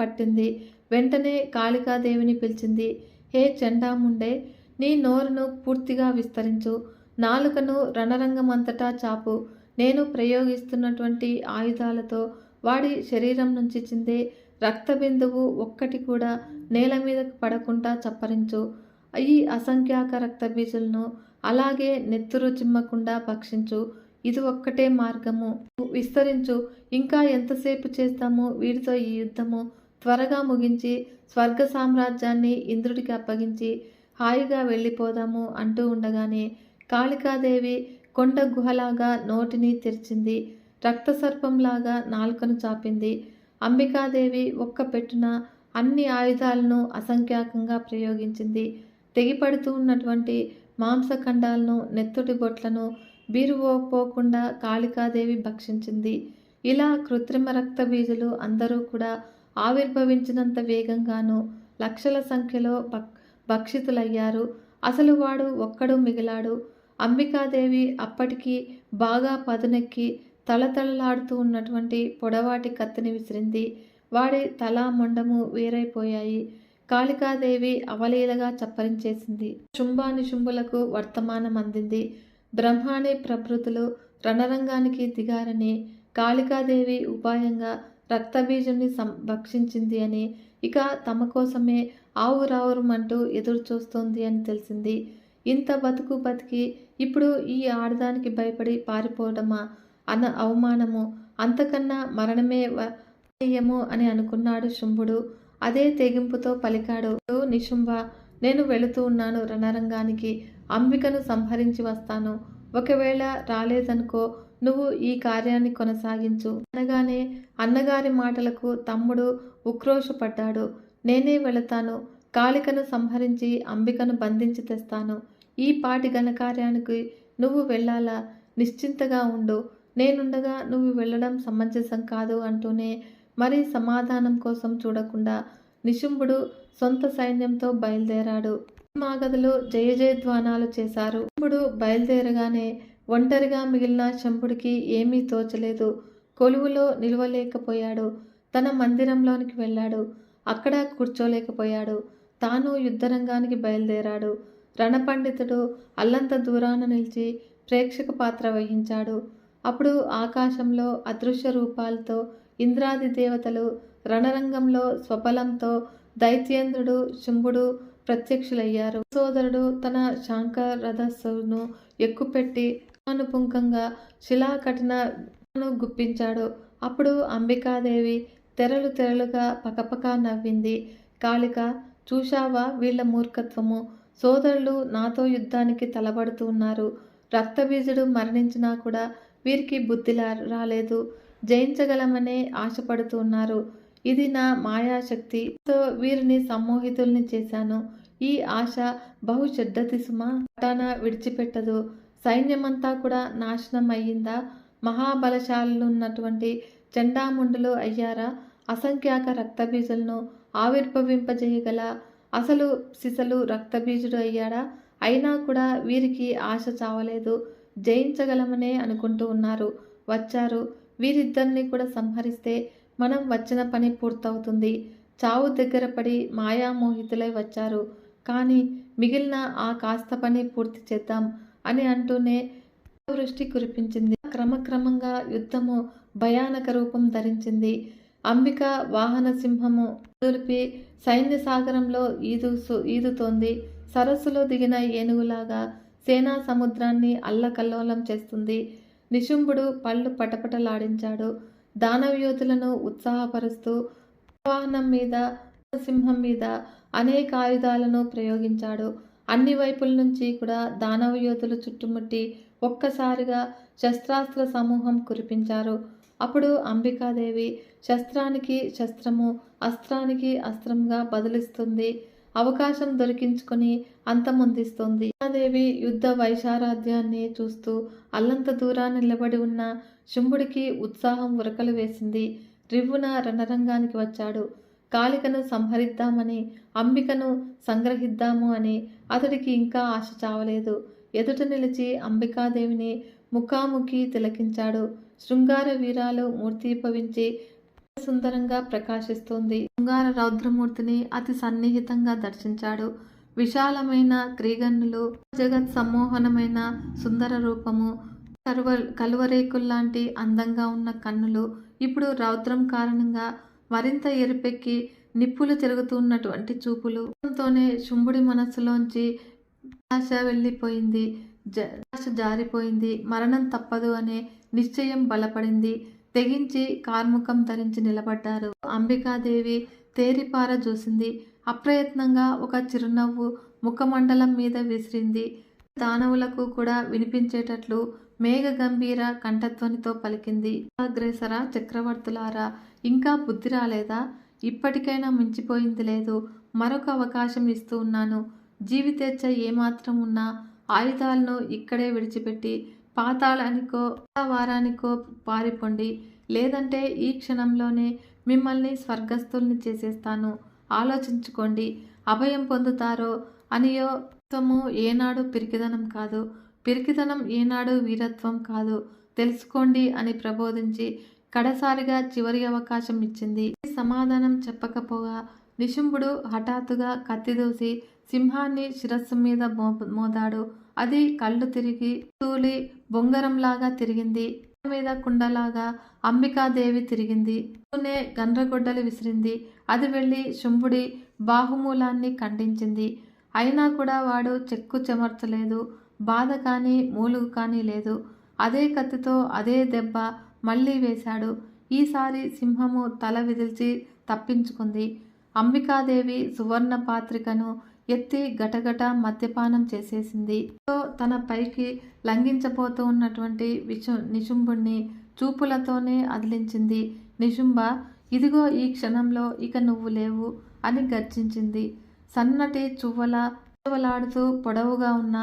Speaker 1: పట్టింది. వెంటనే కాళికాదేవిని పిలిచింది. హే చండాముండే, నీ నోరును పూర్తిగా విస్తరించు, నాలుకను రణరంగమంతటా చాపు. నేను ప్రయోగిస్తున్నటువంటి ఆయుధాలతో వాడి శరీరం నుంచి చిందే రక్తబిందువు ఒక్కటి కూడా నేల మీదకు పడకుండా చప్పరించు. ఈ అసంఖ్యాక రక్తబీజులను అలాగే నెత్తురు చిమ్మకుండా భక్షించు. ఇది ఒక్కటే మార్గము. విస్తరించు. ఇంకా ఎంతసేపు చేస్తాము వీరితో ఈ యుద్ధము? త్వరగా ముగించి స్వర్గ సామ్రాజ్యాన్ని ఇంద్రుడికి అప్పగించి హాయిగా వెళ్ళిపోదాము అంటూ ఉండగానే కాళికాదేవి కొండ గుహలాగా నోటిని తెరిచింది. రక్తసర్పంలాగా నాలుకను చాపింది. అంబికాదేవి ఒక్క పెట్టున అన్ని ఆయుధాలను అసంఖ్యాకంగా ప్రయోగించింది. తెగిపడుతూ ఉన్నటువంటి మాంసఖండాలను, నెత్తుటి బొట్లను బీరుపోకుండా కాళికాదేవి భక్షించింది. ఇలా కృత్రిమ రక్తబీజులు అందరూ కూడా ఆవిర్భవించినంత వేగంగానూ లక్షల సంఖ్యలో భక్షితులయ్యారు. అసలు వాడు ఒక్కడు మిగిలాడు. అంబికాదేవి అప్పటికి బాగా పదునెక్కి తళతళలాడుతూ ఉన్నటువంటి పొడవాటి కత్తిని విసిరింది. వాడి తల మొండము వేరైపోయాయి. కాళికాదేవి అవలీలగా చప్పరించేసింది. శుంభానిశుంభులకు వర్తమానం అందింది. బ్రహ్మాణి ప్రభృతులు రణరంగానికి దిగారని, కాళికాదేవి ఉపాయంగా రక్తబీజుని భక్షించింది అని, ఇక తమ కోసమే ఆవురావురమంటూ ఎదురు చూస్తోంది అని తెలిసింది. ఇంత బతికి ఇప్పుడు ఈ ఆడదానికి భయపడి పారిపోవడమా అన్న అవమానము, అంతకన్నా మరణమే వయ్యము అని అనుకున్నాడు శుంభుడు. అదే తెగింపుతో పలికాడు. నిశుంభ, నేను వెళుతూ ఉన్నాను రణరంగానికి. అంబికను సంహరించి వస్తాను. ఒకవేళ రాలేదనుకో, నువ్వు ఈ కార్యాన్ని కొనసాగించు అనగానే అన్నగారి మాటలకు తమ్ముడు ఉక్రోషపడ్డాడు. నేనే వెళతాను. కాళికను సంహరించి అంబికను బంధించి తెస్తాను. ఈ పాటి ఘనకార్యానికి నువ్వు వెళ్ళాలా? నిశ్చింతగా ఉండు. నేనుండగా నువ్వు వెళ్ళడం సమంజసం కాదు అంటూనే మరి సమాధానం కోసం చూడకుండా నిశుంభుడు సొంత సైన్యంతో బయలుదేరాడు. మాగధులు జయ జయధ్వానాలు చేశారు. శంభుడు బయలుదేరగానే ఒంటరిగా మిగిలిన శంభుడికి ఏమీ తోచలేదు. కొలువులో నిలవలేకపోయాడు. తన మందిరంలోనికి వెళ్ళాడు. అక్కడ కూర్చోలేకపోయాడు. తాను యుద్ధరంగానికి బయలుదేరాడు. రణపండితుడు అల్లంత దూరాన నిలిచి ప్రేక్షక పాత్ర వహించాడు. అప్పుడు ఆకాశంలో అదృశ్య రూపాలతో ఇంద్రాది దేవతలు, రణరంగంలో స్వబలంతో దైత్యేంద్రుడు శుంభుడు ప్రత్యక్షులయ్యారు. సోదరుడు తన శాంక రథస్సును ఎక్కుపెట్టి అనుపుంకంగా శిలాకఠినను గుప్పించాడు. అప్పుడు అంబికాదేవి తెరలు తెరలుగా పకపక నవ్వింది. కాళిక, చూశావా వీళ్ళ మూర్ఖత్వము? సోదరులు నాతో యుద్ధానికి తలబడుతూ ఉన్నారు. రక్తబీజుడు మరణించినా కూడా వీరికి బుద్ధి రాలేదు. జయించగలమనే ఆశపడుతూ ఉన్నారు. ఇది నా మాయాశక్తి. వీరిని సమ్మోహితుల్ని చేశాను. ఈ ఆశ బహు చెడ్డది సుమా. పటాన విడిచిపెట్టదు. సైన్యమంతా కూడా నాశనం అయ్యిందా? మహాబలశాలున్నటువంటి చండాముండులు అయ్యారా? అసంఖ్యాక రక్తబీజులను ఆవిర్భవింపజేయగల అసలు సిసలు రక్తబీజుడు అయ్యాడా? అయినా కూడా వీరికి ఆశ చావలేదు. జయించగలమనే అనుకుంటూ ఉన్నారు. వచ్చారు. వీరిద్దరిని కూడా సంహరిస్తే మనం వచ్చిన పని పూర్తవుతుంది. చావు దగ్గర పడి మాయామోహితులై వచ్చారు. కానీ మిగిలిన ఆ కాస్త పని పూర్తి చేద్దాం అని అంటూనే వృష్టి కురిపించింది. క్రమక్రమంగా యుద్ధము భయానక రూపం ధరించింది. అంబిక వాహన సింహము దులిపి సైన్య సాగరంలో ఈదుతోంది. సరస్సులో దిగిన ఏనుగులాగా సేనా సముద్రాన్ని అల్లకల్లోలం చేస్తుంది. నిశుంభుడు పళ్ళు పటపటలాడించాడు. దానవయోధులను ఉత్సాహపరుస్తూ వాహనం మీద, సింహం మీద అనేక ఆయుధాలను ప్రయోగించాడు. అన్ని వైపుల నుంచి కూడా దానవయోధులు చుట్టుముట్టి ఒక్కసారిగా శస్త్రాస్త్ర సమూహం కురిపించారు. అప్పుడు అంబికాదేవి శస్త్రానికి శస్త్రము, అస్త్రానికి అస్త్రంగా బదులిస్తుంది. అవకాశం దొరికించుకొని అంతమొందిస్తుంది. దేవి యుద్ధ వైశారాధ్యాన్ని చూస్తూ అల్లంత దూరాన్ని నిలబడి ఉన్న శుంభుడికి ఉత్సాహం ఉరకలు వేసింది. రివ్వున రణరంగానికి వచ్చాడు. కాళికను సంహరిద్దామని, అంబికను సంగ్రహిద్దాము అని అతడికి ఇంకా ఆశ చావలేదు. ఎదుట నిలిచి అంబికాదేవిని ముఖాముఖి తిలకించాడు. శృంగార వీరాలు మూర్తీభవించి సుందరంగా ప్రకాశిస్తోంది. శృంగార రౌద్రమూర్తిని అతి సన్నిహితంగా దర్శించాడు. విశాలమైన క్రీగన్నులు, జగత్ సమ్మోహనమైన సుందర రూపము, కలువరేకుల్లాంటి అందంగా ఉన్న కన్నులు ఇప్పుడు రౌద్రం కారణంగా మరింత ఎరుపెక్కి నిప్పులు చెరుగుతున్నటువంటి చూపులు. తోనే శుంభుడి మనస్సులోంచి ఆశ వెళ్ళిపోయింది. ఆశ జారిపోయింది. మరణం తప్పదు అనే నిశ్చయం బలపడింది. తెగించి కార్ముఖం ధరించి నిలబడ్డారు. అంబికాదేవి తేరిపార చూసింది. అప్రయత్నంగా ఒక చిరునవ్వు ముఖమండలం మీద విసిరింది. దానవులకు కూడా వినిపించేటట్లు మేఘ గంభీర కంఠధ్వనితో పలికింది. అగ్రేసర చక్రవర్తులారా, ఇంకా బుద్ధి రాలేదా? ఇప్పటికైనా మించిపోయింది లేదు. మరొక అవకాశం ఇస్తూ ఉన్నాను. జీవితేచ్ఛ ఏమాత్రం ఉన్నా ఆయుధాలను ఇక్కడే విడిచిపెట్టి పాతాళానికో వారానికో పారిపోండి. లేదంటే ఈ క్షణంలోనే మిమ్మల్ని స్వర్గస్థుల్ని చేసేస్తాను. ఆలోచించుకోండి. అభయం పొందుతారో అనియో. వీరత్వము ఏనాడు పిరికిదనం కాదు. పిరికిదనం ఏనాడు వీరత్వం కాదు. తెలుసుకోండి అని ప్రబోధించి కడసారిగా చివరి అవకాశం ఇచ్చింది. సమాధానం చెప్పకపోగా నిశుంభుడు హఠాత్తుగా కత్తిదూసి సింహాన్ని శిరస్సు మీద మోదాడు. అది కళ్ళు తిరిగి తూలి బొంగరంలాగా తిరిగింది. మీద కుండలాగా అంబికాదేవి తిరిగింది. గండ్రగొడ్డలు విసిరింది. అది వెళ్ళి శుంభుడి బాహుమూలాన్ని ఖండించింది. అయినా కూడా వాడు చెక్కు చెమర్చలేదు. బాధ కానీ మూలుగు కానీ లేదు. అదే కత్తితో అదే దెబ్బ మళ్ళీ వేశాడు. ఈసారి సింహము తల విదిల్చి తప్పించుకుంది. అంబికాదేవి సువర్ణ పాత్రికను ఎత్తి గటగట మద్యపానం చేసేసింది. తన పైకి లంఘించబోతూ ఉన్నటువంటి నిశుంభుణ్ణి చూపులతోనే అదిలించింది. నిశుంభ, ఇదిగో ఈ క్షణంలో ఇక నువ్వు లేవు అని గర్జించింది. సన్నటి చువ్వలాడుతూ పొడవుగా ఉన్న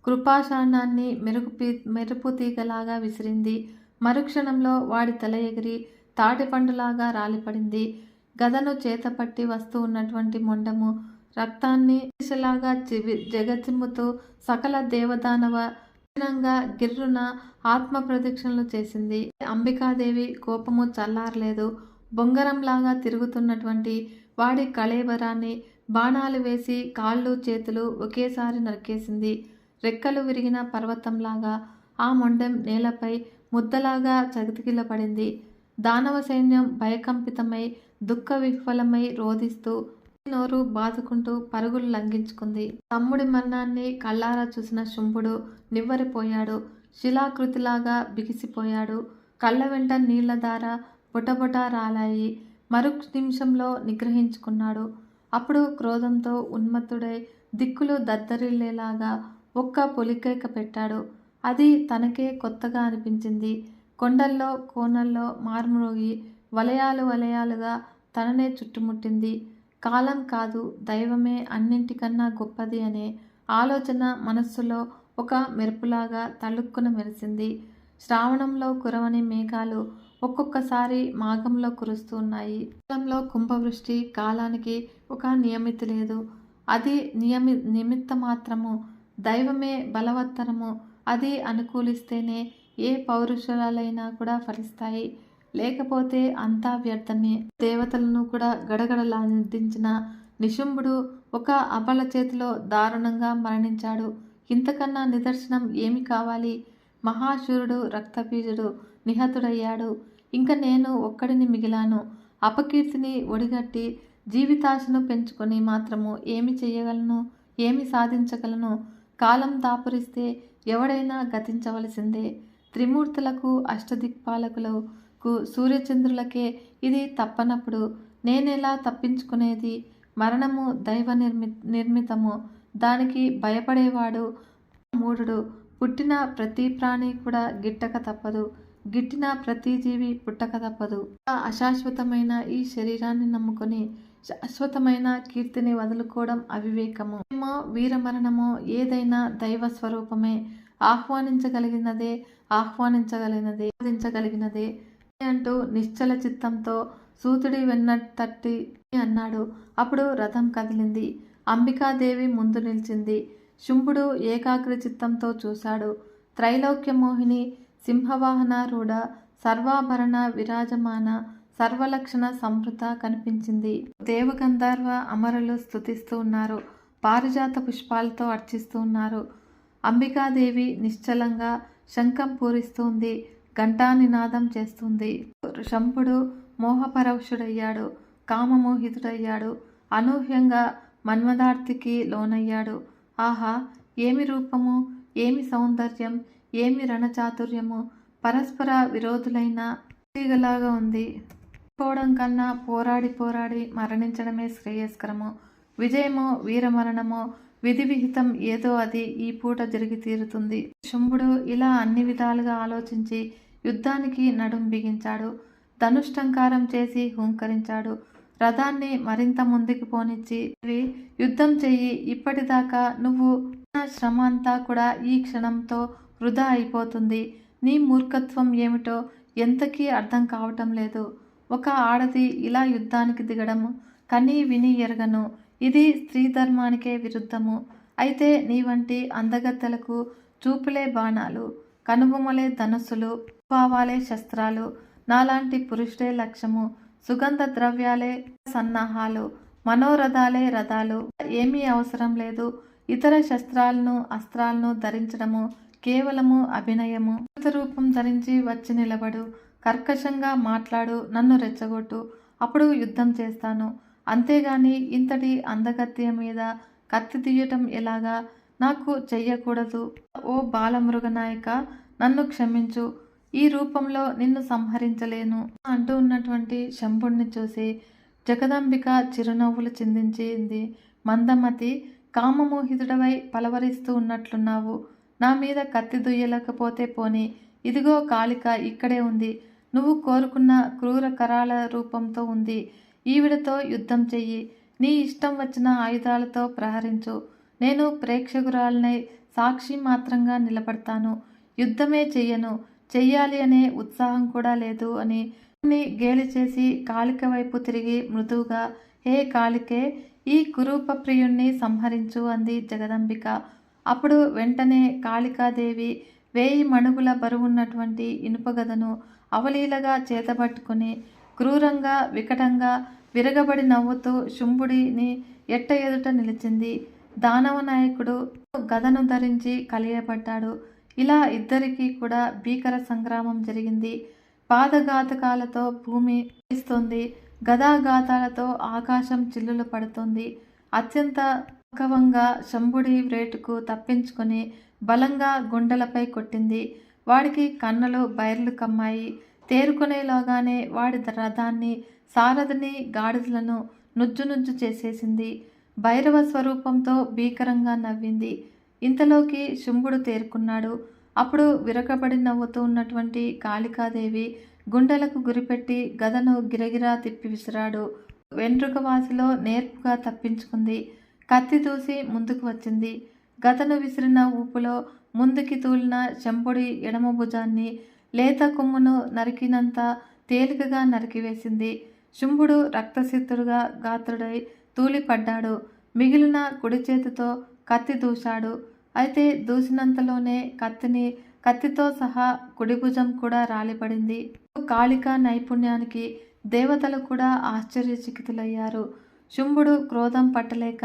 Speaker 1: కృపాశానాన్ని మెరుపు తీగలాగా విసిరింది. మరుక్షణంలో వాడి తల ఎగిరి తాటిపండులాగా రాలిపడింది. గదను చేతపట్టి వస్తూ ఉన్నటువంటి మొండము రక్తాన్ని దిశలాగా జగజిమ్ముతూ సకల దేవదానవ గిర్రున ఆత్మ ప్రదక్షిణలు చేసింది. అంబికాదేవి కోపము చల్లారలేదు. బొంగరంలాగా తిరుగుతున్నటువంటి వాడి కళేబరాన్ని బాణాలు వేసి కాళ్ళు చేతులు ఒకేసారి నరికేసింది. రెక్కలు విరిగిన పర్వతంలాగా ఆ మొండెం నేలపై ముద్దలాగా చతికిలపడింది. దానవ సైన్యం భయకంపితమై దుఃఖ విహ్వలమై రోదిస్తూ నోరు బాదుకుంటూ పరుగులు లంఘించుకుంది. తమ్ముడి మరణాన్ని కళ్ళారా చూసిన శుంభుడు నివ్వెరపోయాడు. శిలాకృతిలాగా బిగిసిపోయాడు. కళ్ళ వెంట నీళ్లధార బొటబొట రాలాయి. మరు నిమిషంలో నిగ్రహించుకున్నాడు. అప్పుడు క్రోధంతో ఉన్మత్తుడై దిక్కులు దద్దరిల్లేలాగా ఒక్క పొలికేక పెట్టాడు. అది తనకే కొత్తగా అనిపించింది. కొండల్లో కోనల్లో మార్మ్రోగి వలయాలు వలయాలుగా తననే చుట్టుముట్టింది. కాలం కాదు, దైవమే అన్నింటికన్నా గొప్పది అనే ఆలోచన మనస్సులో ఒక మెరుపులాగా తళుక్కున మెరిసింది. శ్రావణంలో కురవని మేఘాలు ఒక్కొక్కసారి మాఘంలో కురుస్తూ ఉన్నాయి. కాలంలో కుంభవృష్టి కాలానికి ఒక నియమిత లేదు. అది నిమిత్త మాత్రము. దైవమే బలవత్తరము. అది అనుకూలిస్తేనే ఏ పౌరుషాలైనా కూడా ఫలిస్తాయి. లేకపోతే అంతా వ్యర్థమే. దేవతలను కూడా గడగడలాడించిన నిశుంభుడు ఒక అబల చేతిలో దారుణంగా మరణించాడు. ఇంతకన్నా నిదర్శనం ఏమి కావాలి? మహాశూరుడు రక్తబీజుడు నిహతుడయ్యాడు. ఇంక నేను ఒక్కడిని మిగిలాను. అపకీర్తిని ఒడిగట్టి జీవితాశను పెంచుకొని మాత్రము ఏమి చెయ్యగలను? ఏమి సాధించగలను? కాలం దాపురిస్తే ఎవడైనా గతించవలసిందే. త్రిమూర్తులకు అష్టదిక్పాలకులకు సూర్యచంద్రులకే ఇది తప్పనప్పుడు నేనెలా తప్పించుకునేది? మరణము దైవ నిర్మితము. దానికి భయపడేవాడు మూఢుడు. పుట్టిన ప్రతి ప్రాణి కూడా గిట్టక తప్పదు. గిట్టిన ప్రతి జీవి పుట్టక తప్పదు. అశాశ్వతమైన ఈ శరీరాన్ని నమ్ముకొని శాశ్వతమైన కీర్తిని వదులుకోవడం అవివేకము. ఏమో వీరమరణమో ఏదైనా దైవ స్వరూపమే. ఆహ్వానించగలిగినదే సాధించగలిగినదే అంటూ నిశ్చల చిత్తంతో సూతుడి వెన్న తట్టి అన్నాడు. అప్పుడు రథం కదిలింది. అంబికాదేవి ముందు నిలిచింది. శుంభుడు ఏకాగ్ర చిత్తంతో చూశాడు. త్రైలోక్యమోహిని సింహవాహనారూఢ సర్వాభరణ విరాజమాన సర్వలక్షణ సంవృత కనిపించింది. దేవగంధర్వ అమరులు స్తుతిస్తూ ఉన్నారు. పారిజాత పుష్పాలతో అర్చిస్తూ ఉన్నారు. అంబికాదేవి నిశ్చలంగా శంఖం పూరిస్తుంది. ఘంటానినాదం చేస్తుంది. శంభుడు మోహపరవశుడయ్యాడు. కామమోహితుడయ్యాడు. అనూహ్యంగా మన్మదార్తికి లోనయ్యాడు. ఆహా, ఏమి రూపము, ఏమి సౌందర్యం, ఏమి రణచాతుర్యము! పరస్పర విరోధులైన తీగలాగా ఉంది. పోవడం కన్నా పోరాడి మరణించడమే శ్రేయస్కరము. విజయమో వీరమరణమో విధి విహితం ఏదో అది ఈ పూట జరిగి తీరుతుంది. శుంభుడు ఇలా అన్ని విధాలుగా ఆలోచించి యుద్ధానికి నడుం బిగించాడు. ధనుష్టంకారం చేసి హుంకరించాడు. రథాన్ని మరింత ముందుకు పోనిచ్చి యుద్ధం చెయ్యి. ఇప్పటిదాకా నువ్వు శ్రమ అంతా కూడా ఈ క్షణంతో వృధా అయిపోతుంది. నీ మూర్ఖత్వం ఏమిటో ఎంతకీ అర్థం కావటం లేదు. ఒక ఆడది ఇలా యుద్ధానికి దిగడం కనీ విని ఎరగను. ఇది స్త్రీ ధర్మానికే విరుద్ధము. అయితే నీ వంటి అందగత్తెలకు చూపులే బాణాలు, కనుబొమ్మలే ధనుస్సులు, భావాలే శస్త్రాలు, నాలాంటి పురుషుడే లక్ష్యము, సుగంధ ద్రవ్యాలే సన్నాహాలు, మనోరథాలే రథాలు. ఏమీ అవసరం లేదు. ఇతర శస్త్రాలను అస్త్రాలను ధరించడము కేవలము అభినయము. రూపం ధరించి వచ్చి నిలబడు. కర్కశంగా మాట్లాడు. నన్ను రెచ్చగొట్టు. అప్పుడు యుద్ధం చేస్తాను. అంతేగాని ఇంతటి అందగత్య మీద కత్తి తీయటం ఎలాగా? నాకు చెయ్యకూడదు. ఓ బాలమృగనాయక, నన్ను క్షమించు. ఈ రూపంలో నిన్ను సంహరించలేను అంటూ ఉన్నటువంటి శంభుణ్ణి చూసి జగదంబిక చిరునవ్వులు చిందించింది. మందమతి, కామమోహితుడవై పలవరిస్తూ ఉన్నట్లున్నావు. నా మీద కత్తి దుయ్యలేకపోతే పోనీ, ఇదిగో కాళిక ఇక్కడే ఉంది. నువ్వు కోరుకున్న క్రూర కరాల రూపంతో ఉంది. ఈవిడతో యుద్ధం చెయ్యి. నీ ఇష్టం వచ్చిన ఆయుధాలతో ప్రహరించు. నేను ప్రేక్షకురాలనై సాక్షి మాత్రంగా నిలబడతాను. యుద్ధమే చెయ్యను. చెయ్యాలి అనే ఉత్సాహం కూడా లేదు అని గేలి చేసి కాళిక వైపు తిరిగి మృదువుగా, హే కాళికే, ఈ కురూప ప్రియుణ్ణి సంహరించు అంది జగదంబిక. అప్పుడు వెంటనే కాళికాదేవి 1000 మణుగుల బరువున్నటువంటి ఇనుపగదను అవలీలగా చేతబట్టుకుని క్రూరంగా వికటంగా విరగబడి నవ్వుతూ శుంభుడిని ఎట్ట ఎదుట నిలిచింది. దానవ నాయకుడు గదను ధరించి కలియబడ్డాడు. ఇలా ఇద్దరికీ కూడా భీకర సంగ్రామం జరిగింది. పాదఘాతకాలతో భూమి ఇస్తుంది, గదాఘాతాలతో ఆకాశం చిల్లులు పడుతుంది. అత్యంత పకవంగా శంభుడి వ్రేటుకు తప్పించుకొని బలంగా గుండెలపై కొట్టింది. వాడికి కన్నులు బైర్లు కమ్మాయి. తేరుకునేలోగానే వాడి రథాన్ని, సారథిని, గాడిదలను నుజ్జు చేసేసింది. భైరవ స్వరూపంతో భీకరంగా నవ్వింది. ఇంతలోకి శుంభుడు తేరుకున్నాడు. అప్పుడు విరగబడి నవ్వుతూ ఉన్నటువంటి కాళికాదేవి గుండెలకు గురిపెట్టి గదను గిరగిరా తిప్పి విసిరాడు. వెంట్రుకవాసిలో నేర్పుగా తప్పించుకుంది. కత్తి దూసి ముందుకు వచ్చింది. గదను విసిరిన ఊపులో ముందుకి తూలిన శంభుడి ఎడమ భుజాన్ని లేత కొమ్మును నరికినంత తేలికగా నరికివేసింది. శుంభుడు రక్తసిక్తుడుగా గాత్రుడై తూలిపడ్డాడు. మిగిలిన కుడి చేతితో కత్తి దూశాడు. అయితే దూసినంతలోనే కత్తితో సహా కుడి భుజం కూడా రాలిపడింది. కాళిక నైపుణ్యానికి దేవతలు కూడా ఆశ్చర్యచకితులయ్యారు. శుంభుడు క్రోధం పట్టలేక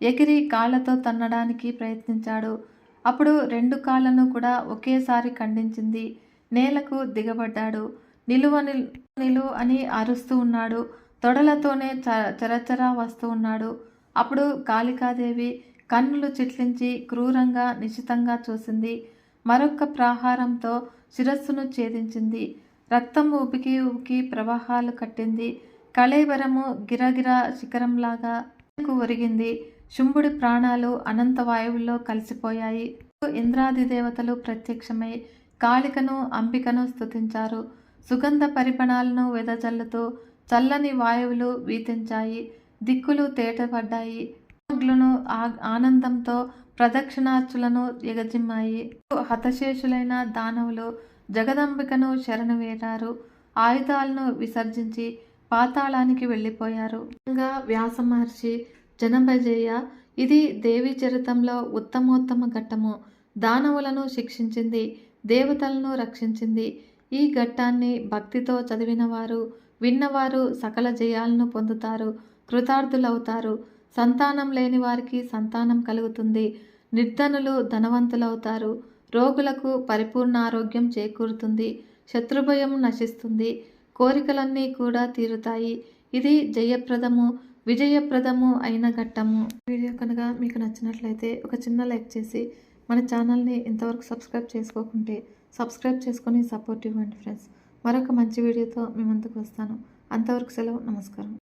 Speaker 1: ఎగిరి కాళ్లతో తన్నడానికి ప్రయత్నించాడు. అప్పుడు 2 కాళ్లను కూడా ఒకేసారి ఖండించింది. నేలకు దిగబడ్డాడు. నిలువు అని అరుస్తూ ఉన్నాడు. తొడలతోనే చరచరా వస్తూ ఉన్నాడు. అప్పుడు కాళికాదేవి కన్నులు చిట్లించి క్రూరంగా నిశితంగా చూసింది. మరొక్క ప్రహారంతో శిరస్సును ఛేదించింది. రక్తం ఉబికి ప్రవాహాలు కట్టింది. కళేబరము గిరగిరా శిఖరంలాగా ఒరిగింది. శుంభుడి ప్రాణాలు అనంత వాయువుల్లో కలిసిపోయాయి. ఇంద్రాది దేవతలు ప్రత్యక్షమై కాళికను, అంబికను స్తుతించారు. సుగంధ పరిమళాలను వెదజల్లుతూ చల్లని వాయువులు వీతించాయి. దిక్కులు తేటపడ్డాయి. లు ఆనందంతో ప్రదక్షిణార్చులను ఎగజిమ్మాయి. హతశేషులైన దానవులు జగదంబికను శరణు వేరారు. ఆయుధాలను విసర్జించి పాతాళానికి వెళ్ళిపోయారు. వ్యాస మహర్షి జనభజేయ ఇది దేవీ చరితంలో ఉత్తమోత్తమ ఘట్టము. దానవులను శిక్షించింది, దేవతలను రక్షించింది. ఈ ఘట్టాన్ని భక్తితో చదివినవారు, విన్నవారు సకల జయాలను పొందుతారు, కృతార్థులవుతారు. సంతానం లేని వారికి సంతానం కలుగుతుంది. నిర్ధనులు ధనవంతులవుతారు. రోగులకు పరిపూర్ణ ఆరోగ్యం చేకూరుతుంది. శత్రుభయం నశిస్తుంది. కోరికలన్నీ కూడా తీరుతాయి. ఇది జయప్రదము, విజయప్రదము అయిన ఘట్టము. వీడియో కనుక మీకు నచ్చినట్లయితే ఒక చిన్న లైక్ చేసి మన ఛానల్ని ఇంతవరకు సబ్స్క్రైబ్ చేసుకోకుంటే సబ్స్క్రైబ్ చేసుకొని సపోర్ట్ ఇవ్వండి ఫ్రెండ్స్. మరొక మంచి వీడియోతో మీ ముందుకు వస్తాను. అంతవరకు సెలవు. నమస్కారం.